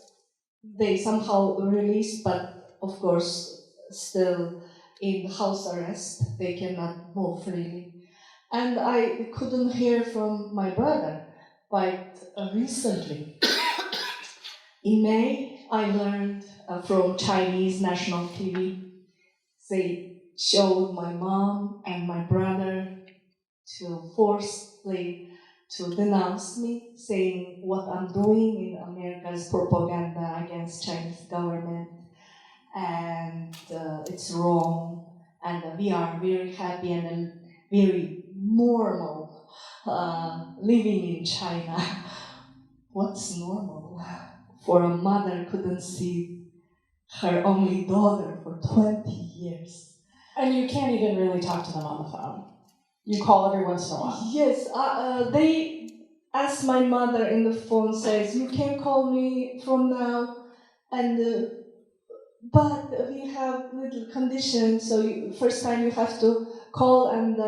[SPEAKER 16] they somehow released, but of course still in house arrest. They cannot move freely. And I couldn't hear from my brother, but recently, in May, I learned from Chinese national TV. They showed my mom and my brother to forcefully to denounce me, saying what I'm doing in America's propaganda against Chinese government, and it's wrong, and we are very happy and very normal living in China. What's normal? For a mother couldn't see her only daughter for 20 years.
[SPEAKER 15] And you can't even really talk to them on the phone. You call every once in a while.
[SPEAKER 16] Yes, they asked my mother in the phone, says, you can call me from now, and but we have little conditions, so first time you have to call and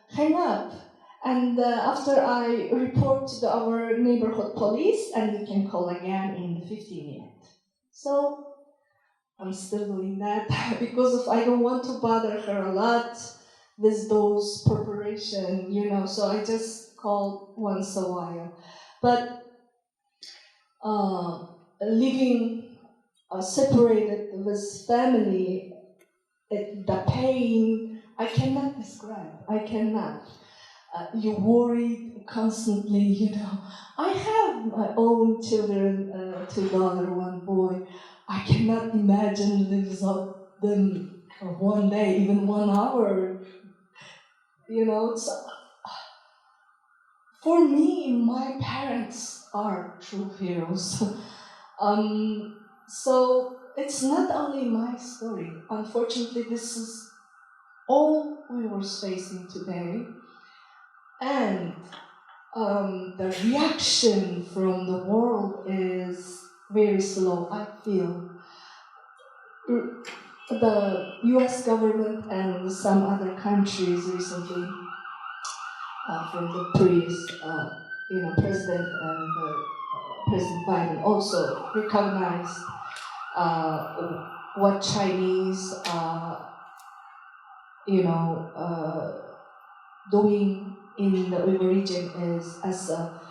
[SPEAKER 16] hang up. And after I report to our neighborhood police, and you can call again in 15 minutes. So I'm still doing that because I don't want to bother her a lot with those preparation, so I just call once a while. But living separated with family, the pain, I cannot describe. I cannot. You worry constantly, I have my own children, 2 daughters, 1 boy. I cannot imagine live without them for 1 day, even 1 hour. It's, for me, my parents are true heroes. So it's not only my story. Unfortunately, this is all we were facing today. And the reaction from the world is very slow, I feel. The US government and some other countries recently, from the president and President Biden also recognized what Chinese, doing in the Uyghur region is as a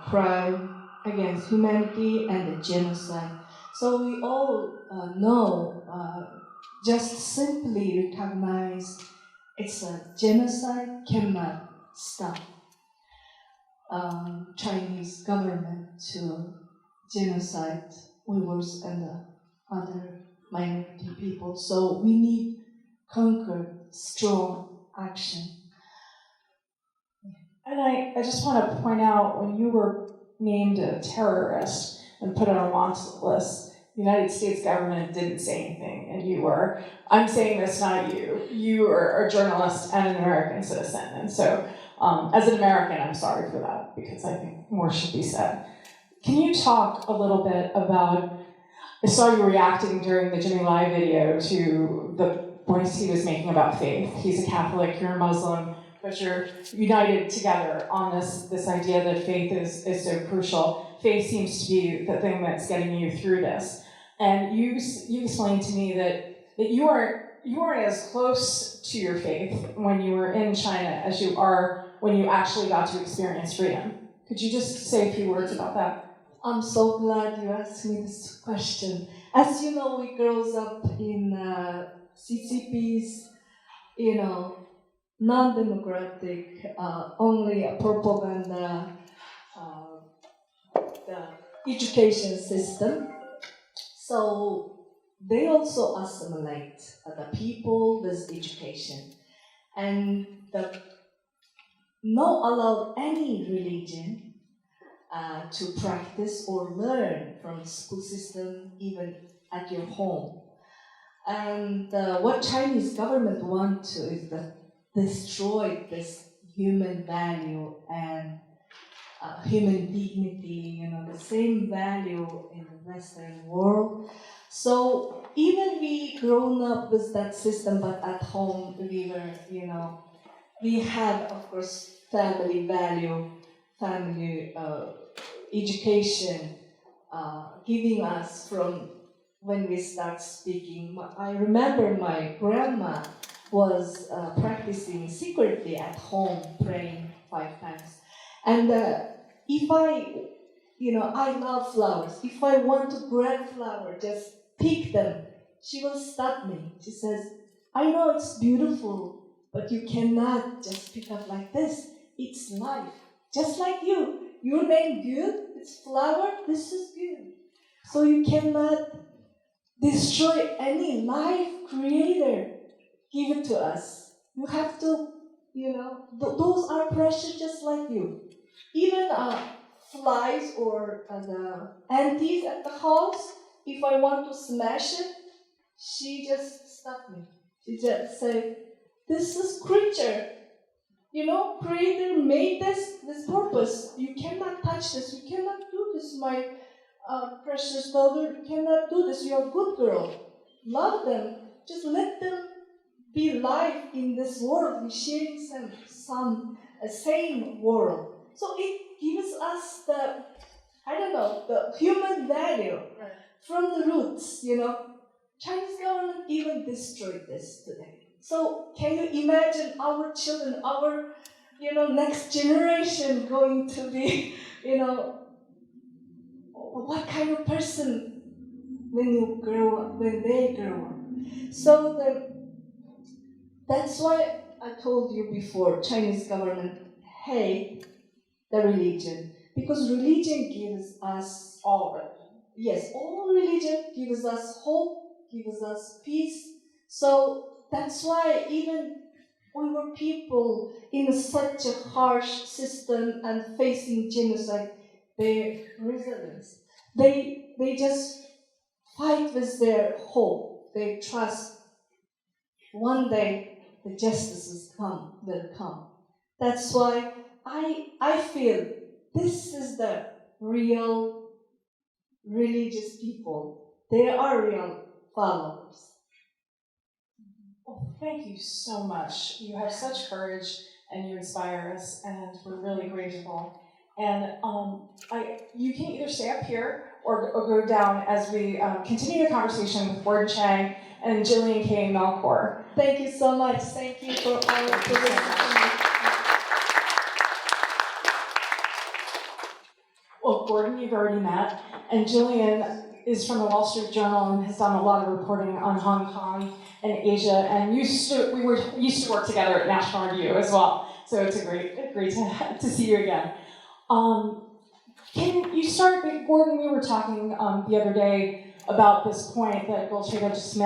[SPEAKER 16] crime against humanity and a genocide. So we all know, just simply recognize it's a genocide cannot stop Chinese government to genocide Uyghurs and the other minority people. So we need conquer strong action.
[SPEAKER 15] And I just want to point out, when you were named a terrorist and put on a wanted list, the United States government didn't say anything, and you were. I'm saying this, not you. You are a journalist and an American citizen, and so as an American, I'm sorry for that, because I think more should be said. Can you talk a little bit about, I saw you reacting during the Jimmy Lai video to the points he was making about faith. He's a Catholic, you're a Muslim, but you're united together on this idea that faith is so crucial. Faith seems to be the thing that's getting you through this. And you explained to me that you weren't as close to your faith when you were in China as you are when you actually got to experience freedom. Could you just say a few words about that?
[SPEAKER 16] I'm so glad you asked me this question. As you know, we grows up in CCP's, non-democratic, only a propaganda, the education system. So they also assimilate the people with education. And not allow any religion to practice or learn from the school system, even at your home. And what Chinese government want to is that destroy this human value and human dignity, the same value in the Western world. So even we grown up with that system, but at home we were, we have, of course, family value, family education, giving us from when we start speaking. I remember my grandma was practicing secretly at home, praying 5 times. And if I love flowers. If I want to grab flower, just pick them. She will stop me. She says, I know it's beautiful, but you cannot just pick up like this. It's life. Just like you. Your name good, it's flower, this is good. So you cannot destroy any life creator. Give it to us. You have to, those are precious just like you. Even flies or the ants at the house, if I want to smash it, she just stopped me. She just said, this is creature. Creator made this purpose. You cannot touch this. You cannot do this, my precious daughter. You cannot do this. You're a good girl. Love them. Just let them be live in this world. We're sharing some same world. So it gives us the human value from the roots, Chinese government even destroyed this today. So can you imagine our children, our, next generation going to be, what kind of person when they grow up. So that's why I told you before, Chinese government hate the religion, because religion gives us all religion gives us hope, gives us peace. So that's why even we were people in such a harsh system and facing genocide, their resilience, they just fight with their hope, they trust one day the justices will come. That's why I feel this is the real religious people. They are real followers.
[SPEAKER 15] Well, thank you so much. You have such courage and you inspire us, and we're really grateful. And you can either stay up here or go down as we continue the conversation with Gordon Chang and Jillian K. Melkor.
[SPEAKER 16] Thank you so much. Thank you for all of this.
[SPEAKER 15] Well, Gordon, you've already met, and Jillian is from the Wall Street Journal and has done a lot of reporting on Hong Kong and Asia, and we used to work together at National Review as well. So it's great to see you again. Can you start, Gordon? We were talking the other day about this point that Golchega just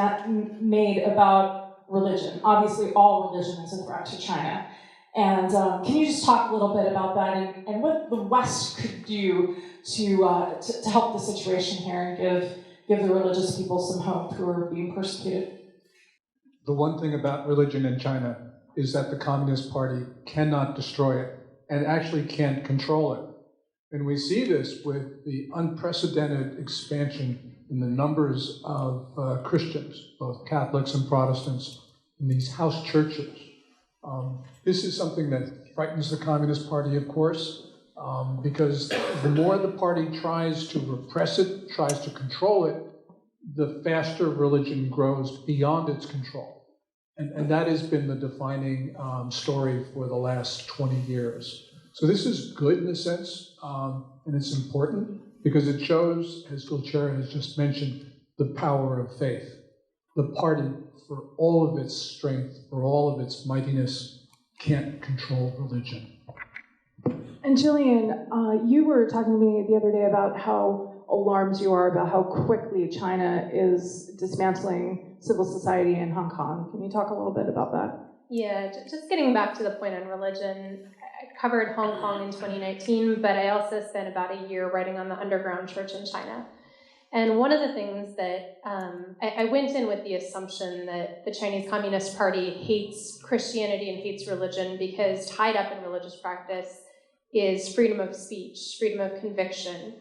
[SPEAKER 15] made about religion. Obviously, all religion is a threat to China. And can you just talk a little bit about that and what the West could do to help the situation here and give the religious people some hope who are being persecuted?
[SPEAKER 8] The one thing about religion in China is that the Communist Party cannot destroy it and actually can't control it. And we see this with the unprecedented expansion in the numbers of Christians, both Catholics and Protestants, in these house churches. This is something that frightens the Communist Party, of course, because the more the party tries to repress it, tries to control it, the faster religion grows beyond its control. And that has been the defining story for the last 20 years. So this is good in a sense, and it's important because it shows, as Gulchera has just mentioned, the power of faith. The party, for all of its strength, for all of its mightiness, can't control religion.
[SPEAKER 15] And Jillian, you were talking to me the other day about how alarmed you are about how quickly China is dismantling civil society in Hong Kong. Can you talk a little bit about that?
[SPEAKER 17] Yeah, just getting back to the point on religion, I covered Hong Kong in 2019, but I also spent about a year writing on the underground church in China. And one of the things that I went in with the assumption that the Chinese Communist Party hates Christianity and hates religion because tied up in religious practice is freedom of speech, freedom of conviction,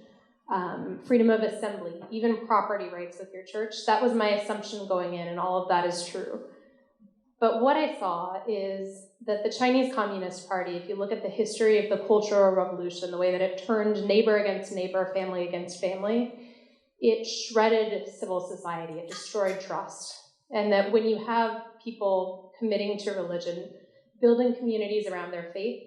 [SPEAKER 17] freedom of assembly, even property rights with your church. That was my assumption going in, and all of that is true. But what I saw is that the Chinese Communist Party, if you look at the history of the Cultural Revolution, the way that it turned neighbor against neighbor, family against family, it shredded civil society, it destroyed trust. And that when you have people committing to religion, building communities around their faith,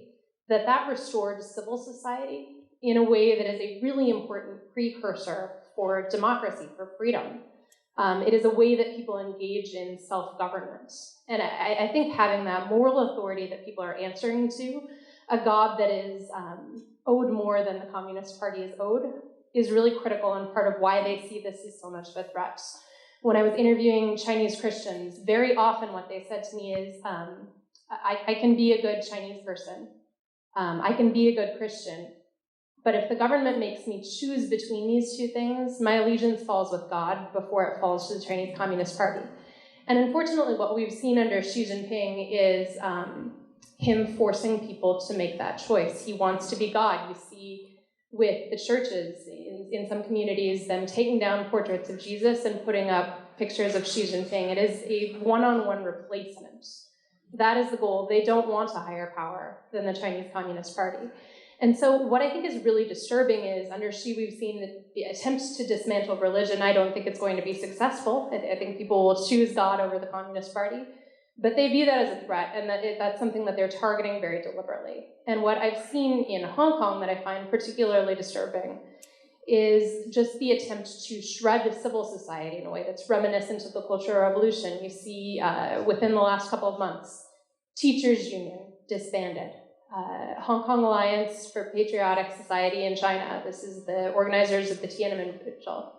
[SPEAKER 17] that restored civil society in a way that is a really important precursor for democracy, for freedom. It is a way that people engage in self-government. And I think having that moral authority that people are answering to, a God that is owed more than the Communist Party is owed, is really critical and part of why they see this as so much of a threat. When I was interviewing Chinese Christians, very often what they said to me is, I can be a good Chinese person. I can be a good Christian. But if the government makes me choose between these two things, my allegiance falls with God before it falls to the Chinese Communist Party. And unfortunately, what we've seen under Xi Jinping is him forcing people to make that choice. He wants to be God. You see with the churches in some communities, them taking down portraits of Jesus and putting up pictures of Xi Jinping. It is a one-on-one replacement. That is the goal. They don't want a higher power than the Chinese Communist Party. And so what I think is really disturbing is under Xi, we've seen the attempts to dismantle religion. I don't think it's going to be successful. I think people will choose God over the Communist Party. But they view that as a threat, and that's something that they're targeting very deliberately. And what I've seen in Hong Kong that I find particularly disturbing is just the attempt to shred civil society in a way that's reminiscent of the Cultural Revolution. You see within the last couple of months, teachers' union disbanded. Hong Kong Alliance for Patriotic Society in China, this is the organizers of the Tiananmen Vigil,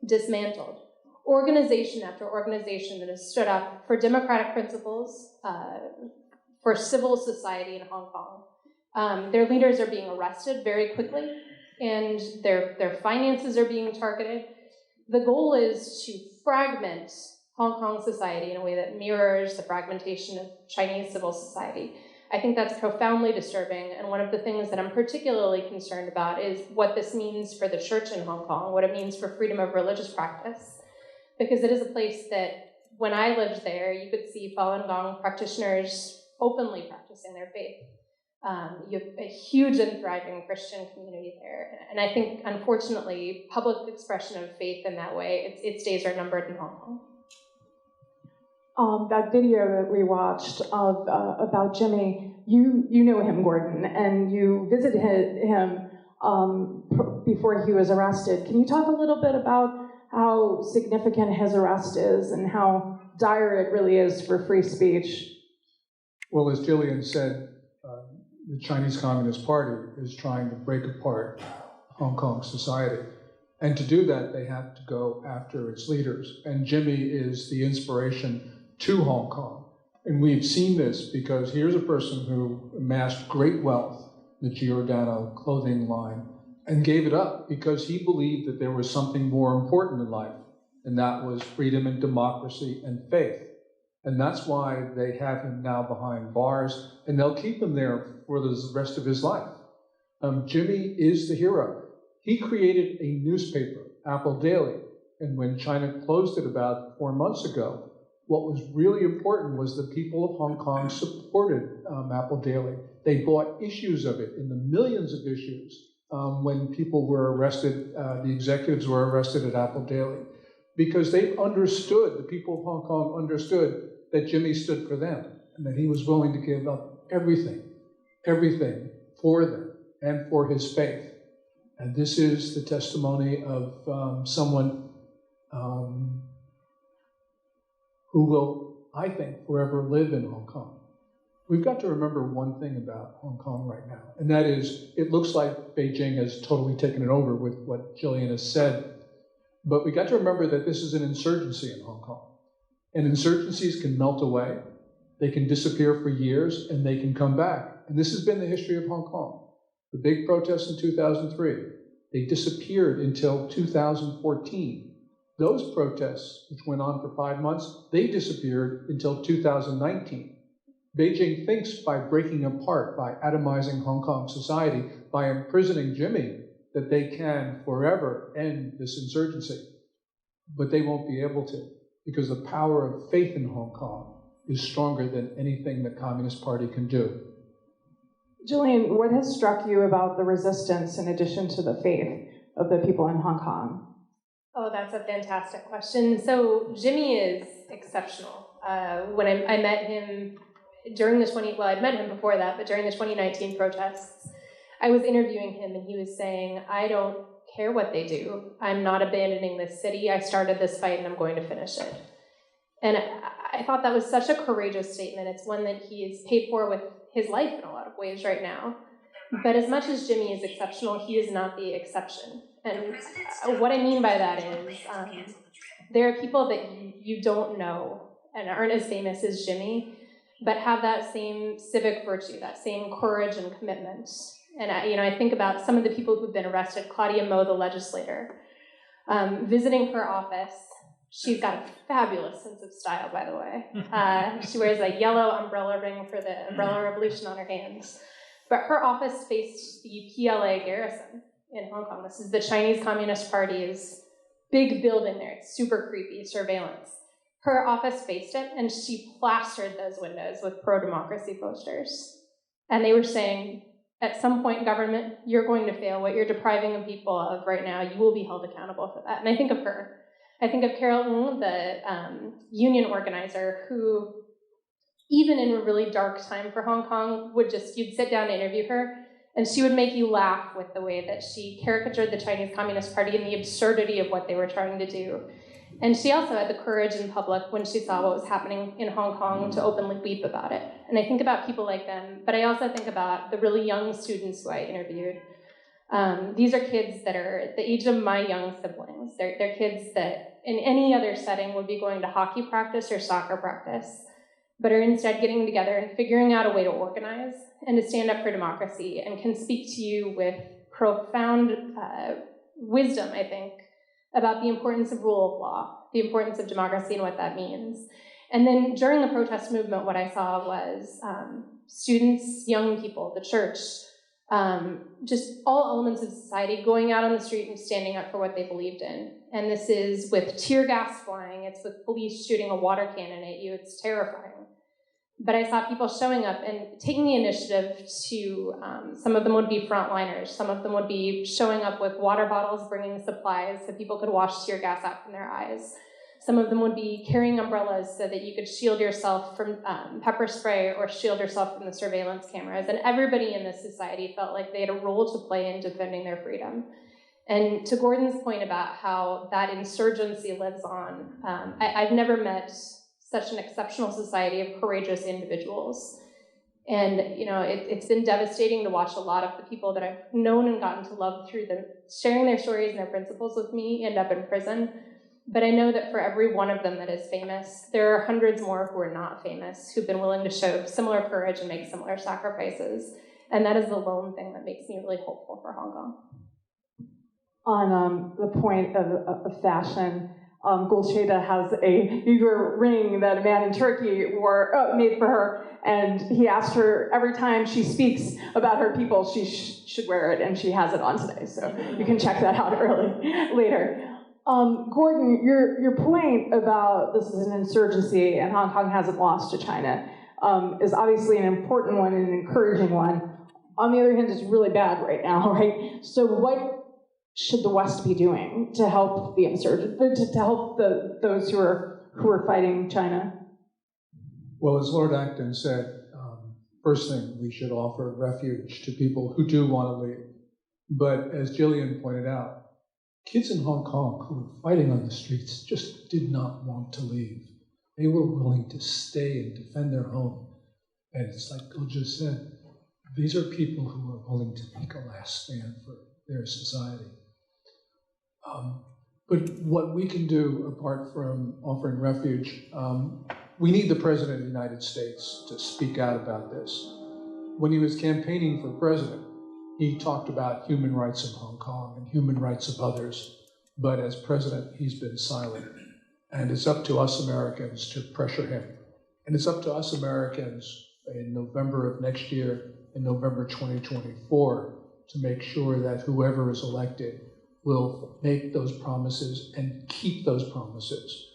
[SPEAKER 17] dismantled. Organization after organization that has stood up for democratic principles, for civil society in Hong Kong. Their leaders are being arrested very quickly, and their finances are being targeted. The goal is to fragment Hong Kong society in a way that mirrors the fragmentation of Chinese civil society. I think that's profoundly disturbing, and one of the things that I'm particularly concerned about is what this means for the church in Hong Kong, what it means for freedom of religious practice, because it is a place that, when I lived there, you could see Falun Gong practitioners openly practicing their faith. You have a huge and thriving Christian community there, and I think, unfortunately, public expression of faith in that way, its days are numbered in Hong Kong.
[SPEAKER 15] That video that we watched of about Jimmy, you knew him, Gordon, and you visited him before he was arrested. Can you talk a little bit about how significant his arrest is and how dire it really is for free speech?
[SPEAKER 8] Well, as Jillian said, the Chinese Communist Party is trying to break apart Hong Kong society. And to do that, they have to go after its leaders. And Jimmy is the inspiration to Hong Kong. And we've seen this because here's a person who amassed great wealth, the Giordano clothing line, and gave it up because he believed that there was something more important in life, and that was freedom and democracy and faith. And that's why they have him now behind bars, and they'll keep him there for the rest of his life. Jimmy is the hero. He created a newspaper, Apple Daily, and when China closed it about 4 months ago, what was really important was the people of Hong Kong supported Apple Daily. They bought issues of it, in the millions of issues, when people were arrested, the executives were arrested at Apple Daily, because they understood, the people of Hong Kong understood that Jimmy stood for them, and that he was willing to give up everything for them and for his faith. And this is the testimony of someone who will, I think, forever live in Hong Kong. We've got to remember one thing about Hong Kong right now, and that is it looks like Beijing has totally taken it over with what Jillian has said. But we got to remember that this is an insurgency in Hong Kong. And insurgencies can melt away, they can disappear for years, and they can come back. And this has been the history of Hong Kong. The big protests in 2003, they disappeared until 2014. Those protests, which went on for 5 months, they disappeared until 2019. Beijing thinks by breaking apart, by atomizing Hong Kong society, by imprisoning Jimmy, that they can forever end this insurgency. But they won't be able to, because the power of faith in Hong Kong is stronger than anything the Communist Party can do.
[SPEAKER 15] Jillian, what has struck you about the resistance in addition to the faith of the people in Hong Kong?
[SPEAKER 17] Oh, that's a fantastic question. So Jimmy is exceptional. When I met him during the I'd met him before that, but during the 2019 protests, I was interviewing him and he was saying, I don't care what they do. I'm not abandoning this city. I started this fight and I'm going to finish it. And I thought that was such a courageous statement. It's one that he is paid for with his life in a lot of ways right now. But as much as Jimmy is exceptional, he is not the exception. And what I mean by that is there are people that you don't know and aren't as famous as Jimmy, but have that same civic virtue, that same courage and commitment. And I think about some of the people who've been arrested. Claudia Mo, the legislator, visiting her office. She's got a fabulous sense of style, by the way. She wears a yellow umbrella ring for the umbrella revolution on her hands. But her office faced the PLA garrison in Hong Kong. This is the Chinese Communist Party's big building there. It's super creepy, surveillance. Her office faced it, and she plastered those windows with pro-democracy posters. And they were saying, at some point, government, you're going to fail. What you're depriving the people of right now, you will be held accountable for that. And I think of her. I think of Carol Ng, the union organizer, who, even in a really dark time for Hong Kong, you'd sit down to interview her, and she would make you laugh with the way that she caricatured the Chinese Communist Party and the absurdity of what they were trying to do. And she also had the courage in public when she saw what was happening in Hong Kong to openly weep about it. And I think about people like them, but I also think about the really young students who I interviewed. These are kids that are the age of my young siblings. They're kids that in any other setting would be going to hockey practice or soccer practice, but are instead getting together and figuring out a way to organize and to stand up for democracy, and can speak to you with profound wisdom, I think, about the importance of rule of law, the importance of democracy and what that means. And then during the protest movement, what I saw was students, young people, the church, just all elements of society going out on the street and standing up for what they believed in. And this is with tear gas flying, it's with police shooting a water cannon at you, it's terrifying. But I saw people showing up and taking the initiative to, some of them would be frontliners, some of them would be showing up with water bottles, bringing supplies so people could wash tear gas out from their eyes. Some of them would be carrying umbrellas so that you could shield yourself from pepper spray or shield yourself from the surveillance cameras. And everybody in this society felt like they had a role to play in defending their freedom. And to Gordon's point about how that insurgency lives on, I've never met such an exceptional society of courageous individuals. And it's been devastating to watch a lot of the people that I've known and gotten to love through them sharing their stories and their principles with me end up in prison. But I know that for every one of them that is famous, there are hundreds more who are not famous, who've been willing to show similar courage and make similar sacrifices. And that is the lone thing that makes me really hopeful for Hong Kong.
[SPEAKER 15] On the point of fashion, Gulcheda has a Uyghur ring that a man in Turkey made for her, and he asked her every time she speaks about her people, she should wear it, and she has it on today. So you can check that out later. Gordon, your point about this is an insurgency and Hong Kong hasn't lost to China is obviously an important one and an encouraging one. On the other hand, it's really bad right now, right? So what should the West be doing to help the insurgent, to help those who are fighting China?
[SPEAKER 8] Well, as Lord Acton said, first thing, we should offer refuge to people who do want to leave. But as Jillian pointed out, kids in Hong Kong who were fighting on the streets just did not want to leave. They were willing to stay and defend their home. And it's like Bill just said, these are people who are willing to make a last stand for their society. But what we can do, apart from offering refuge, we need the President of the United States to speak out about this. When he was campaigning for president, he talked about human rights in Hong Kong and human rights of others. But as president, he's been silent. And it's up to us Americans to pressure him. And it's up to us Americans in November of next year, in November 2024, to make sure that whoever is elected will make those promises and keep those promises.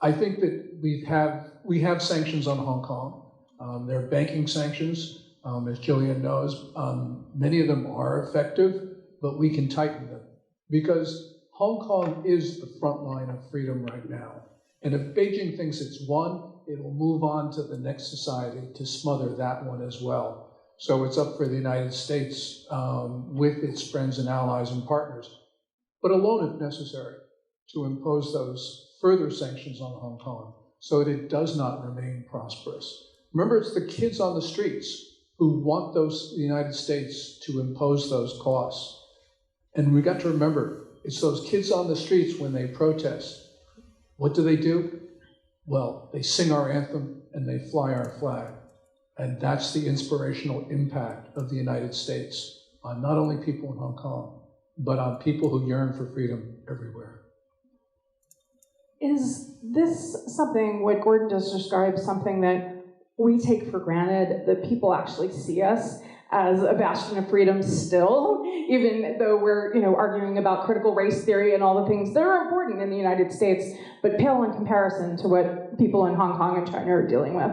[SPEAKER 8] I think that we have sanctions on Hong Kong. There are banking sanctions, as Jillian knows. Many of them are effective, but we can tighten them because Hong Kong is the front line of freedom right now. And if Beijing thinks it's won, it will move on to the next society to smother that one as well. So it's up for the United States with its friends and allies and partners, but alone if necessary, to impose those further sanctions on Hong Kong so that it does not remain prosperous. Remember, it's the kids on the streets who want the United States to impose those costs. And we got to remember, it's those kids on the streets when they protest. What do? Well, they sing our anthem and they fly our flag. And that's the inspirational impact of the United States on not only people in Hong Kong, but on people who yearn for freedom everywhere.
[SPEAKER 15] Is this something, what Gordon just described, something that we take for granted, that people actually see us as a bastion of freedom still, even though we're arguing about critical race theory and all the things that are important in the United States, but pale in comparison to what people in Hong Kong and China are dealing with?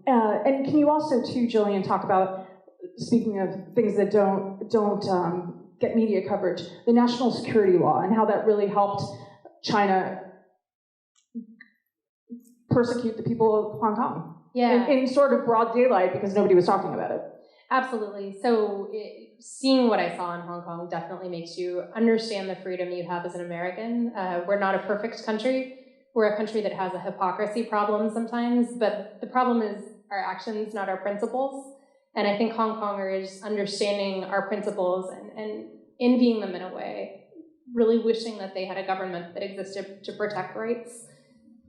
[SPEAKER 15] And can you also, too, Jillian, talk about, speaking of things that don't get media coverage, the national security law and how that really helped China persecute the people of Hong Kong in sort of broad daylight because nobody was talking about it.
[SPEAKER 17] Absolutely. So seeing what I saw in Hong Kong definitely makes you understand the freedom you have as an American. We're not a perfect country. We're a country that has a hypocrisy problem sometimes, but the problem is our actions, not our principles. And I think Hong Kongers understanding our principles and envying them in a way, really wishing that they had a government that existed to protect rights,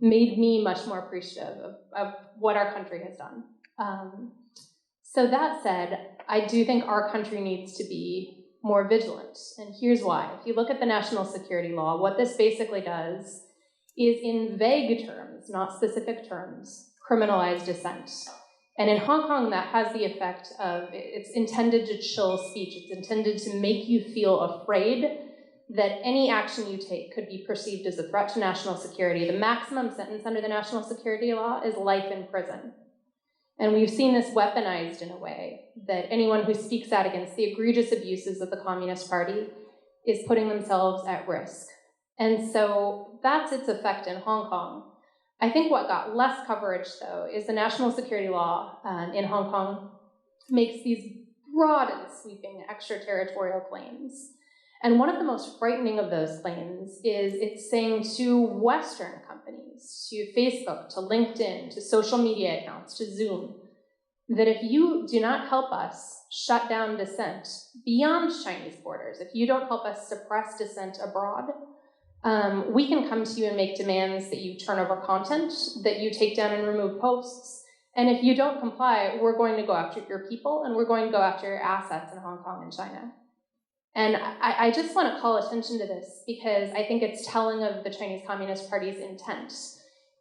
[SPEAKER 17] made me much more appreciative of what our country has done. So that said, I do think our country needs to be more vigilant. And here's why. If you look at the national security law, what this basically does is, in vague terms, not specific terms, criminalize dissent. And in Hong Kong, that has the effect of, it's intended to chill speech. It's intended to make you feel afraid that any action you take could be perceived as a threat to national security. The maximum sentence under the national security law is life in prison. And we've seen this weaponized in a way that anyone who speaks out against the egregious abuses of the Communist Party is putting themselves at risk. And so that's its effect in Hong Kong. I think what got less coverage, though, is the national security law in Hong Kong makes these broad and sweeping extraterritorial claims. And one of the most frightening of those claims is it's saying to Western companies, to Facebook, to LinkedIn, to social media accounts, to Zoom, that if you do not help us shut down dissent beyond Chinese borders, if you don't help us suppress dissent abroad, we can come to you and make demands that you turn over content, that you take down and remove posts. And if you don't comply, we're going to go after your people and we're going to go after your assets in Hong Kong and China. And I just want to call attention to this because I think it's telling of the Chinese Communist Party's intent.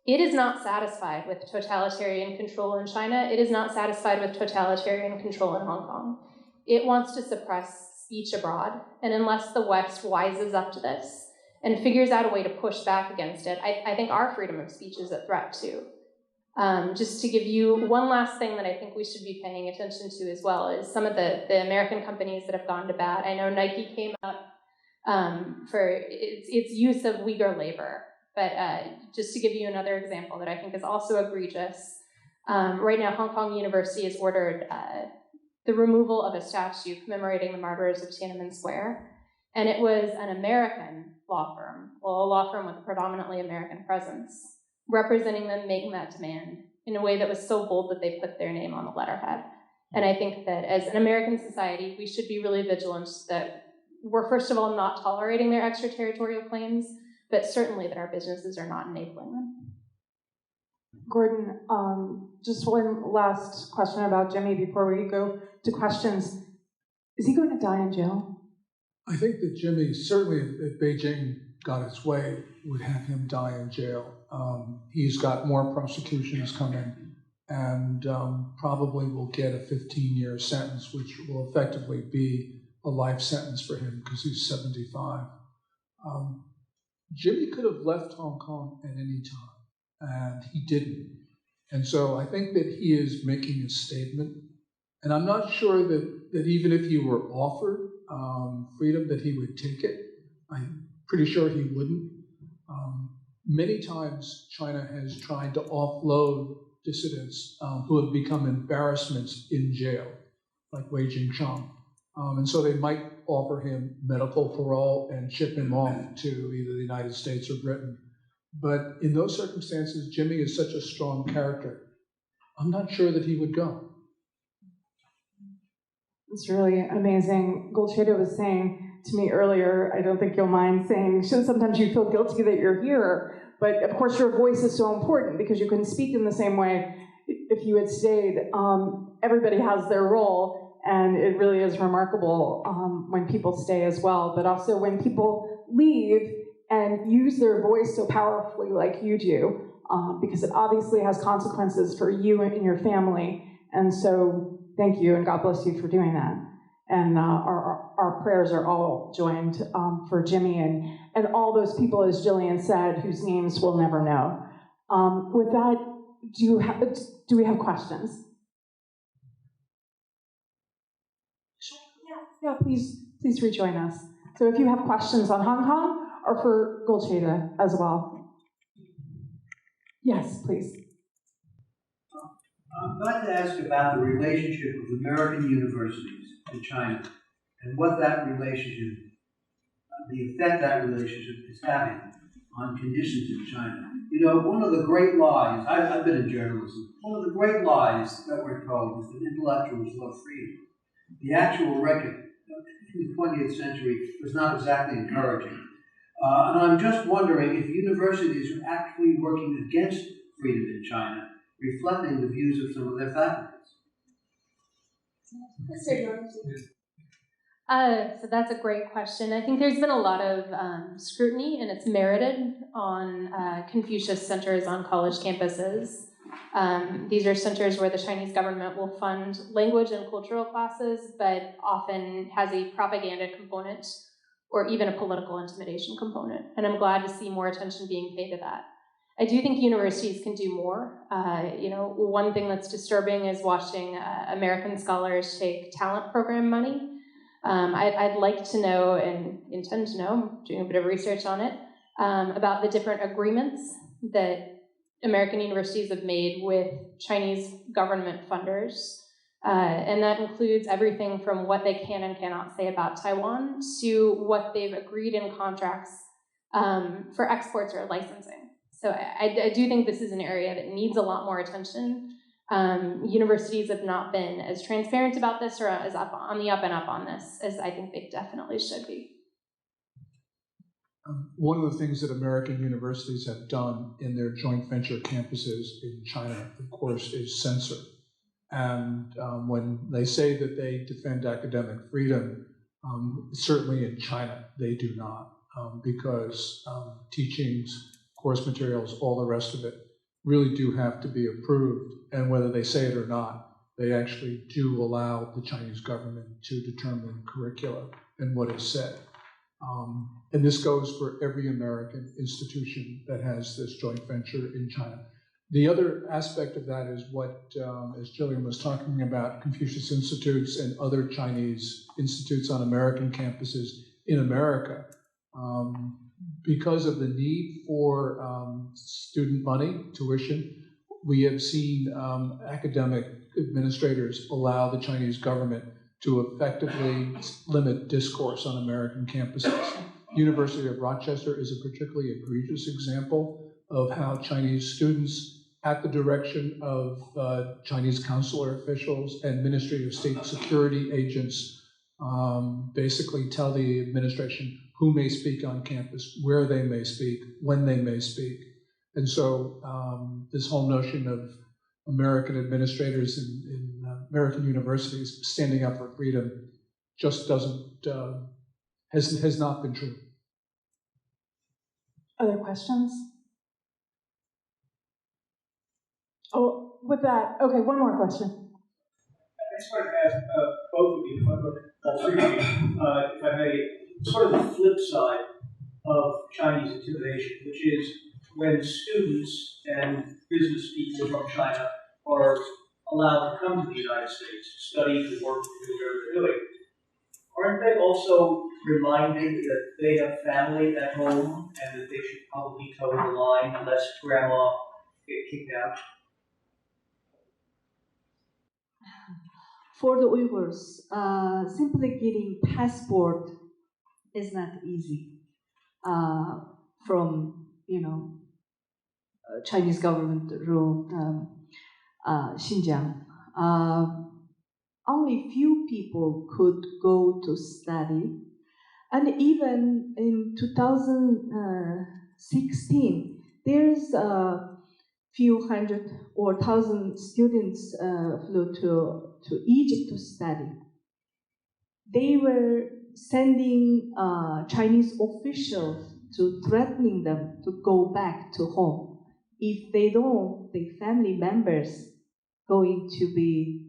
[SPEAKER 17] It is not satisfied with totalitarian control in China. It is not satisfied with totalitarian control in Hong Kong. It wants to suppress speech abroad. And unless the West wises up to this and figures out a way to push back against it, I think our freedom of speech is a threat too. Just to give you one last thing that I think we should be paying attention to as well is some of the American companies that have gone to bat. I know Nike came up for its use of Uyghur labor, but just to give you another example that I think is also egregious, right now Hong Kong University has ordered the removal of a statue commemorating the martyrs of Tiananmen Square, and it was an American law firm, well, a law firm with a predominantly American presence, representing them, making that demand. in a way that was so bold that they put their name on the letterhead. And I think that as an American society, we should be really vigilant that we're, first of all, not tolerating their extraterritorial claims, but certainly that our businesses are not enabling them.
[SPEAKER 15] Gordon, just one last question about Jimmy before we go to questions. Is he going to die in jail?
[SPEAKER 8] I think that Jimmy, certainly if Beijing got its way, would have him die in jail. He's got more prosecutions coming, and probably will get a 15-year sentence, which will effectively be a life sentence for him because he's 75. Jimmy could have left Hong Kong at any time, and he didn't. And so I think that he is making a statement. And I'm not sure that even if he were offered freedom, that he would take it. I'm pretty sure he wouldn't. Many times China has tried to offload dissidents who have become embarrassments in jail, like Wei Jingsheng. And so they might offer him medical parole and ship him off to either the United States or Britain. But in those circumstances, Jimmy is such a strong character. I'm not sure that he would go.
[SPEAKER 15] It's really amazing. Golcheda was saying to me earlier, I don't think you'll mind saying, sometimes you feel guilty that you're here, but of course your voice is so important because you couldn't speak in the same way if you had stayed. Everybody has their role, and it really is remarkable when people stay as well, but also when people leave and use their voice so powerfully like you do, because it obviously has consequences for you and your family. And so thank you, and God bless you for doing that. And our prayers are all joined for Jimmy and all those people, as Jillian said, whose names we'll never know. With that, do we have questions? Yeah, please rejoin us. So if you have questions on Hong Kong or for Golcheda as well. Yes, please.
[SPEAKER 18] I'd like to ask about the relationship of American universities to China and what that relationship, the effect that relationship is having on conditions in China. You know, one of the great lies, I've been in journalism, one of the great lies that we're told is that intellectuals love freedom. The actual record in the 20th century was not exactly encouraging. And I'm just wondering if universities are actually working against freedom in China, reflecting the views of some of their faculties.
[SPEAKER 17] So that's a great question. I think there's been a lot of scrutiny, and it's merited, on Confucius centers on college campuses. These are centers where the Chinese government will fund language and cultural classes, but often has a propaganda component or even a political intimidation component. And I'm glad to see more attention being paid to that. I do think universities can do more. One thing that's disturbing is watching American scholars take talent program money. I'd like to know, and intend to know, I'm doing a bit of research on it, about the different agreements that American universities have made with Chinese government funders. And that includes everything from what they can and cannot say about Taiwan to what they've agreed in contracts for exports or licensing. So I do think this is an area that needs a lot more attention. Universities have not been as transparent about this or as on the up and up on this as I think they definitely should be.
[SPEAKER 8] One of the things that American universities have done in their joint venture campuses in China, of course, is censor. And when they say that they defend academic freedom, certainly in China, they do not, because teachings, course materials, all the rest of it, really do have to be approved. And whether they say it or not, they actually do allow the Chinese government to determine curricula and what is said. And this goes for every American institution that has this joint venture in China. The other aspect of that is what, as Jillian was talking about, Confucius Institutes and other Chinese institutes on American campuses in America. Because of the need for student money, tuition, we have seen academic administrators allow the Chinese government to effectively limit discourse on American campuses. University of Rochester is a particularly egregious example of how Chinese students at the direction of Chinese consular officials and Ministry of State security agents, basically tell the administration who may speak on campus, where they may speak, when they may speak. And so this whole notion of American administrators in American universities standing up for freedom just has not been true.
[SPEAKER 15] Other questions? Oh, with that, okay, one more question.
[SPEAKER 9] I just wanted to ask both of you, all three of you, if I may, sort of the flip side of Chinese intimidation, which is when students and business people from China are allowed to come to the United States to study, to work, to do whatever they're doing. Aren't they also reminded that they have family at home and that they should probably toe the line lest grandma get kicked out?
[SPEAKER 16] For the Uyghurs, simply getting passport is not easy from, Chinese government ruled Xinjiang. Only few people could go to study, and even in 2016, there's a few hundred or thousand students flew to Egypt to study. They were sending Chinese officials to threatening them to go back to home. If they don't, their family members going to be,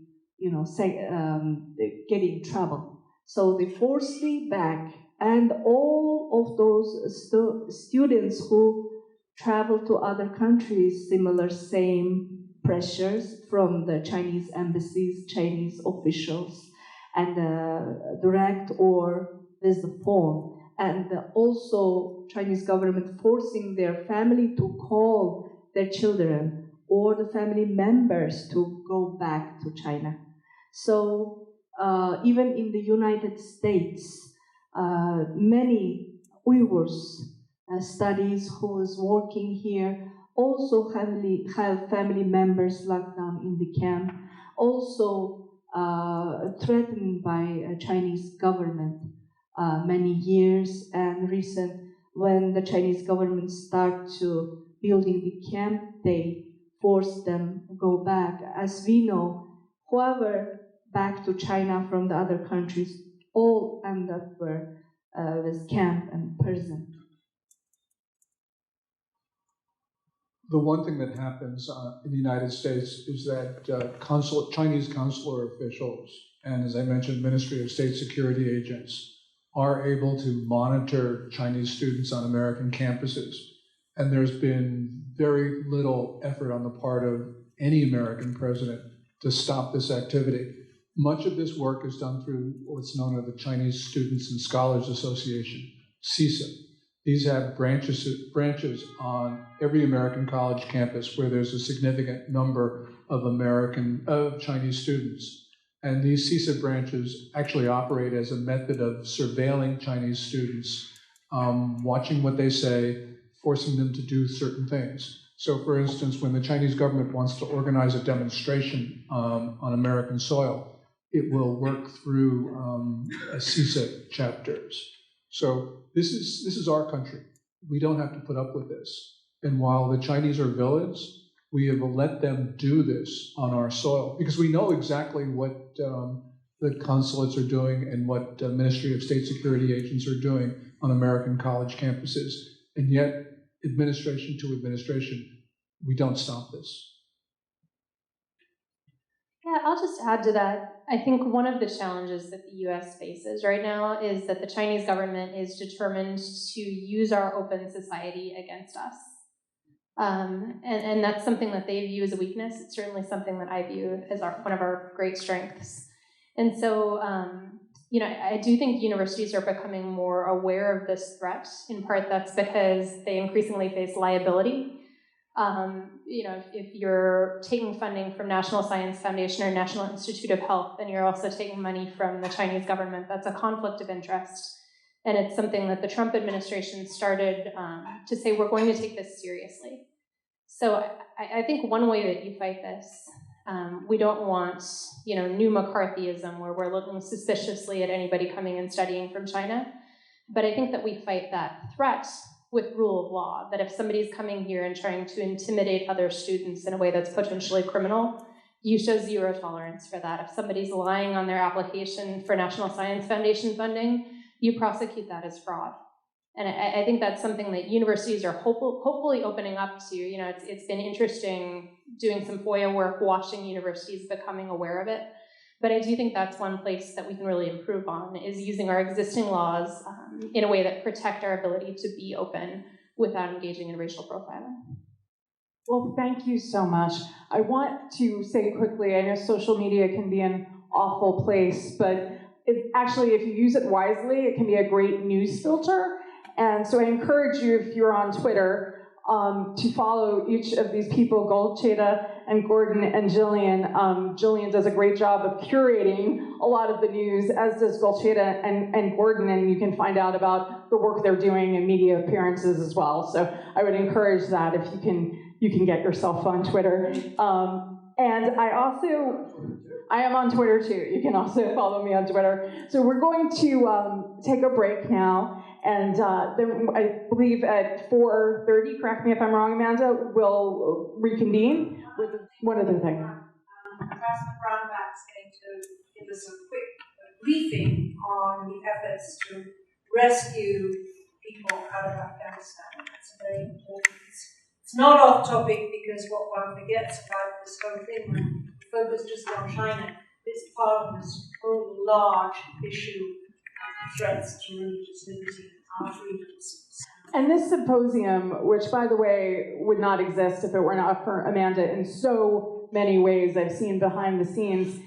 [SPEAKER 16] get in trouble. So they forced me back, and all of those students who travel to other countries, same pressures from the Chinese embassies, Chinese officials, and direct or with the phone, and also Chinese government forcing their family to call their children or the family members to go back to China. So even in the United States, many Uyghurs studies who is working here also have family members locked down in the camp, also threatened by Chinese government many years, and recent when the Chinese government start to building the camp, they forced them to go back. As we know, whoever back to China from the other countries all end up with camp and prison.
[SPEAKER 8] The one thing that happens in the United States is that Chinese consular officials and, as I mentioned, Ministry of State security agents are able to monitor Chinese students on American campuses. And there's been very little effort on the part of any American president to stop this activity. Much of this work is done through what's known as the Chinese Students and Scholars Association, CISA. These have branches on every American college campus where there's a significant number of Chinese students. And these CISA branches actually operate as a method of surveilling Chinese students, watching what they say, forcing them to do certain things. So for instance, when the Chinese government wants to organize a demonstration on American soil, it will work through CISA chapters. So this is our country. We don't have to put up with this. And while the Chinese are villains, we have let them do this on our soil because we know exactly what the consulates are doing and what Ministry of State security agents are doing on American college campuses. And yet, administration to administration, we don't stop this.
[SPEAKER 17] Yeah, I'll just add to that. I think one of the challenges that the US faces right now is that the Chinese government is determined to use our open society against us. And that's something that they view as a weakness. It's certainly something that I view as one of our great strengths. And so, I do think universities are becoming more aware of this threat. In part, that's because they increasingly face liability. If you're taking funding from National Science Foundation or National Institute of Health, and you're also taking money from the Chinese government, that's a conflict of interest. And it's something that the Trump administration started to say, we're going to take this seriously. So I think one way that you fight this, we don't want, new McCarthyism where we're looking suspiciously at anybody coming and studying from China. But I think that we fight that threat with rule of law, that if somebody's coming here and trying to intimidate other students in a way that's potentially criminal, you show zero tolerance for that. If somebody's lying on their application for National Science Foundation funding, you prosecute that as fraud. And I think that's something that universities are hopefully opening up to. It's been interesting doing some FOIA work, watching universities becoming aware of it. But I do think that's one place that we can really improve on, is using our existing laws in a way that protect our ability to be open without engaging in racial profiling.
[SPEAKER 15] Well, thank you so much. I want to say quickly, I know social media can be an awful place, but actually, if you use it wisely, it can be a great news filter. And so I encourage you, if you're on Twitter, to follow each of these people, Goldcheta and Gordon and Jillian. Jillian does a great job of curating a lot of the news, as does Goldcheta and Gordon, and you can find out about the work they're doing in media appearances as well. So I would encourage that if you can get yourself on Twitter. And I am on Twitter too. You can also follow me on Twitter. So we're going to take a break now. And then I believe at 4:30, correct me if I'm wrong, Amanda, we'll reconvene with one other thing.
[SPEAKER 10] Ambassador Brownback is going to give us a quick briefing on the efforts to rescue people out of Afghanistan. That's a very important. It's not off topic because what one forgets about this whole thing when you focus just on China, it's part of this whole large issue of threats to religious liberty and our freedoms.
[SPEAKER 15] And this symposium, which by the way would not exist if it were not for Amanda in so many ways I've seen behind the scenes,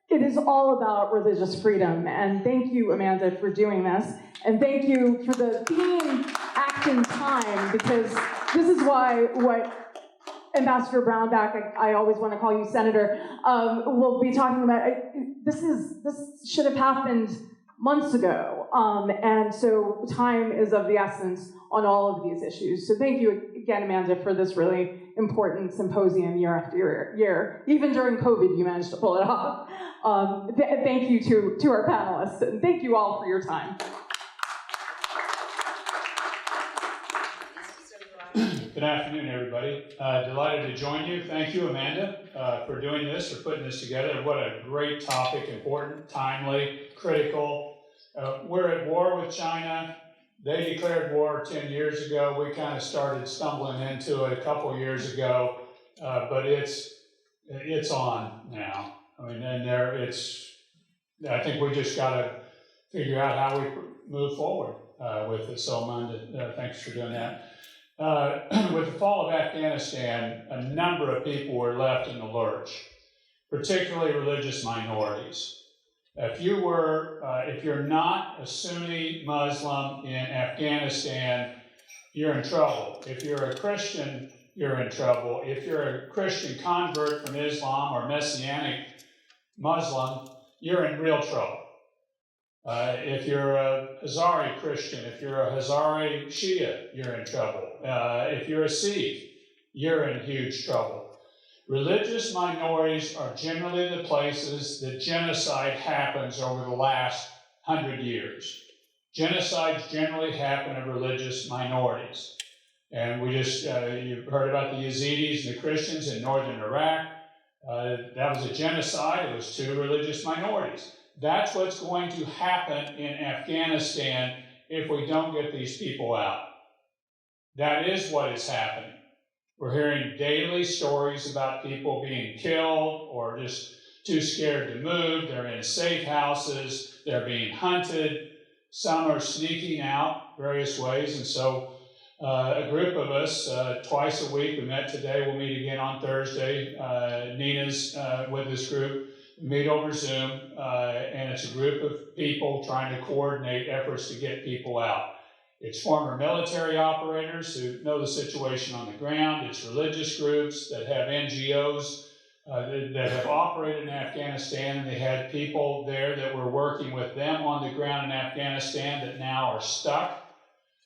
[SPEAKER 15] it is all about religious freedom. And thank you, Amanda, for doing this. And thank you for the being act in time, because this is what Ambassador Brownback, I always want to call you Senator, will be talking about. This should have happened months ago. And so time is of the essence on all of these issues. So thank you again, Amanda, for this really important symposium year after year. Even during COVID, you managed to pull it off. Thank you to our panelists, and thank you all for your time.
[SPEAKER 19] Good afternoon, everybody. Delighted to join you. Thank you, Amanda, for doing this, for putting this together. What a great topic, important, timely, critical. We're at war with China. They declared war 10 years ago. We kind of started stumbling into it a couple years ago, but it's on now. I mean, I think we just got to figure out how we move forward with it. So, Amanda, thanks for doing that. With the fall of Afghanistan, a number of people were left in the lurch, particularly religious minorities. If you're not a Sunni Muslim in Afghanistan, you're in trouble. If you're a Christian, you're in trouble. If you're a Christian convert from Islam or Messianic Muslim, you're in real trouble. If you're a Hazari Christian, if you're a Hazari Shia, you're in trouble. If you're a Sikh, you're in huge trouble. Religious minorities are generally the places that genocide happens over the last 100 years. Genocides generally happen of religious minorities. And you've heard about the Yazidis and the Christians in northern Iraq. That was a genocide. It was two religious minorities. That's what's going to happen in Afghanistan if we don't get these people out. That is what is happening. We're hearing daily stories about people being killed or just too scared to move. They're in safe houses. They're being hunted. Some are sneaking out various ways. And so a group of us, twice a week, we met today. We'll meet again on Thursday. Nina's with this group. We meet over Zoom, and it's a group of people trying to coordinate efforts to get people out. It's former military operators who know the situation on the ground. It's religious groups that have NGOs that have operated in Afghanistan, and they had people there that were working with them on the ground in Afghanistan that now are stuck.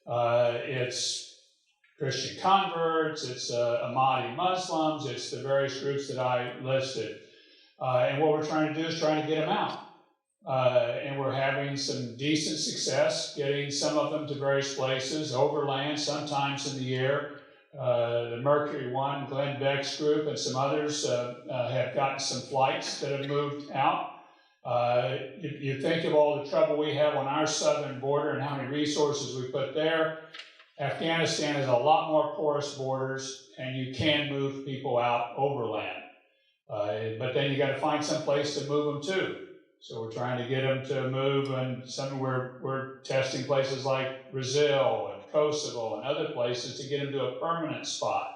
[SPEAKER 19] It's Christian converts, it's Ahmadi Muslims, it's the various groups that I listed. And what we're trying to do is trying to get them out. And we're having some decent success getting some of them to various places, overland, sometimes in the air. The Mercury One, Glenn Beck's group, and some others have gotten some flights that have moved out. You think of all the trouble we have on our southern border and how many resources we put there. Afghanistan has a lot more porous borders, and you can move people out overland. But then you got to find some place to move them to. So we're trying to get them to move, and we're testing places like Brazil and Kosovo and other places to get them to a permanent spot.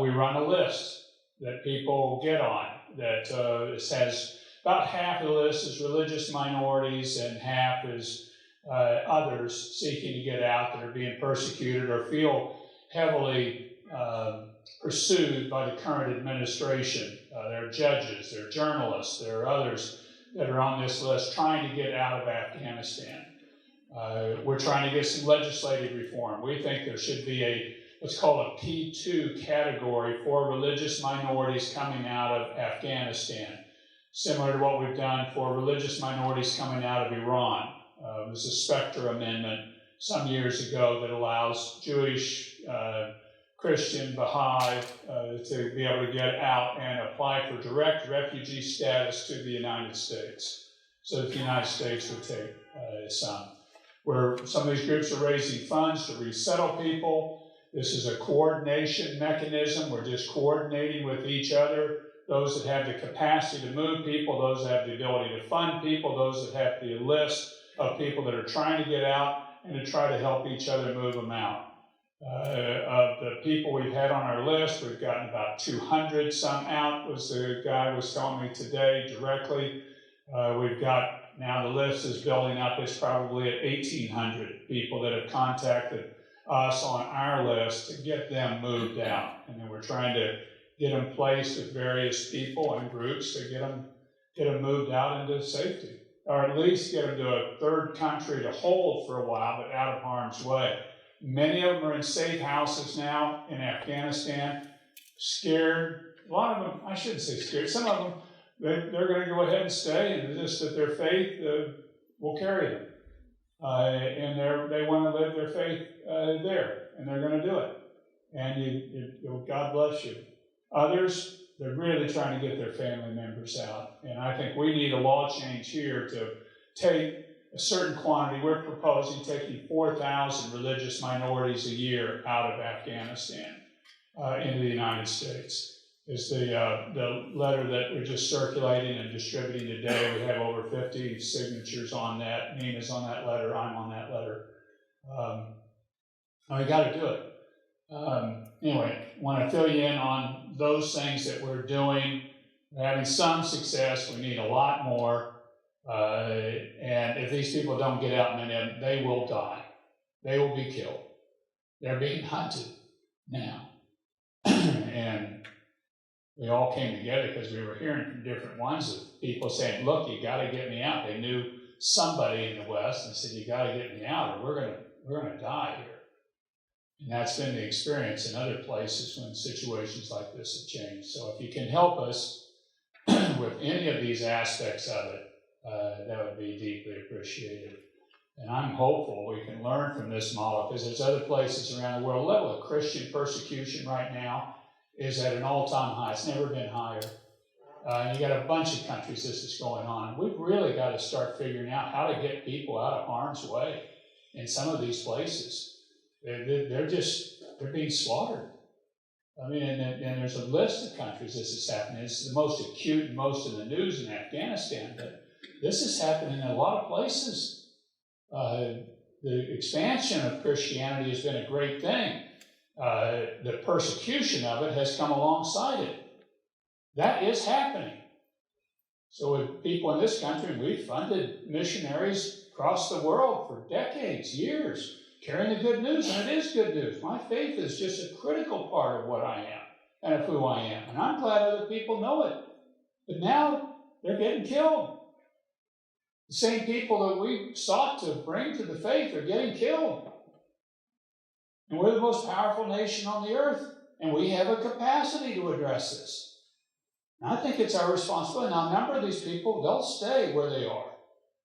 [SPEAKER 19] We run a list that people get on that has about half of the list is religious minorities and half is others seeking to get out that are being persecuted or feel heavily pursued by the current administration. There are judges, there are journalists, there are others that are on this list trying to get out of Afghanistan. We're trying to get some legislative reform. We think there should be what's called a P2 category for religious minorities coming out of Afghanistan, similar to what we've done for religious minorities coming out of Iran. There's a Spectre Amendment some years ago that allows Jewish, Christian, Baha'i to be able to get out and apply for direct refugee status to the United States, so that the United States would take some. Where some of these groups are raising funds to resettle people. This is a coordination mechanism. We're just coordinating with each other. Those that have the capacity to move people, those that have the ability to fund people, those that have the list of people that are trying to get out, and to try to help each other move them out. Of the people we've had on our list, we've gotten about 200 some out, was the guy was telling me today directly. We've got, now the list is building up, it's probably at 1,800 people that have contacted us on our list to get them moved out. And then we're trying to get them placed with various people and groups to get them moved out into safety, or at least get them to a third country to hold for a while, but out of harm's way. Many of them are in safe houses now in Afghanistan, scared. A lot of them, I shouldn't say scared, some of them, they're going to go ahead and stay, and just that their faith will carry them. And they want to live their faith there, and they're going to do it. And God bless you. Others, they're really trying to get their family members out. And I think we need a law change here to take a certain quantity. We're proposing taking 4,000 religious minorities a year out of Afghanistan into the United States. Is the letter that we're just circulating and distributing today. We have over 50 signatures on that. Nina's on that letter. I'm on that letter. We got to do it. Anyway, want to fill you in on those things that we're doing. We're having some success. We need a lot more. And if these people don't get out, many of them, they will die. They will be killed. They're being hunted now. And we all came together because we were hearing from different ones of people saying, look, you got to get me out. They knew somebody in the West and said, you got to get me out or we're gonna die here. And that's been the experience in other places when situations like this have changed. So if you can help us with any of these aspects of it, that would be deeply appreciated. And I'm hopeful we can learn from this model because there's other places around the world. The level of Christian persecution right now is at an all-time high. It's never been higher. And you got a bunch of countries this is going on. We've really got to start figuring out how to get people out of harm's way in some of these places. They're being slaughtered. I mean, and there's a list of countries this is happening. It's the most acute and most in the news in Afghanistan, but this is happening in a lot of places. The expansion of Christianity has been a great thing. The persecution of it has come alongside it. That is happening. So with people in this country, we've funded missionaries across the world for decades, years, carrying the good news, and it is good news. My faith is just a critical part of what I am and of who I am, and I'm glad other people know it. But now they're getting killed. The same people that we sought to bring to the faith are getting killed. And we're the most powerful nation on the earth, and we have a capacity to address this. And I think it's our responsibility. Now, a number of these people, they'll stay where they are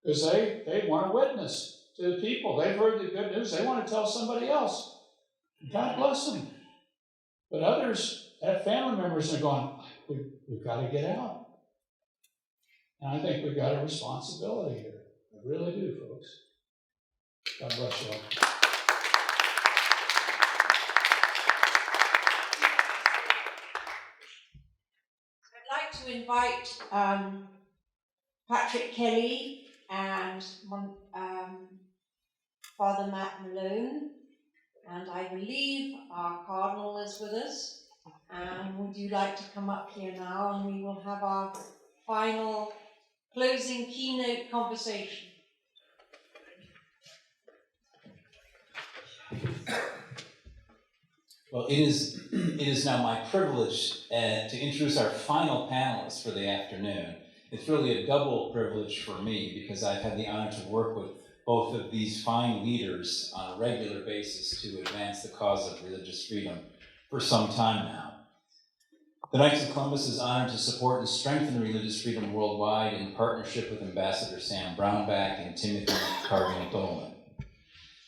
[SPEAKER 19] because they want to witness to the people. They've heard the good news. They want to tell somebody else. God bless them. But others have family members that are going, we've got to get out. And I think we've got a responsibility here. I really do, folks. God bless you all.
[SPEAKER 2] I'd like to invite Patrick Kelly and Father Matt Malone, and I believe our Cardinal is with us. And would you like to come up here now, and we will have our final closing keynote conversation.
[SPEAKER 20] Well, it is now my privilege to introduce our final panelists for the afternoon. It's really a double privilege for me because I've had the honor to work with both of these fine leaders on a regular basis to advance the cause of religious freedom for some time now. The Knights of Columbus is honored to support and strengthen religious freedom worldwide in partnership with Ambassador Sam Brownback and Timothy Cardinal Dolan.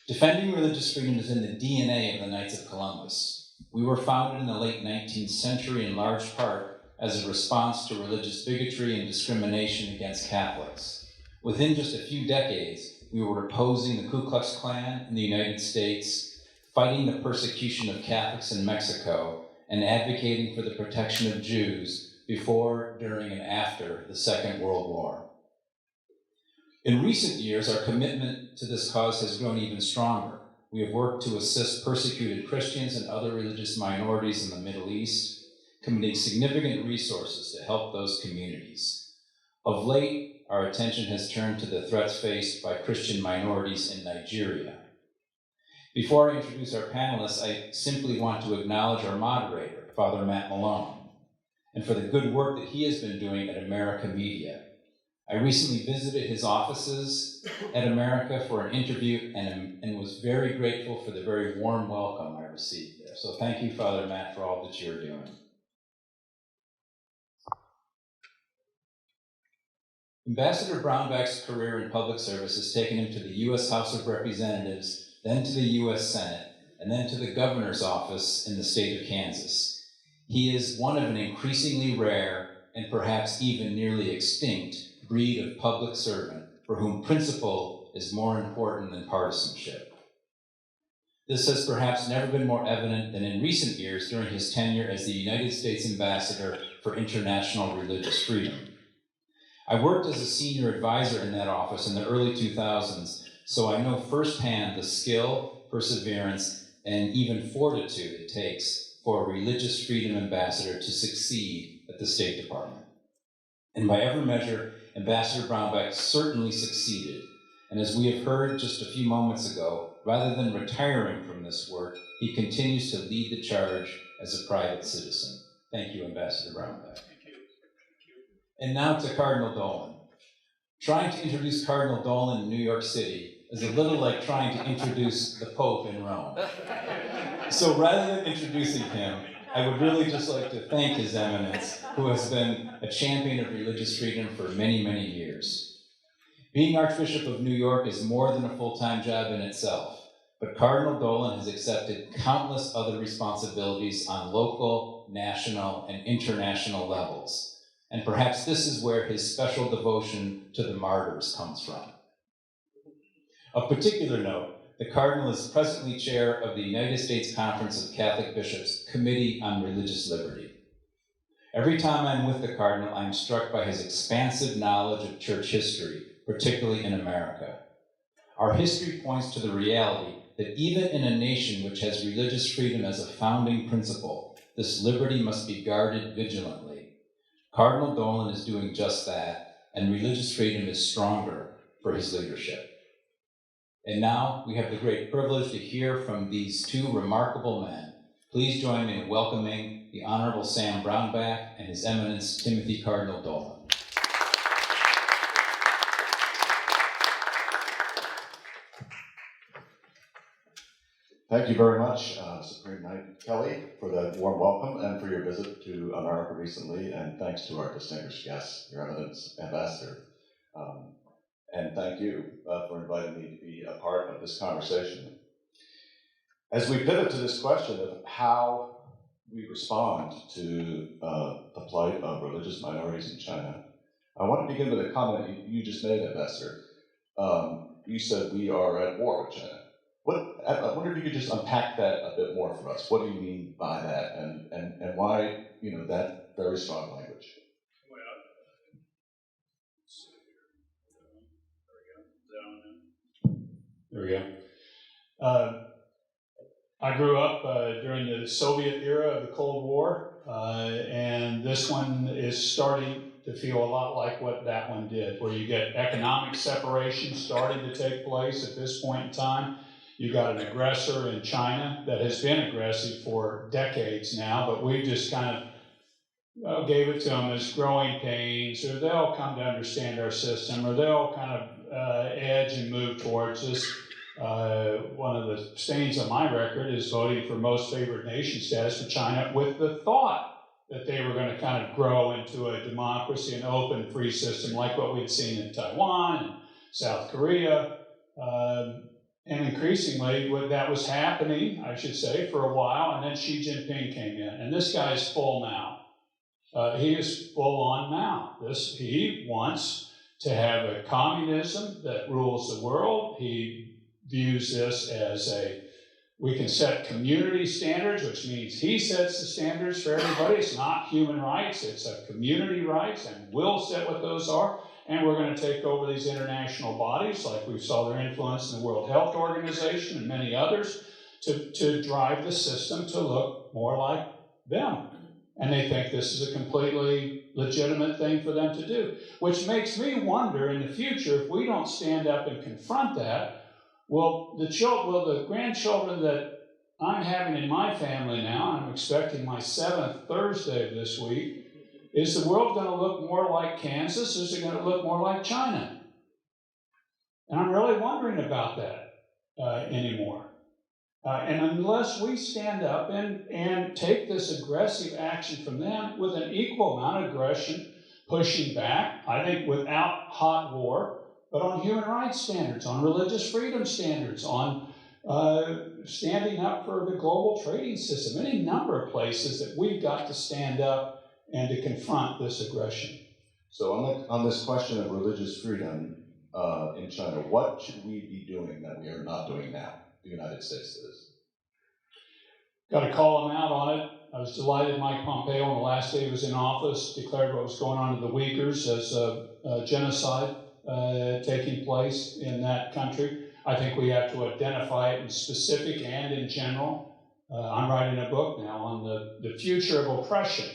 [SPEAKER 20] Defending religious freedom is in the DNA of the Knights of Columbus. We were founded in the late 19th century in large part as a response to religious bigotry and discrimination against Catholics. Within just a few decades, we were opposing the Ku Klux Klan in the United States, fighting the persecution of Catholics in Mexico, and advocating for the protection of Jews before, during, and after the Second World War. In recent years, our commitment to this cause has grown even stronger. We have worked to assist persecuted Christians and other religious minorities in the Middle East, committing significant resources to help those communities. Of late, our attention has turned to the threats faced by Christian minorities in Nigeria. Before I introduce our panelists, I simply want to acknowledge our moderator, Father Matt Malone, and for the good work that he has been doing at America Media. I recently visited his offices at America for an interview and was very grateful for the very warm welcome I received there. So thank you, Father Matt, for all that you're doing. Ambassador Brownback's career in public service has taken him to the U.S. House of Representatives, then to the U.S. Senate, and then to the governor's office in the state of Kansas. He is one of an increasingly rare and perhaps even nearly extinct breed of public servant for whom principle is more important than partisanship. This has perhaps never been more evident than in recent years during his tenure as the United States Ambassador for International Religious Freedom. I worked as a senior advisor in that office in the early 2000s, so I know firsthand the skill, perseverance, and even fortitude it takes for a religious freedom ambassador to succeed at the State Department. And by every measure, Ambassador Brownback certainly succeeded. And as we have heard just a few moments ago, rather than retiring from this work, he continues to lead the charge as a private citizen. Thank you, Ambassador Brownback. Thank you. And now to Cardinal Dolan. Trying to introduce Cardinal Dolan in New York City is a little like trying to introduce the Pope in Rome. So rather than introducing him, I would really just like to thank His Eminence, who has been a champion of religious freedom for many, many years. Being Archbishop of New York is more than a full-time job in itself, but Cardinal Dolan has accepted countless other responsibilities on local, national, and international levels. And perhaps this is where his special devotion to the martyrs comes from. Of particular note, the Cardinal is presently chair of the United States Conference of Catholic Bishops Committee on Religious Liberty. Every time I'm with the Cardinal, I'm struck by his expansive knowledge of church history, particularly in America. Our history points to the reality that even in a nation which has religious freedom as a founding principle, this liberty must be guarded vigilantly. Cardinal Dolan is doing just that, and religious freedom is stronger for his leadership. And now we have the great privilege to hear from these two remarkable men. Please join me in welcoming the Honorable Sam Brownback and His Eminence Timothy Cardinal Dolan.
[SPEAKER 21] Thank you very much, Supreme Knight Kelly, for that warm welcome and for your visit to America recently. And thanks to our distinguished guest, Your Eminence Ambassador. And thank you for inviting me to be a part of this conversation. As we pivot to this question of how we respond to the plight of religious minorities in China, I want to begin with a comment you just made, Ambassador. You said we are at war with China. I wonder if you could just unpack that a bit more for us. What do you mean by that, and why that very strong language?
[SPEAKER 19] There we go. I grew up during the Soviet era of the Cold War, and this one is starting to feel a lot like what that one did, where you get economic separation starting to take place at this point in time. You've got an aggressor in China that has been aggressive for decades now, but we just kind of gave it to them as growing pains, or they'll come to understand our system, or they'll kind of edge and move towards us. One of the stains on my record is voting for most favored nation status for China with the thought that they were going to kind of grow into a democracy, an open, free system like what we'd seen in Taiwan and South Korea. And increasingly, that was happening, I should say, for a while, and then Xi Jinping came in. And this guy is full now. He is full on now. He wants to have a communism that rules the world. He views this as we can set community standards, which means he sets the standards for everybody. It's not human rights, it's a community rights, and we'll set what those are. And we're going to take over these international bodies, like we saw their influence in the World Health Organization and many others, to drive the system to look more like them. And they think this is a completely legitimate thing for them to do, which makes me wonder in the future, if we don't stand up and confront that, will the grandchildren that I'm having in my family now, and I'm expecting my 7th Thursday of this week, is the world going to look more like Kansas, or is it going to look more like China? And I'm really wondering about that anymore. And unless we stand up and take this aggressive action from them with an equal amount of aggression, pushing back, I think without hot war, but on human rights standards, on religious freedom standards, on standing up for the global trading system, any number of places that we've got to stand up and to confront this aggression.
[SPEAKER 21] So on this question of religious freedom in China, what should we be doing that we are not doing now, the United States is?
[SPEAKER 19] Got to call him out on it. I was delighted Mike Pompeo, on the last day he was in office, declared what was going on to the Uyghurs as a genocide taking place in that country. I think we have to identify it in specific and in general. I'm writing a book now on the future of oppression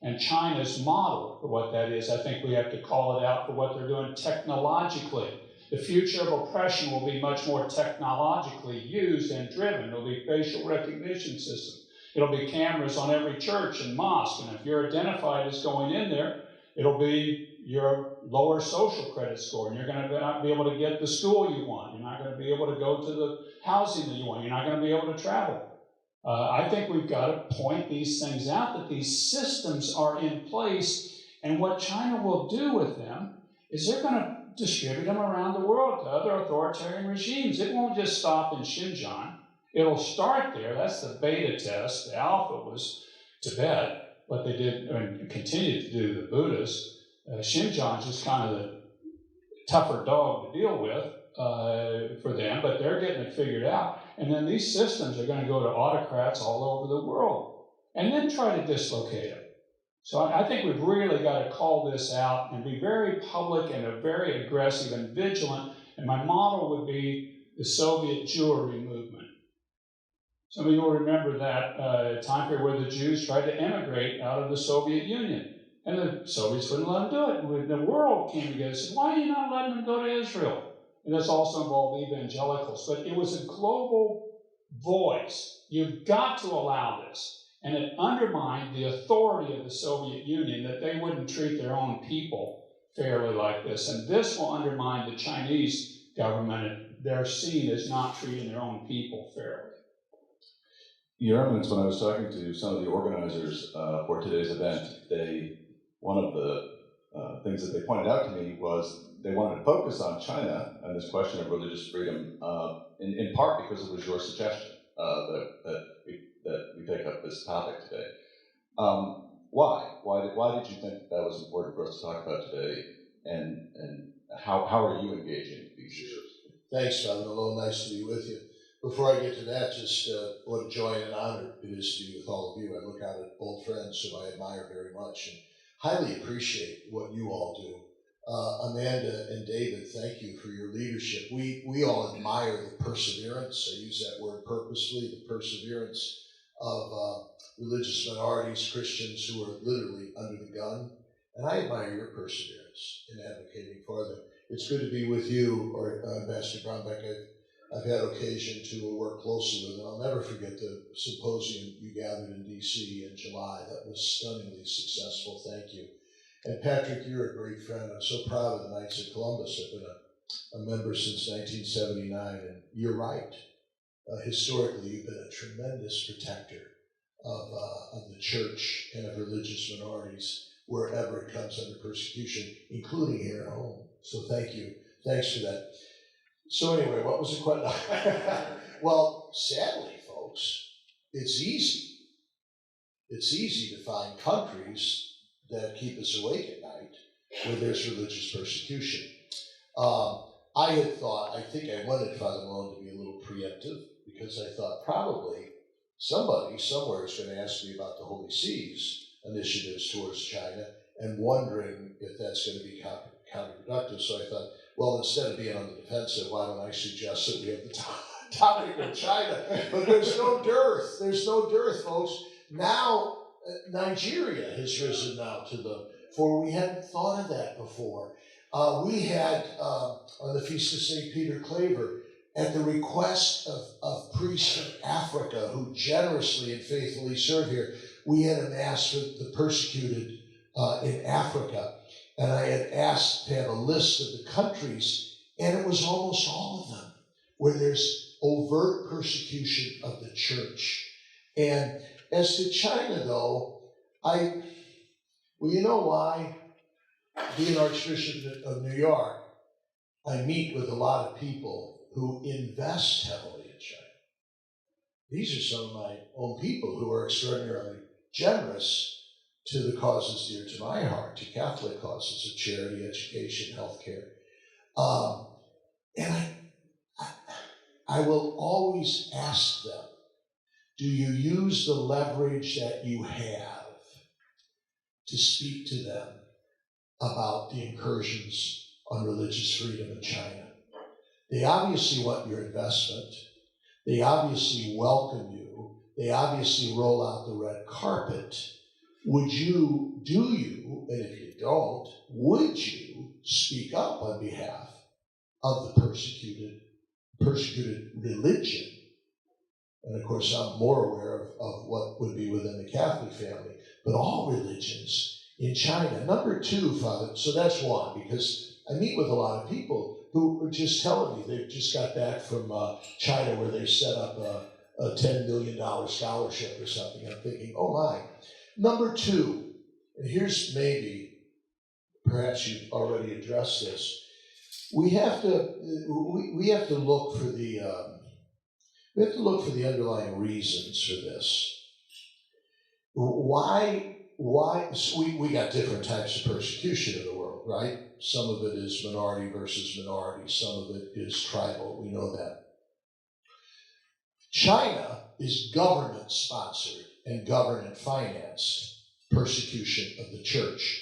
[SPEAKER 19] and China's model for what that is. I think we have to call it out for what they're doing technologically. The future of oppression will be much more technologically used and driven. It'll be facial recognition system. It'll be cameras on every church and mosque, and if you're identified as going in there, it'll be your lower social credit score, and you're going to not be able to get the school you want. You're not going to be able to go to the housing that you want. You're not going to be able to travel. I think we've got to point these things out, that these systems are in place, and what China will do with them is they're going to distribute them around the world to other authoritarian regimes. It won't just stop in Xinjiang. It'll start there. That's the beta test. The alpha was Tibet, what they did and continue to do, the Buddhists. Xinjiang's just kind of the tougher dog to deal with for them, but they're getting it figured out. And then these systems are going to go to autocrats all over the world and then try to dislocate them. So I think we've really got to call this out and be very public and very aggressive and vigilant. And my model would be the Soviet Jewry movement. Some of you will remember that time period where the Jews tried to emigrate out of the Soviet Union. And the Soviets wouldn't let them do it. When the world came together and said, why are you not letting them go to Israel? And this also involved evangelicals. But it was a global voice. You've got to allow this. And it undermined the authority of the Soviet Union that they wouldn't treat their own people fairly like this. And this will undermine the Chinese government. They're seen as not treating their own people fairly.
[SPEAKER 21] Your Eminence, when I was talking to some of the organizers for today's event, one of the things that they pointed out to me was they wanted to focus on China and this question of religious freedom, in part because it was your suggestion that we take up this topic today. Why? Why did you think that was important for us to talk about today? And how are you engaging these issues?
[SPEAKER 1] Thanks, Father Malone. Nice to be with you. Before I get to that, just what a joy and an honor it is to be with all of you. I look out at old friends whom I admire very much and highly appreciate what you all do. Amanda and David, thank you for your leadership. We all admire the perseverance, I use that word purposefully, the perseverance of religious minorities, Christians who are literally under the gun. And I admire your perseverance in advocating for them. It's good to be with you, or Ambassador Brownback. I've had occasion to work closely with, and I'll never forget the symposium you gathered in D.C. in July. That was stunningly successful. Thank you. And Patrick, you're a great friend. I'm so proud of the Knights of Columbus. I've been a member since 1979, and you're right. Historically, you've been a tremendous protector of the church and of religious minorities wherever it comes under persecution, including here at home. So thank you. Thanks for that. So anyway, what was the question? Well, sadly, folks, it's easy. It's easy to find countries that keep us awake at night where there's religious persecution. I had thought, I think I wanted Father Malone to be a little preemptive because I thought probably somebody somewhere is going to ask me about the Holy See's initiatives towards China and wondering if that's going to be counterproductive. So I thought, well, instead of being on the defensive, why don't I suggest that we have the topic of China? But there's no dearth. There's no dearth, folks. Now, Nigeria has risen now to the fore. We hadn't thought of that before. We had, on the Feast of St. Peter Claver, at the request of priests from Africa who generously and faithfully serve here, we had a Mass for the persecuted in Africa. And I had asked to have a list of the countries, and it was almost all of them, where there's overt persecution of the church. And as to China, though, well, you know why? Being Archbishop of New York, I meet with a lot of people who invest heavily in China. These are some of my own people who are extraordinarily generous to the causes dear to my heart, to Catholic causes of charity, education, healthcare. And I will always ask them, do you use the leverage that you have to speak to them about the incursions on religious freedom in China? They obviously want your investment. They obviously welcome you. They obviously roll out the red carpet. Would you, and if you don't, would you speak up on behalf of the persecuted religion? And of course, I'm more aware of what would be within the Catholic family, but all religions in China. Number two, Father, so that's one, because I meet with a lot of people who are just telling me they've just got back from China where they set up a $10 million scholarship or something. I'm thinking, oh my. Number two, and here's maybe, perhaps you've already addressed this, we have to look for the underlying reasons for this. Why? So we got different types of persecution in the world, right? Some of it is minority versus minority. Some of it is tribal. We know that. China is government-sponsored and government-financed persecution of the church.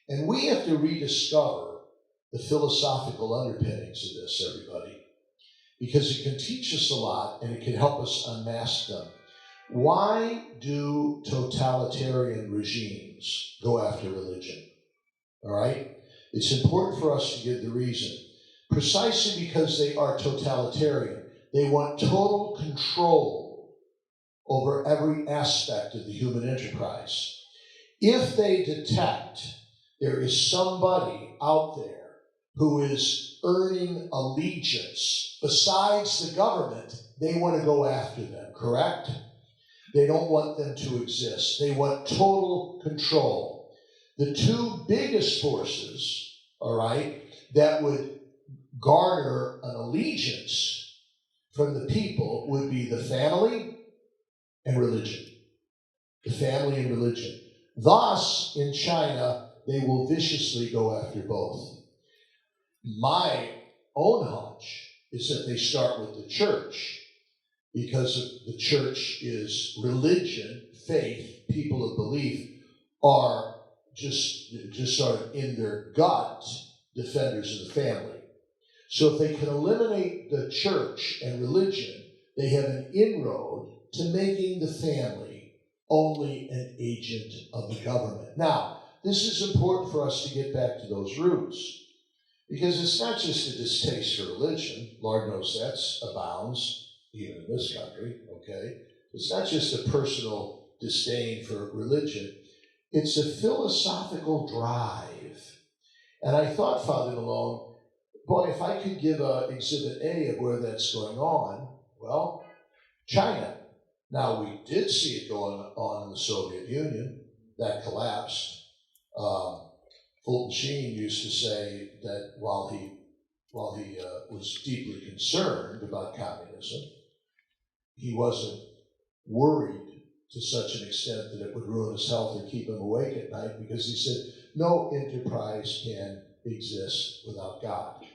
[SPEAKER 1] And we have to rediscover the philosophical underpinnings of this, everybody, because it can teach us a lot and it can help us unmask them. Why do totalitarian regimes go after religion? All right? It's important for us to give the reason. Precisely because they are totalitarian. They want total control over every aspect of the human enterprise. If they detect there is somebody out there who is earning allegiance besides the government, they want to go after them, correct? They don't want them to exist. They want total control. The two biggest forces, all right, that would garner an allegiance from the people would be the family and religion. The family and religion. Thus, in China, they will viciously go after both. My own hunch is that they start with the church, because the church is religion, faith, people of belief are just sort of in their gut defenders of the family. So if they can eliminate the church and religion, they have an inroad to making the family only an agent of the government. Now, this is important for us to get back to those roots, because it's not just a distaste for religion. Lord knows that abounds, even in this country, okay? It's not just a personal disdain for religion. It's a philosophical drive. And I thought, Father Malone, boy, if I could give exhibit A of where that's going on, well, China. Now, we did see it going on in the Soviet Union. That collapsed. Fulton Sheen used to say that while he was deeply concerned about communism, he wasn't worried to such an extent that it would ruin his health or keep him awake at night, because he said, no enterprise can exist without God.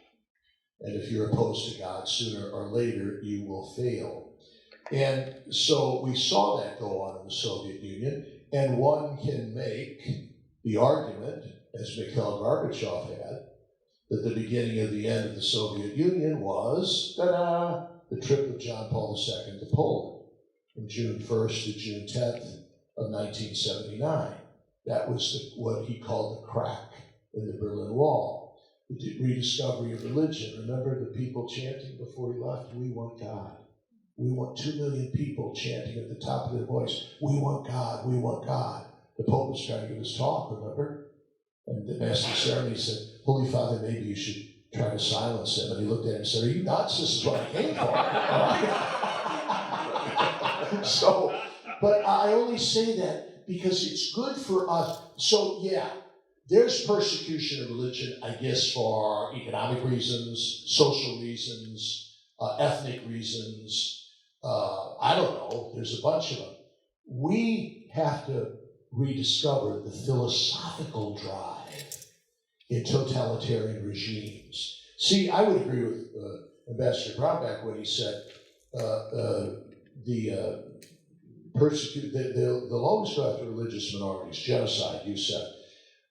[SPEAKER 1] And if you're opposed to God, sooner or later you will fail. And so we saw that go on in the Soviet Union, and one can make the argument, as Mikhail Gorbachev had, that the beginning of the end of the Soviet Union was, the trip of John Paul II to Poland from June 1st to June 10th of 1979. That was what he called the crack in the Berlin Wall, the rediscovery of religion. Remember the people chanting before he left, "We want God." We want 2 million people chanting at the top of their voice, "We want God, we want God." The Pope was trying to give his talk, remember? And the master of ceremony said, "Holy Father, maybe you should try to silence him." And he looked at him and said, "Are you nuts? This is what I came for." So, but I only say that because it's good for us. So yeah, there's persecution of religion, I guess, for economic reasons, social reasons, ethnic reasons. I don't know, there's a bunch of them. We have to rediscover the philosophical drive in totalitarian regimes. See, I would agree with Ambassador Brownback when he said they'll always go after religious minorities, genocide, you said.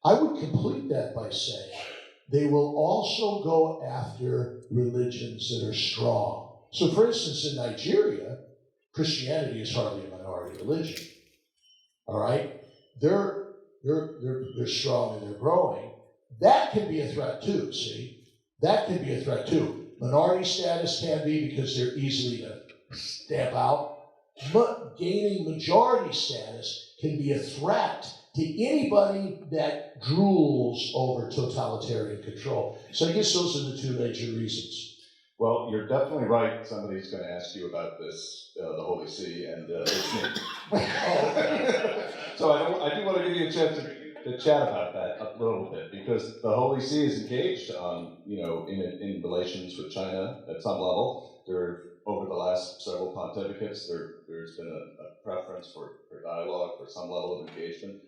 [SPEAKER 1] I would complete that by saying they will also go after religions that are strong. So, for instance, in Nigeria, Christianity is hardly a minority religion. All right, they're strong and they're growing. That can be a threat too. See, that can be a threat too. Minority status can be because they're easily to stamp out. But gaining majority status can be a threat to anybody that drools over totalitarian control. So I guess those are the two major reasons.
[SPEAKER 21] Well, you're definitely right. Somebody's going to ask you about this, the Holy See, and it's me. So I do want to give you a chance to chat about that a little bit, because the Holy See is engaged on, in relations with China at some level. Over the last several pontificates, there's been a preference for dialogue, for some level of engagement.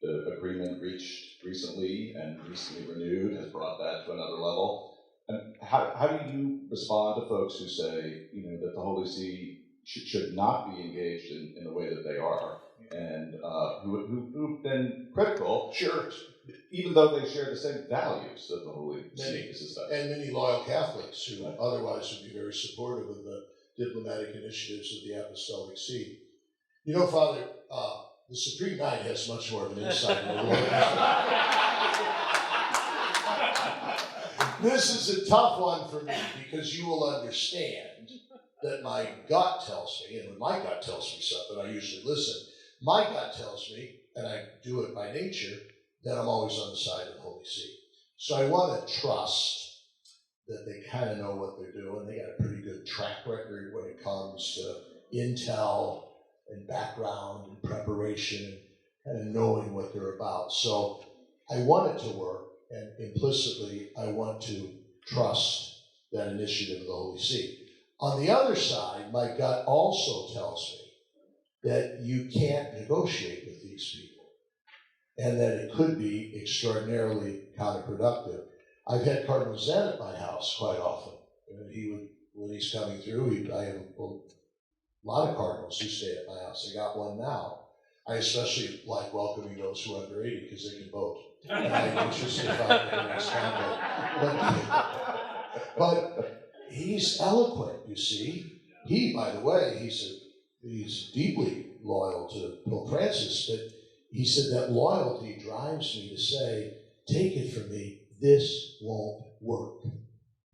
[SPEAKER 21] The agreement reached recently and recently renewed has brought that to another level. And how do you respond to folks who say, that the Holy See should not be engaged in the way that they are, and who've been critical,
[SPEAKER 1] sure,
[SPEAKER 21] even though they share the same values that the Holy See suspends?
[SPEAKER 1] And many loyal Catholics who otherwise would be very supportive of the diplomatic initiatives of the Apostolic See. Father, the Supreme Knight has much more of an insight into the world. This is a tough one for me, because you will understand that my gut tells me, and when my gut tells me something, I usually listen. My gut tells me, and I do it by nature, that I'm always on the side of the Holy See. So I want to trust that they kind of know what they're doing. They got a pretty good track record when it comes to intel and background and preparation and kind of knowing what they're about. So I want it to work, and implicitly I want to trust that initiative of the Holy See. On the other side, my gut also tells me that you can't negotiate with these people, and that it could be extraordinarily counterproductive. I've had Cardinal Zen at my house quite often. And he would, when he's coming through, I have a lot of cardinals who stay at my house. I got one now. I especially like welcoming those who are under 80 because they can vote. And I'm interested if I can respond. But he's eloquent, you see. He, by the way, he's deeply loyal to Pope Francis, but he said that loyalty drives me to say, take it from me, this won't work.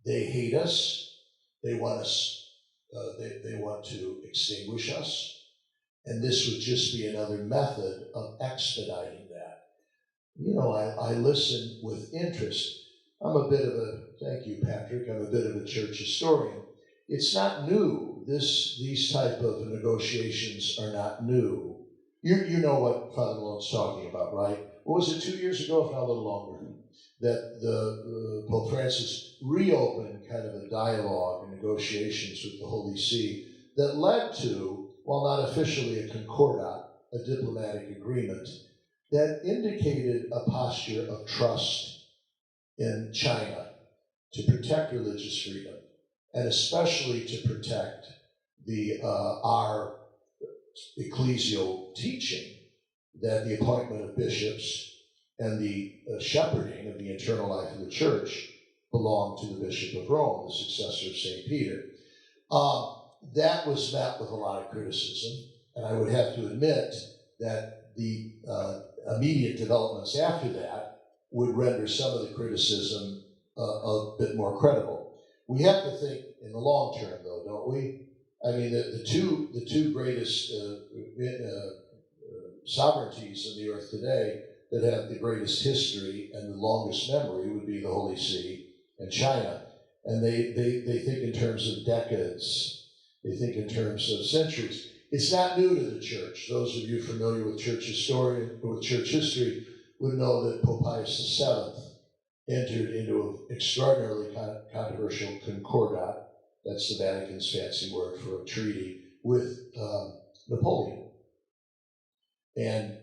[SPEAKER 1] They hate us. They want us. They want to extinguish us, and this would just be another method of expediting that. You know, I listen with interest. Thank you, Patrick. I'm a bit of a church historian. It's not new. These type of negotiations are not new. You know what Father Malone's talking about, right? What was it, 2 years ago, if not a little longer, that the Pope Francis reopened kind of a dialogue and negotiations with the Holy See that led to, while not officially a concordat, a diplomatic agreement that indicated a posture of trust in China to protect religious freedom, and especially to protect our ecclesial teaching that the appointment of bishops and the shepherding of the internal life of the church belong to the Bishop of Rome, the successor of St. Peter. That was met with a lot of criticism, and I would have to admit that the immediate developments after that would render some of the criticism a bit more credible. We have to think in the long term, though, don't we? I mean, the two greatest sovereignties on the earth today that have the greatest history and the longest memory would be the Holy See and China. And they think in terms of decades. They think in terms of centuries. It's not new to the church. Those of you familiar with church history would know that Pope Pius VII entered into an extraordinarily controversial concordat, that's the Vatican's fancy word for a treaty, with Napoleon. And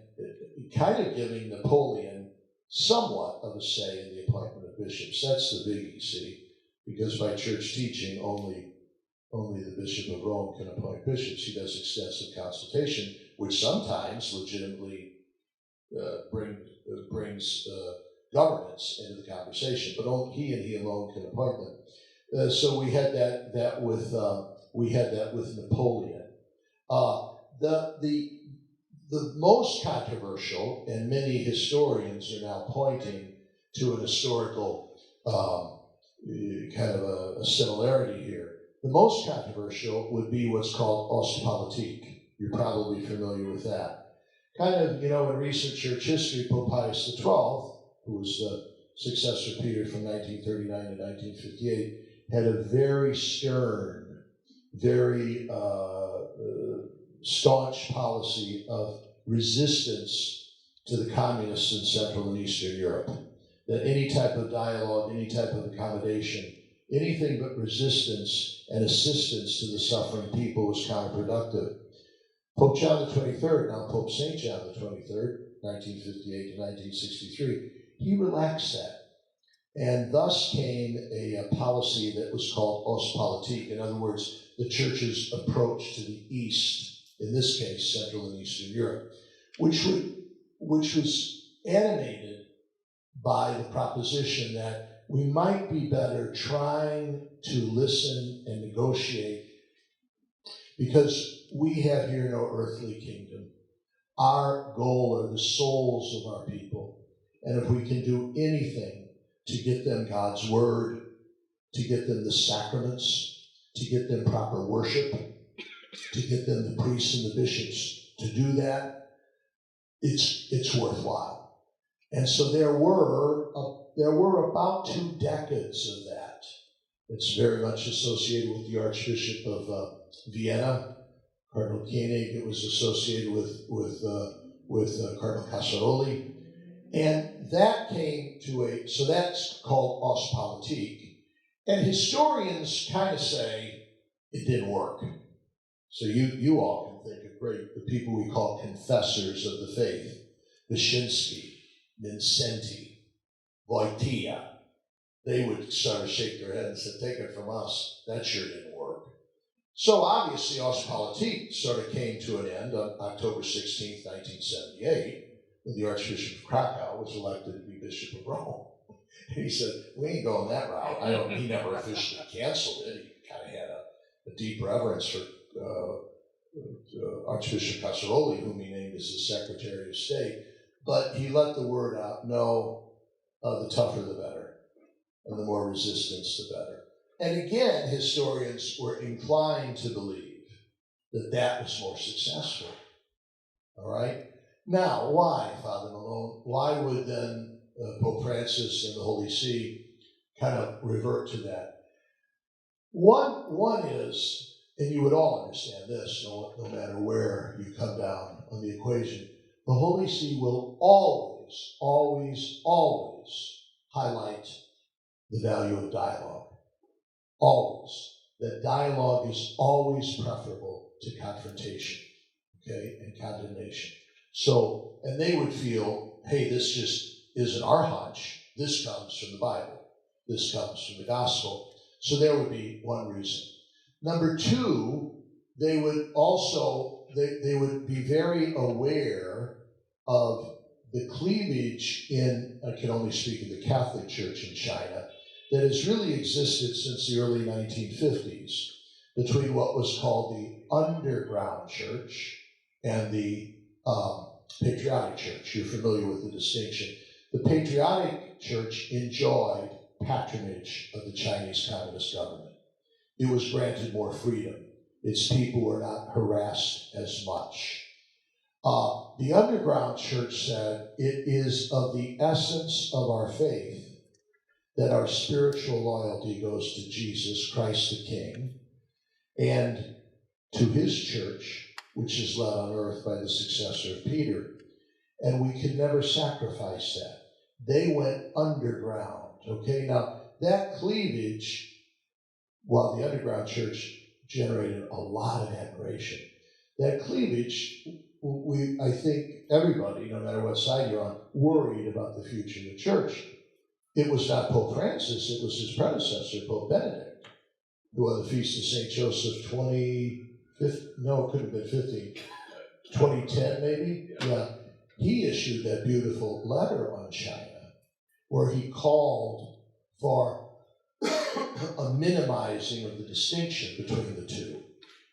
[SPEAKER 1] kind of giving Napoleon somewhat of a say in the appointment of bishops. That's the biggie, see? Because by church teaching, only the Bishop of Rome can appoint bishops. He does extensive consultation, which sometimes legitimately brings governments into the conversation, but only he and he alone can appoint them. So we had that with Napoleon. The most controversial, and many historians are now pointing to an historical kind of a similarity here. The most controversial would be what's called Ostpolitik. You're probably familiar with that. Kind of, you know, in recent church history, Pope Pius XII, who was the successor of Peter from 1939 to 1958, had a very stern, very staunch policy of resistance to the communists in Central and Eastern Europe. That any type of dialogue, any type of accommodation, anything but resistance and assistance to the suffering people was counterproductive. Pope John the 23rd, now Pope St. John the 23rd, 1958 to 1963, he relaxed that. And thus came a policy that was called Ostpolitik. In other words, the church's approach to the East, in this case, Central and Eastern Europe, which was animated by the proposition that we might be better trying to listen and negotiate because we have here no earthly kingdom. Our goal are the souls of our people. And if we can do anything to get them God's word, to get them the sacraments, to get them proper worship, to get them the priests and the bishops to do that, it's worthwhile. And so there were about 2 decades of that. It's very much associated with the Archbishop of Vienna, Cardinal Koenig. It was associated with Cardinal Casaroli. And that came to so that's called Ostpolitik. And historians kind of say it didn't work. So you all can think of the people we call confessors of the faith, Wyszynski, Vincenti, Wojtyła. They would sort of shake their head and say, take it from us, that sure didn't work. So obviously Ostpolitik sort of came to an end on October 16th, 1978, when the Archbishop of Krakow was elected to be Bishop of Rome. And he said, we ain't going that route. He never officially canceled it. He kind of had a deep reverence for Archbishop Casaroli, whom he named as his Secretary of State. But he let the word out, no, the tougher the better, and the more resistance the better. And again, historians were inclined to believe that that was more successful. All right? Now, why, Father Malone? Why would then Pope Francis and the Holy See kind of revert to that? One is, and you would all understand this, no matter where you come down on the equation, the Holy See will always, always, always highlight the value of dialogue. Always. That dialogue is always preferable to confrontation, okay, and condemnation. So, and they would feel, hey, this just isn't our hunch. This comes from the Bible. This comes from the gospel. So there would be one reason. Number two, they would also, they would be very aware of the cleavage in, I can only speak of the Catholic Church in China, that has really existed since the early 1950s between what was called the underground church and the patriotic church. You're familiar with the distinction. The patriotic church enjoyed patronage of the Chinese Communist government. It was granted more freedom. Its people were not harassed as much. The underground church said it is of the essence of our faith that our spiritual loyalty goes to Jesus Christ the King and to his church, which is led on earth by the successor of Peter. And we can never sacrifice that. They went underground, okay? Now, that cleavage, while the underground church generated a lot of admiration, that cleavage, I think everybody, no matter what side you're on, worried about the future of the church. It was not Pope Francis, it was his predecessor, Pope Benedict, who on the Feast of St. Joseph 2010 maybe? Yeah. He issued that beautiful letter on China where he called for a minimizing of the distinction between the two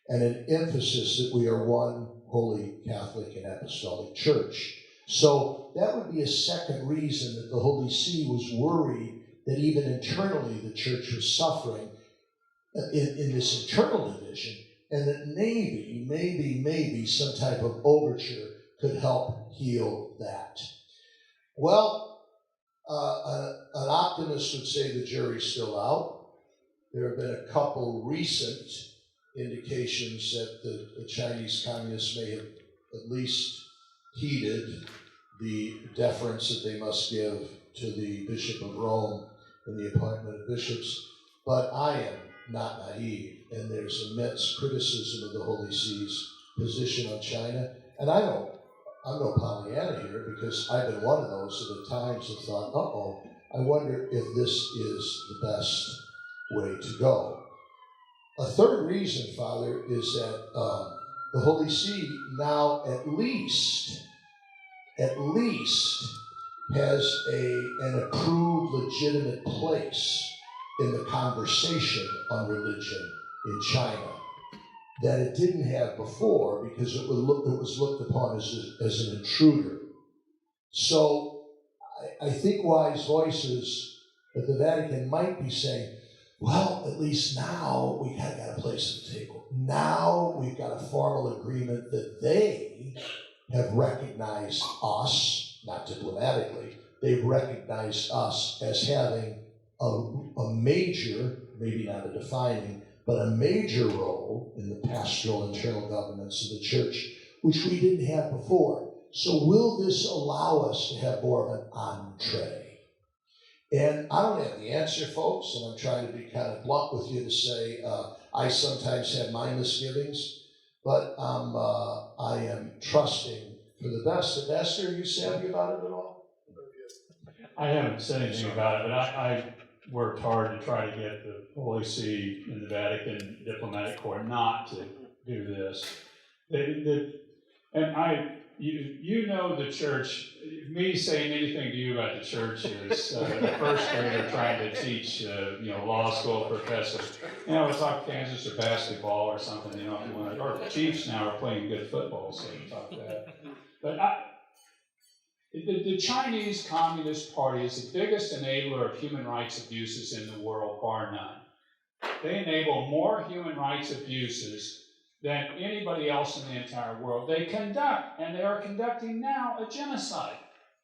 [SPEAKER 1] and an emphasis that we are one holy Catholic and Apostolic Church. So that would be a second reason that the Holy See was worried that even internally the church was suffering in this internal division, and that maybe some type of overture could help heal that. Well, an optimist would say the jury's still out. There have been a couple recent indications that the Chinese communists may have at least heeded the deference that they must give to the Bishop of Rome in the appointment of bishops. But I am not naive, and there's immense criticism of the Holy See's position on China. And I'm no Pollyanna here, because I've been one of those that at times have thought, I wonder if this is the best way to go. A third reason, Father, is that the Holy See now at least has an approved, legitimate place in the conversation on religion in China that it didn't have before, because it was looked upon as an intruder. So I think wise voices at the Vatican might be saying, well, at least now we got a place at the table. Now we've got a formal agreement that they have recognized us, not diplomatically, they've recognized us as having a major, maybe not a defining, but a major role in the pastoral internal governance of the church, which we didn't have before. So will this allow us to have more of an entree? And I don't have the answer, folks, and I'm trying to be kind of blunt with you to say I sometimes have my misgivings, but I am trusting for the best. Ambassador, are you savvy about it at all?
[SPEAKER 19] I haven't said anything about it, but I worked hard to try to get the Holy See and the Vatican Diplomatic Corps not to do this. You know the church. Me saying anything to you about the church is the first grader trying to teach, law school professors. We'll talk Kansas or basketball or something, if you want. Or the Chiefs now are playing good football, so we talk that. But the Chinese Communist Party is the biggest enabler of human rights abuses in the world, bar none. They enable more human rights abuses than anybody else in the entire world. They conduct, and they are conducting now, a genocide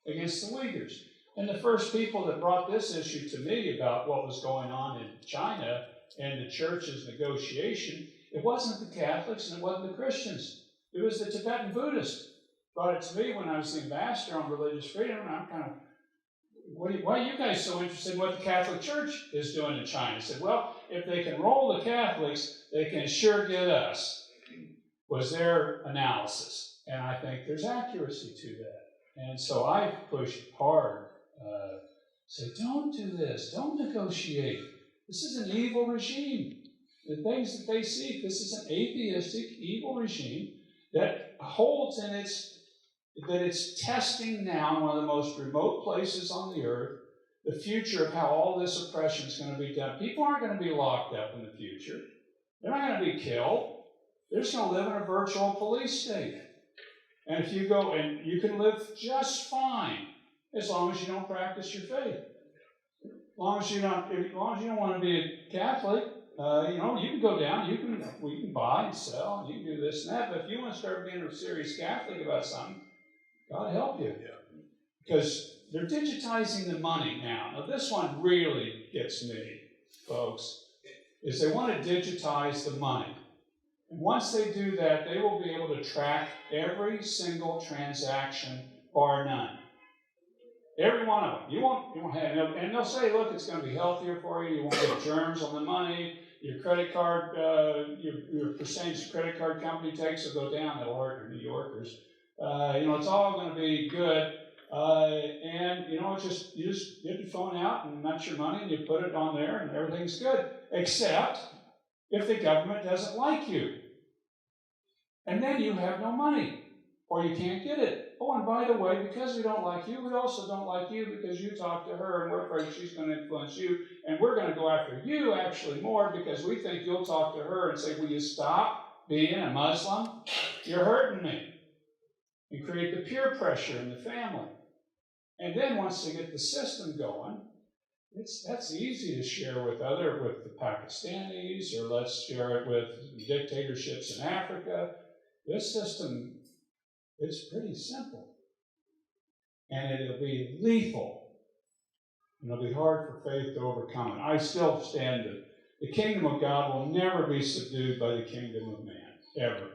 [SPEAKER 19] against the Uyghurs. And the first people that brought this issue to me about what was going on in China and the church's negotiation, it wasn't the Catholics and it wasn't the Christians. It was the Tibetan Buddhists. Brought it to me when I was the ambassador on religious freedom, and I'm kind of, why are you guys so interested in what the Catholic Church is doing in China? I said, well, if they can roll the Catholics, they can sure get us, was their analysis. And I think there's accuracy to that. And so I pushed hard, say, don't do this, don't negotiate. This is an evil regime. The things that they seek, this is an atheistic, evil regime that holds in it's testing now in one of the most remote places on the earth the future of how all this oppression is going to be done. People aren't going to be locked up in the future. They're not going to be killed. They're just going to live in a virtual police state. And if you go, and you can live just fine as long as you don't practice your faith. As long as you don't want to be a Catholic, you can go down, we can buy and sell, and you can do this and that. But if you want to start being a serious Catholic about something, God help you. Because they're digitizing the money now. Now this one really gets me, folks, is they want to digitize the money. And once they do that, they will be able to track every single transaction, bar none. Every one of them. You won't have, and they'll say, look, it's going to be healthier for you. You won't get germs on the money. Your credit card, your percentage of credit card company takes will go down. They'll hurt your New Yorkers. It's all going to be good. And you just get your phone out and that's your money, and you put it on there, and everything's good. Except if the government doesn't like you, and then you have no money, or you can't get it. Oh, and by the way, because we don't like you, we also don't like you because you talk to her, and we're afraid she's going to influence you, and we're going to go after you actually more because we think you'll talk to her and say, will you stop being a Muslim? You're hurting me. And create the peer pressure in the family. And then once they get the system going, that's easy to share with the Pakistanis, or let's share it with dictatorships in Africa. This system is pretty simple. And it'll be lethal. And it'll be hard for faith to overcome it. I still stand that the kingdom of God will never be subdued by the kingdom of man, ever.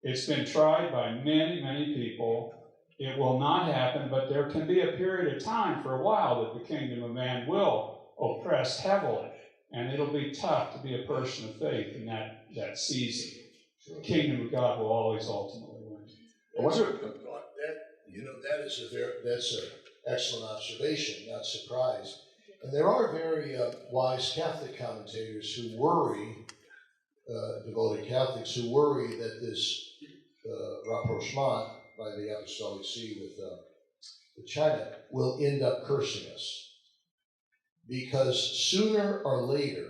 [SPEAKER 19] It's been tried by many, many people. It will not happen, but there can be a period of time for a while that the kingdom of man will oppress heavily, and it'll be tough to be a person of faith in that season. The kingdom of God will always ultimately win.
[SPEAKER 1] That's an excellent observation, not surprised. And there are very wise Catholic commentators who worry, devoted Catholics who worry that this rapprochement by the Apostolic See with China will end up cursing us. Because sooner or later,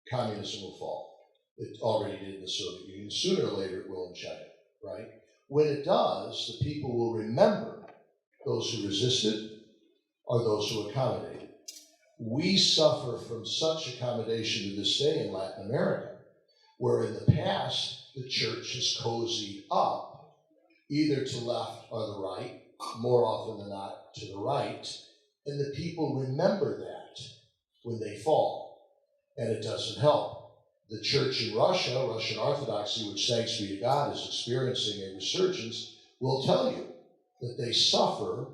[SPEAKER 1] communism will fall. It already did in the Soviet Union. Sooner or later, it will in China, right? When it does, the people will remember those who resisted or those who accommodated. We suffer from such accommodation to this day in Latin America, where in the past, the church has cozied up either to left or the right, more often than not to the right, and the people remember that when they fall, and it doesn't help. the church in Russia, Russian Orthodoxy, which thanks be to God is experiencing a resurgence, will tell you that they suffer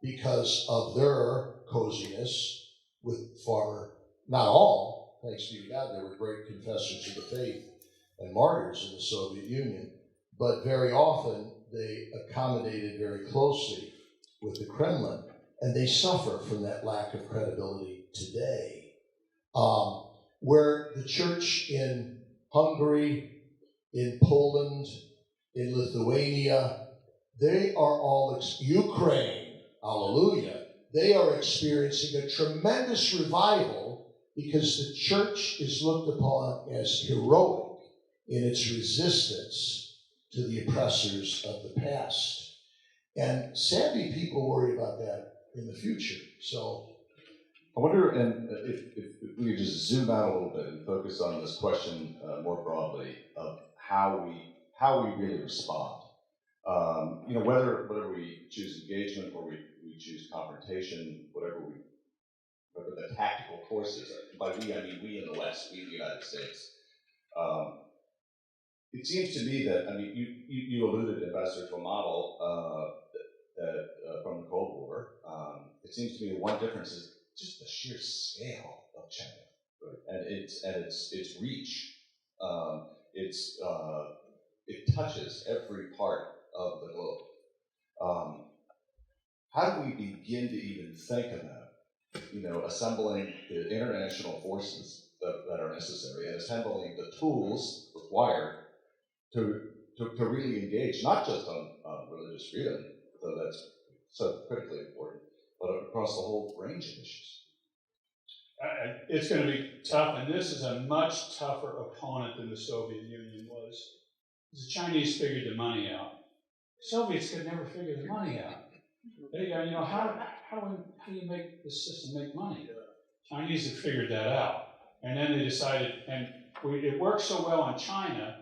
[SPEAKER 1] because of their coziness with former, not all, thanks be to God, there were great confessors of the faith and martyrs in the Soviet Union, but very often they accommodated very closely with the Kremlin, and they suffer from that lack of credibility today. Where the church in Hungary, in Poland, in Lithuania, they are all, Ukraine, hallelujah, they are experiencing a tremendous revival because the church is looked upon as heroic in its resistance to the oppressors of the past. And sadly, people worry about that in the future. So
[SPEAKER 21] I wonder, and if we could just zoom out a little bit and focus on this question more broadly of how we really respond. Whether we choose engagement or we choose confrontation, whatever the tactical courses are. By we, I mean we in the West, we in the United States. It seems to me that, you alluded, Ambassador, to a model from the Cold War. It seems to me that one difference is just the sheer scale of China, right? And its reach. It touches every part of the globe. How do we begin to even think about, assembling the international forces that are necessary and assembling the tools required to really engage, not just on religious freedom, though that's so critically important, but across the whole range of issues?
[SPEAKER 19] It's going to be tough, and this is a much tougher opponent than the Soviet Union was. The Chinese figured the money out. Soviets could never figure the money out. They go, how do you make the system make money? Chinese have figured that out. And then they decided, and it worked so well in China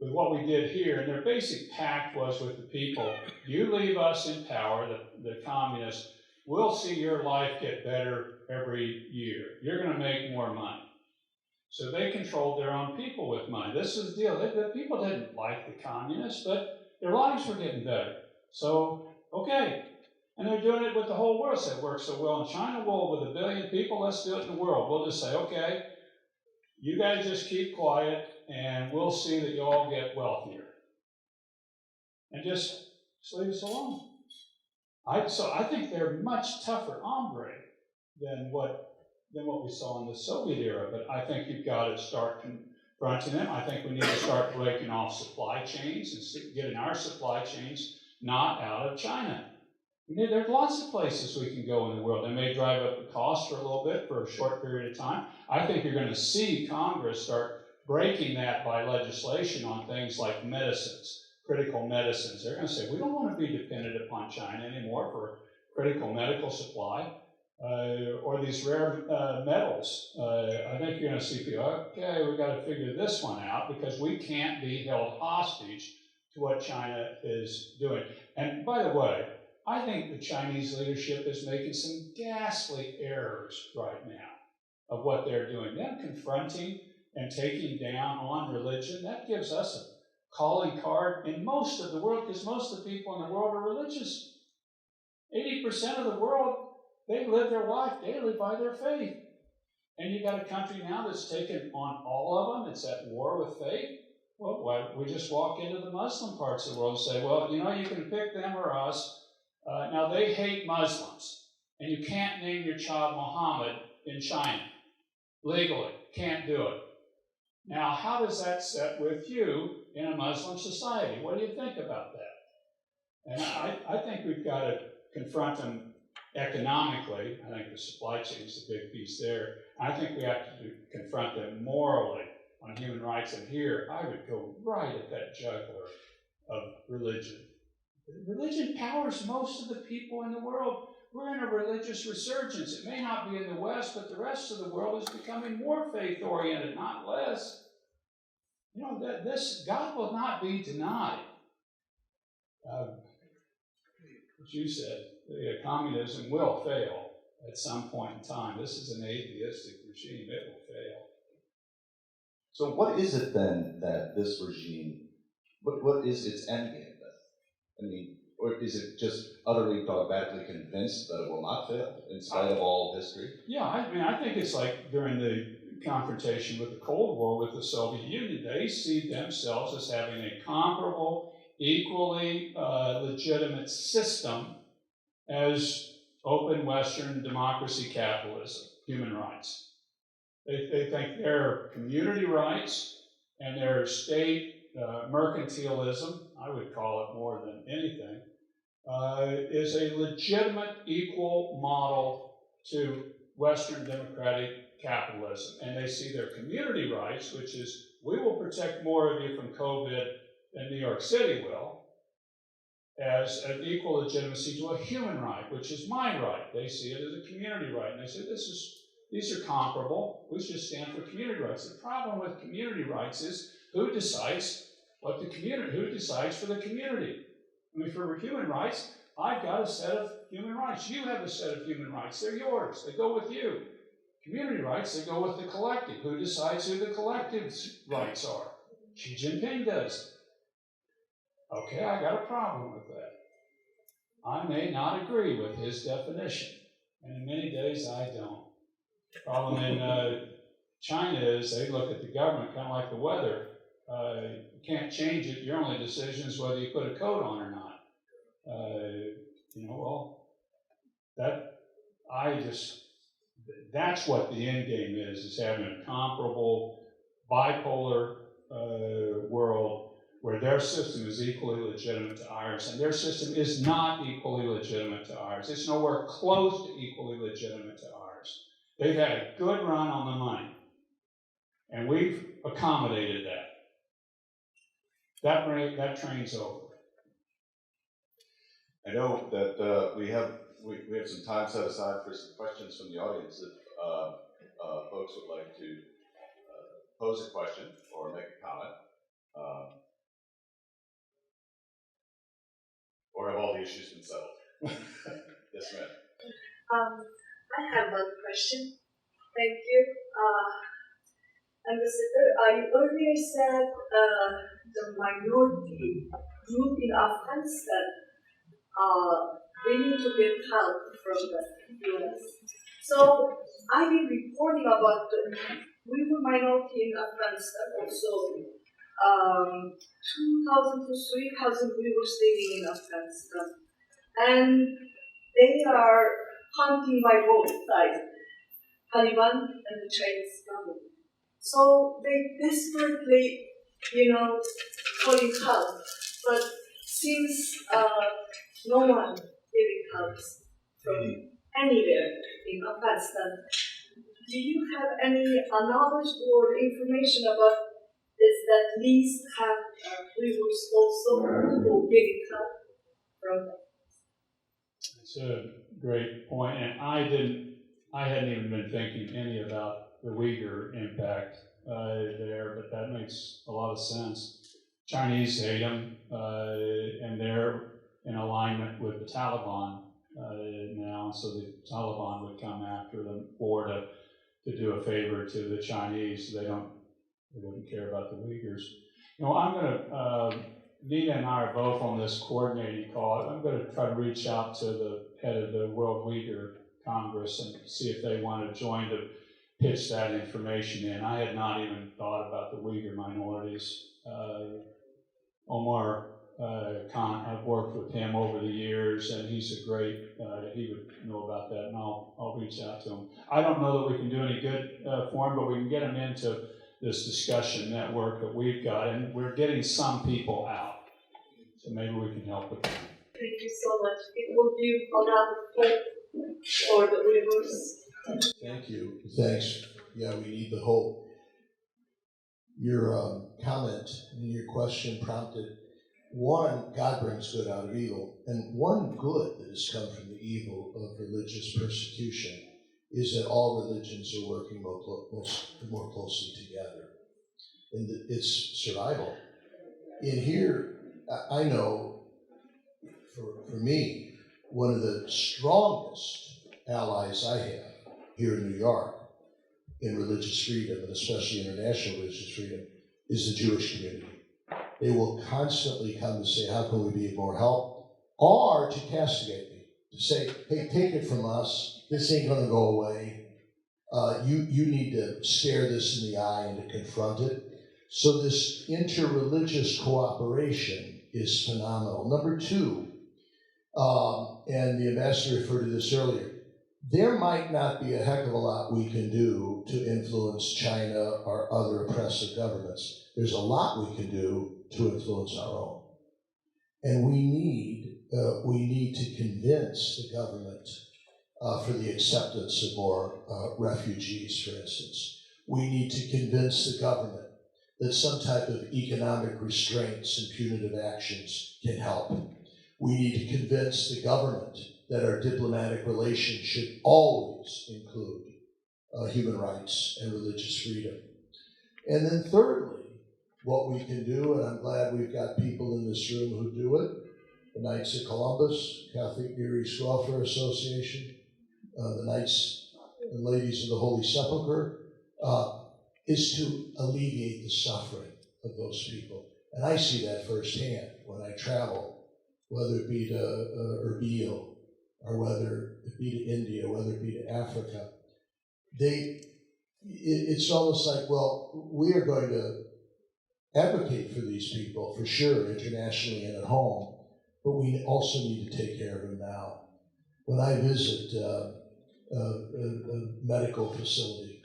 [SPEAKER 19] with what we did here, and their basic pact was with the people, you leave us in power, the communists, we'll see your life get better every year. You're going to make more money. So they controlled their own people with money. This was the deal. The people didn't like the communists, but their lives were getting better. So, okay. And they're doing it with the whole world. So it works so well in China. Well, with 1 billion people, let's do it in the world. We'll just say, okay, you guys just keep quiet, and we'll see that you all get wealthier. And just leave us alone. So I think they're much tougher hombre than what we saw in the Soviet era. But I think you've got to start confronting them. I think we need to start breaking off supply chains and getting our supply chains not out of China. There's lots of places we can go in the world. They may drive up the cost for a little bit, for a short period of time. I think you're going to see Congress start breaking that by legislation on things like medicines, critical medicines. They're going to say, we don't want to be dependent upon China anymore for critical medical supply or these rare metals. I think you're going to see people, okay, we've got to figure this one out because we can't be held hostage to what China is doing. And by the way, I think the Chinese leadership is making some ghastly errors right now of what they're doing. Them confronting and taking down on religion, that gives us a calling card in most of the world, because most of the people in the world are religious. 80% of the world, they live their life daily by their faith. And you've got a country now that's taken on all of them. It's at war with faith. Well, why don't we just walk into the Muslim parts of the world and say, well, you can pick them or us. Now, they hate Muslims, and you can't name your child Muhammad in China. Legally, can't do it. Now, how does that set with you in a Muslim society? What do you think about that? And I think we've got to confront them economically. I think the supply chain is the big piece there. I think we have to confront them morally on human rights. And here, I would go right at that jugular of religion. Religion powers most of the people in the world. We're in a religious resurgence. It may not be in the West, but the rest of the world is becoming more faith-oriented, not less. This God will not be denied. As you said, communism will fail at some point in time. This is an atheistic regime. It will fail.
[SPEAKER 21] So what is it then that this regime, what is its end game then? I mean, or is it just utterly dogmatically convinced that it will not fail in spite of all history?
[SPEAKER 19] Yeah, I mean, I think it's like during the confrontation with the Cold War with the Soviet Union, they see themselves as having a comparable, equally legitimate system as open Western democracy, capitalism, human rights. They think their community rights and their state mercantilism, I would call it more than anything, is a legitimate equal model to Western democratic capitalism. And they see their community rights, which is, we will protect more of you from COVID than New York City will, as an equal legitimacy to a human right, which is my right. They see it as a community right. And they say, these are comparable. We should stand for community rights. The problem with community rights is who decides who decides for the community? I mean, for human rights, I've got a set of human rights. You have a set of human rights. They're yours. They go with you. Community rights, they go with the collective. Who decides who the collective's rights are? Xi Jinping does. Okay, I got a problem with that. I may not agree with his definition, and in many days I don't. The problem in China is they look at the government kind of like the weather. You can't change it. Your only decision is whether you put a coat on or not. That's what the end game is having a comparable bipolar world where their system is equally legitimate to ours, and their system is not equally legitimate to ours. It's nowhere close to equally legitimate to ours. They've had a good run on the money, and we've accommodated that. That train's over.
[SPEAKER 21] I know that we have some time set aside for some questions from the audience. If folks would like to pose a question or make a comment, or have all the issues been settled? Yes, ma'am.
[SPEAKER 4] I have one question. Thank you. Ambassador, you earlier said the minority group in Afghanistan they need to get help from the US. So I've been reporting about the Uyghur minority in Afghanistan also. 2,000 to 3,000 Uyghurs living in Afghanistan. And they are hunting by both sides, Taliban and the Chinese government. So they desperately, calling help. But since no one giving help from anywhere in Afghanistan, do you have any knowledge or information about this that these have Uyghurs also who giving help from them?
[SPEAKER 19] It's a great point, and I hadn't even been thinking any about the Uyghur impact there, but that makes a lot of sense. Chinese hate them, and they're in alignment with the Taliban now, so the Taliban would come after them or to do a favor to the Chinese. They wouldn't care about the Uyghurs. I'm going to, Nina and I are both on this coordinating call. I'm going to try to reach out to the head of the World Uyghur Congress and see if they want to join to pitch that information in. I had not even thought about the Uyghur minorities. Omar Khan, I've worked with him over the years, and he's a great, he would know about that, and I'll reach out to him. I don't know that we can do any good for him, but we can get him into this discussion network that we've got, and we're getting some people out. So maybe we can help with that.
[SPEAKER 4] Thank you so much. It will give a lot of hope for the Uyghurs.
[SPEAKER 1] Thank you. Thanks. Yeah, we need the hope. Your comment and your question prompted one, God brings good out of evil, and one good that has come from the evil of religious persecution is that all religions are working more closely together. And it's survival. In here, I know, for me, one of the strongest allies I have here in New York in religious freedom, and especially international religious freedom, is the Jewish community. They will constantly come to say, how can we be of more help? Or to castigate me, to say, hey, take it from us, this ain't gonna go away. You need to stare this in the eye and to confront it. So this interreligious cooperation is phenomenal. Number two, and the ambassador referred to this earlier, there might not be a heck of a lot we can do to influence China or other oppressive governments. There's a lot we can do to influence our own. And we need to convince the government for the acceptance of more refugees, for instance. We need to convince the government that some type of economic restraints and punitive actions can help. We need to convince the government that our diplomatic relations should always include human rights and religious freedom. And then thirdly, what we can do, and I'm glad we've got people in this room who do it, the Knights of Columbus, Catholic Near East Welfare Association, the Knights and Ladies of the Holy Sepulchre, is to alleviate the suffering of those people. And I see that firsthand when I travel, whether it be to Erbil, or whether it be to India, whether it be to Africa. It's almost like, well, we are going to advocate for these people, for sure, internationally and at home, but we also need to take care of them now. When I visit a medical facility,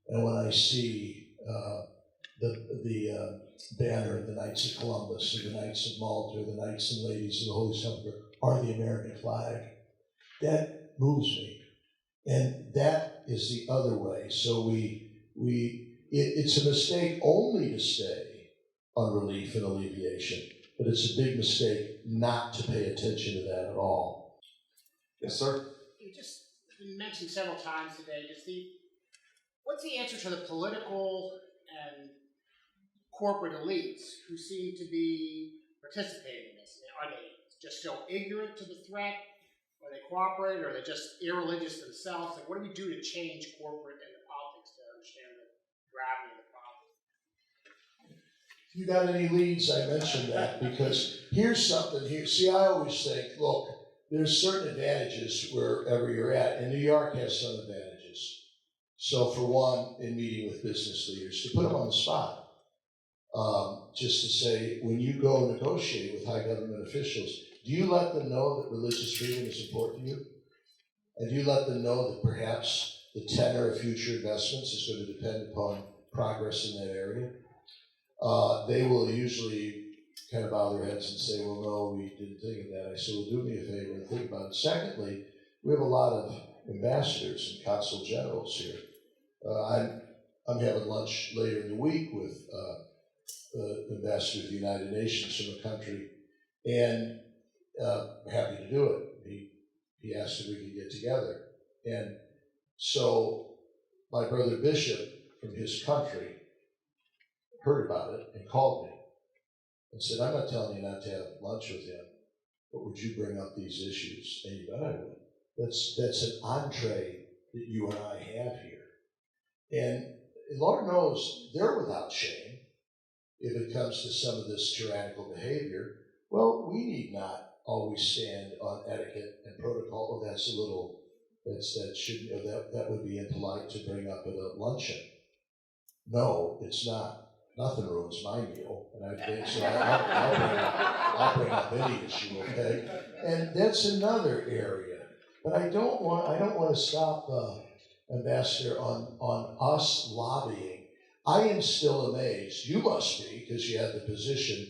[SPEAKER 1] and when I see the banner of the Knights of Columbus, or the Knights of Malta, or the Knights and Ladies of the Holy Sepulchre, or the American flag, that moves me. And that is the other way. So it's a mistake only to stay on relief and alleviation, but it's a big mistake not to pay attention to that at all. Yes, sir?
[SPEAKER 7] You just mentioned several times today, what's the answer to the political and corporate elites who seem to be participating in this? Are they just so ignorant to the threat? Are they cooperate, or are they just irreligious themselves? Like, what do we do to change corporate and the politics to understand the gravity of the problem?
[SPEAKER 1] If you got any leads, I mentioned that, because here's something here. See, I always think, look, there's certain advantages wherever you're at, and New York has some advantages. So for one, in meeting with business leaders, to put them on the spot, just to say, when you go negotiate with high government officials, do you let them know that religious freedom is important to you? And do you let them know that perhaps the tenor of future investments is going to depend upon progress in that area? They will usually kind of bow their heads and say, well, no, we didn't think of that. I said, well, do me a favor and think about it. Secondly, we have a lot of ambassadors and consul generals here. I'm having lunch later in the week with the ambassador of the United Nations from a country, and I'm happy to do it. He asked if we could get together. And so my brother Bishop from his country heard about it and called me and said, I'm not telling you not to have lunch with him, but would you bring up these issues? And you bet I would. That's an entree that you and I have here. And Lord knows they're without shame if it comes to some of this tyrannical behavior. Well, we need not always stand on etiquette and protocol. Oh, that would be impolite to bring up at a luncheon. No, it's not. Nothing ruins my meal, and I'll bring up any issue, okay? And that's another area. But I don't want to stop, Ambassador, on us lobbying. I am still amazed. You must be, because you have the position,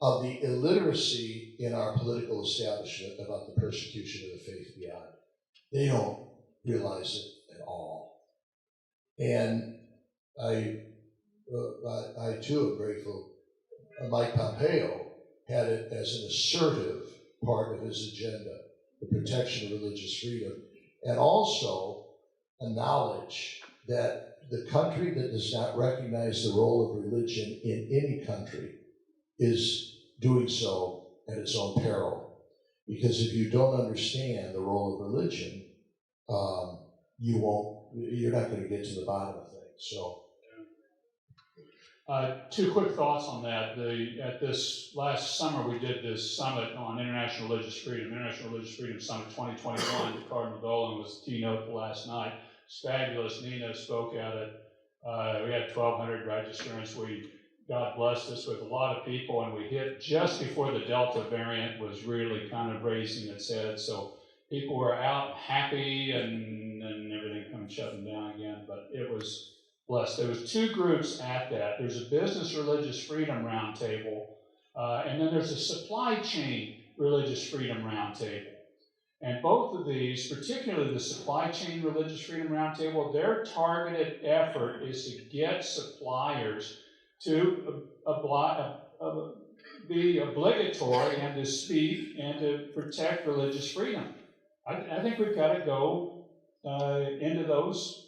[SPEAKER 1] of the illiteracy in our political establishment about the persecution of the faith beyond. They don't realize it at all. And I too am grateful. Mike Pompeo had it as an assertive part of his agenda, the protection of religious freedom, and also a knowledge that the country that does not recognize the role of religion in any country is doing so at its own peril. Because if you don't understand the role of religion, you're not going to get to the bottom of things. So,
[SPEAKER 19] Two quick thoughts on that. At this last summer, we did this summit on international religious freedom, International Religious Freedom Summit 2021. Cardinal Dolan was the keynote the last night. It's fabulous. Nina spoke at it. We had 1,200 registrants. God blessed us with a lot of people, and we hit just before the Delta variant was really kind of raising its head. So people were out happy, and then everything comes shutting down again. But it was blessed. There was two groups at that. There's a business religious freedom roundtable, and then there's a supply chain religious freedom roundtable. And both of these, particularly the supply chain religious freedom roundtable, their targeted effort is to get suppliers to be obligatory and to speak and to protect religious freedom. I think we've got to go into those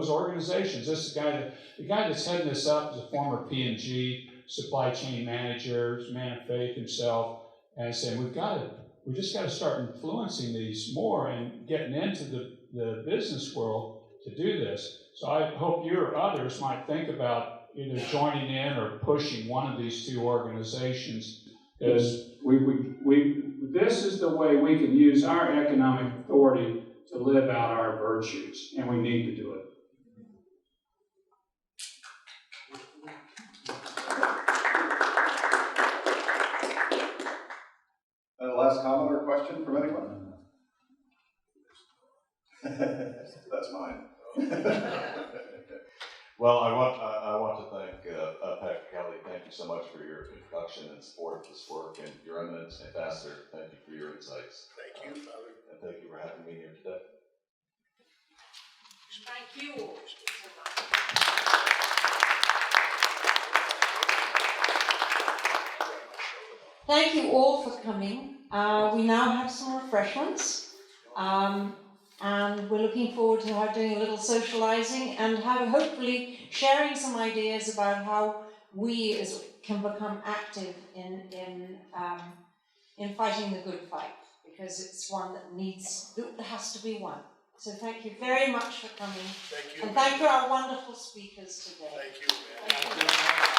[SPEAKER 19] organizations. This guy, the guy that's heading this up is a former P&G supply chain manager, man of faith himself, and saying we just got to start influencing these more and getting into the business world to do this. So I hope you or others might think about either joining in or pushing one of these two organizations, because this is the way we can use our economic authority to live out our virtues, and we need to do it.
[SPEAKER 21] And a last comment or question from anyone? That's mine. Well, I want to thank Patrick Kelly. Thank you so much for your introduction and support of this work, and Your Eminence, Ambassador, thank you for your insights.
[SPEAKER 1] Thank you, Father.
[SPEAKER 21] And thank you for having me here today.
[SPEAKER 2] Thank you. Thank you all for coming. We now have some refreshments, and we're looking forward to doing a little socializing and hopefully sharing some ideas about how we can become active in fighting the good fight, because it's one that has to be won. So thank you very much for coming.
[SPEAKER 1] Thank you.
[SPEAKER 2] And thank you our wonderful speakers today.
[SPEAKER 1] Thank you.
[SPEAKER 2] Thank you.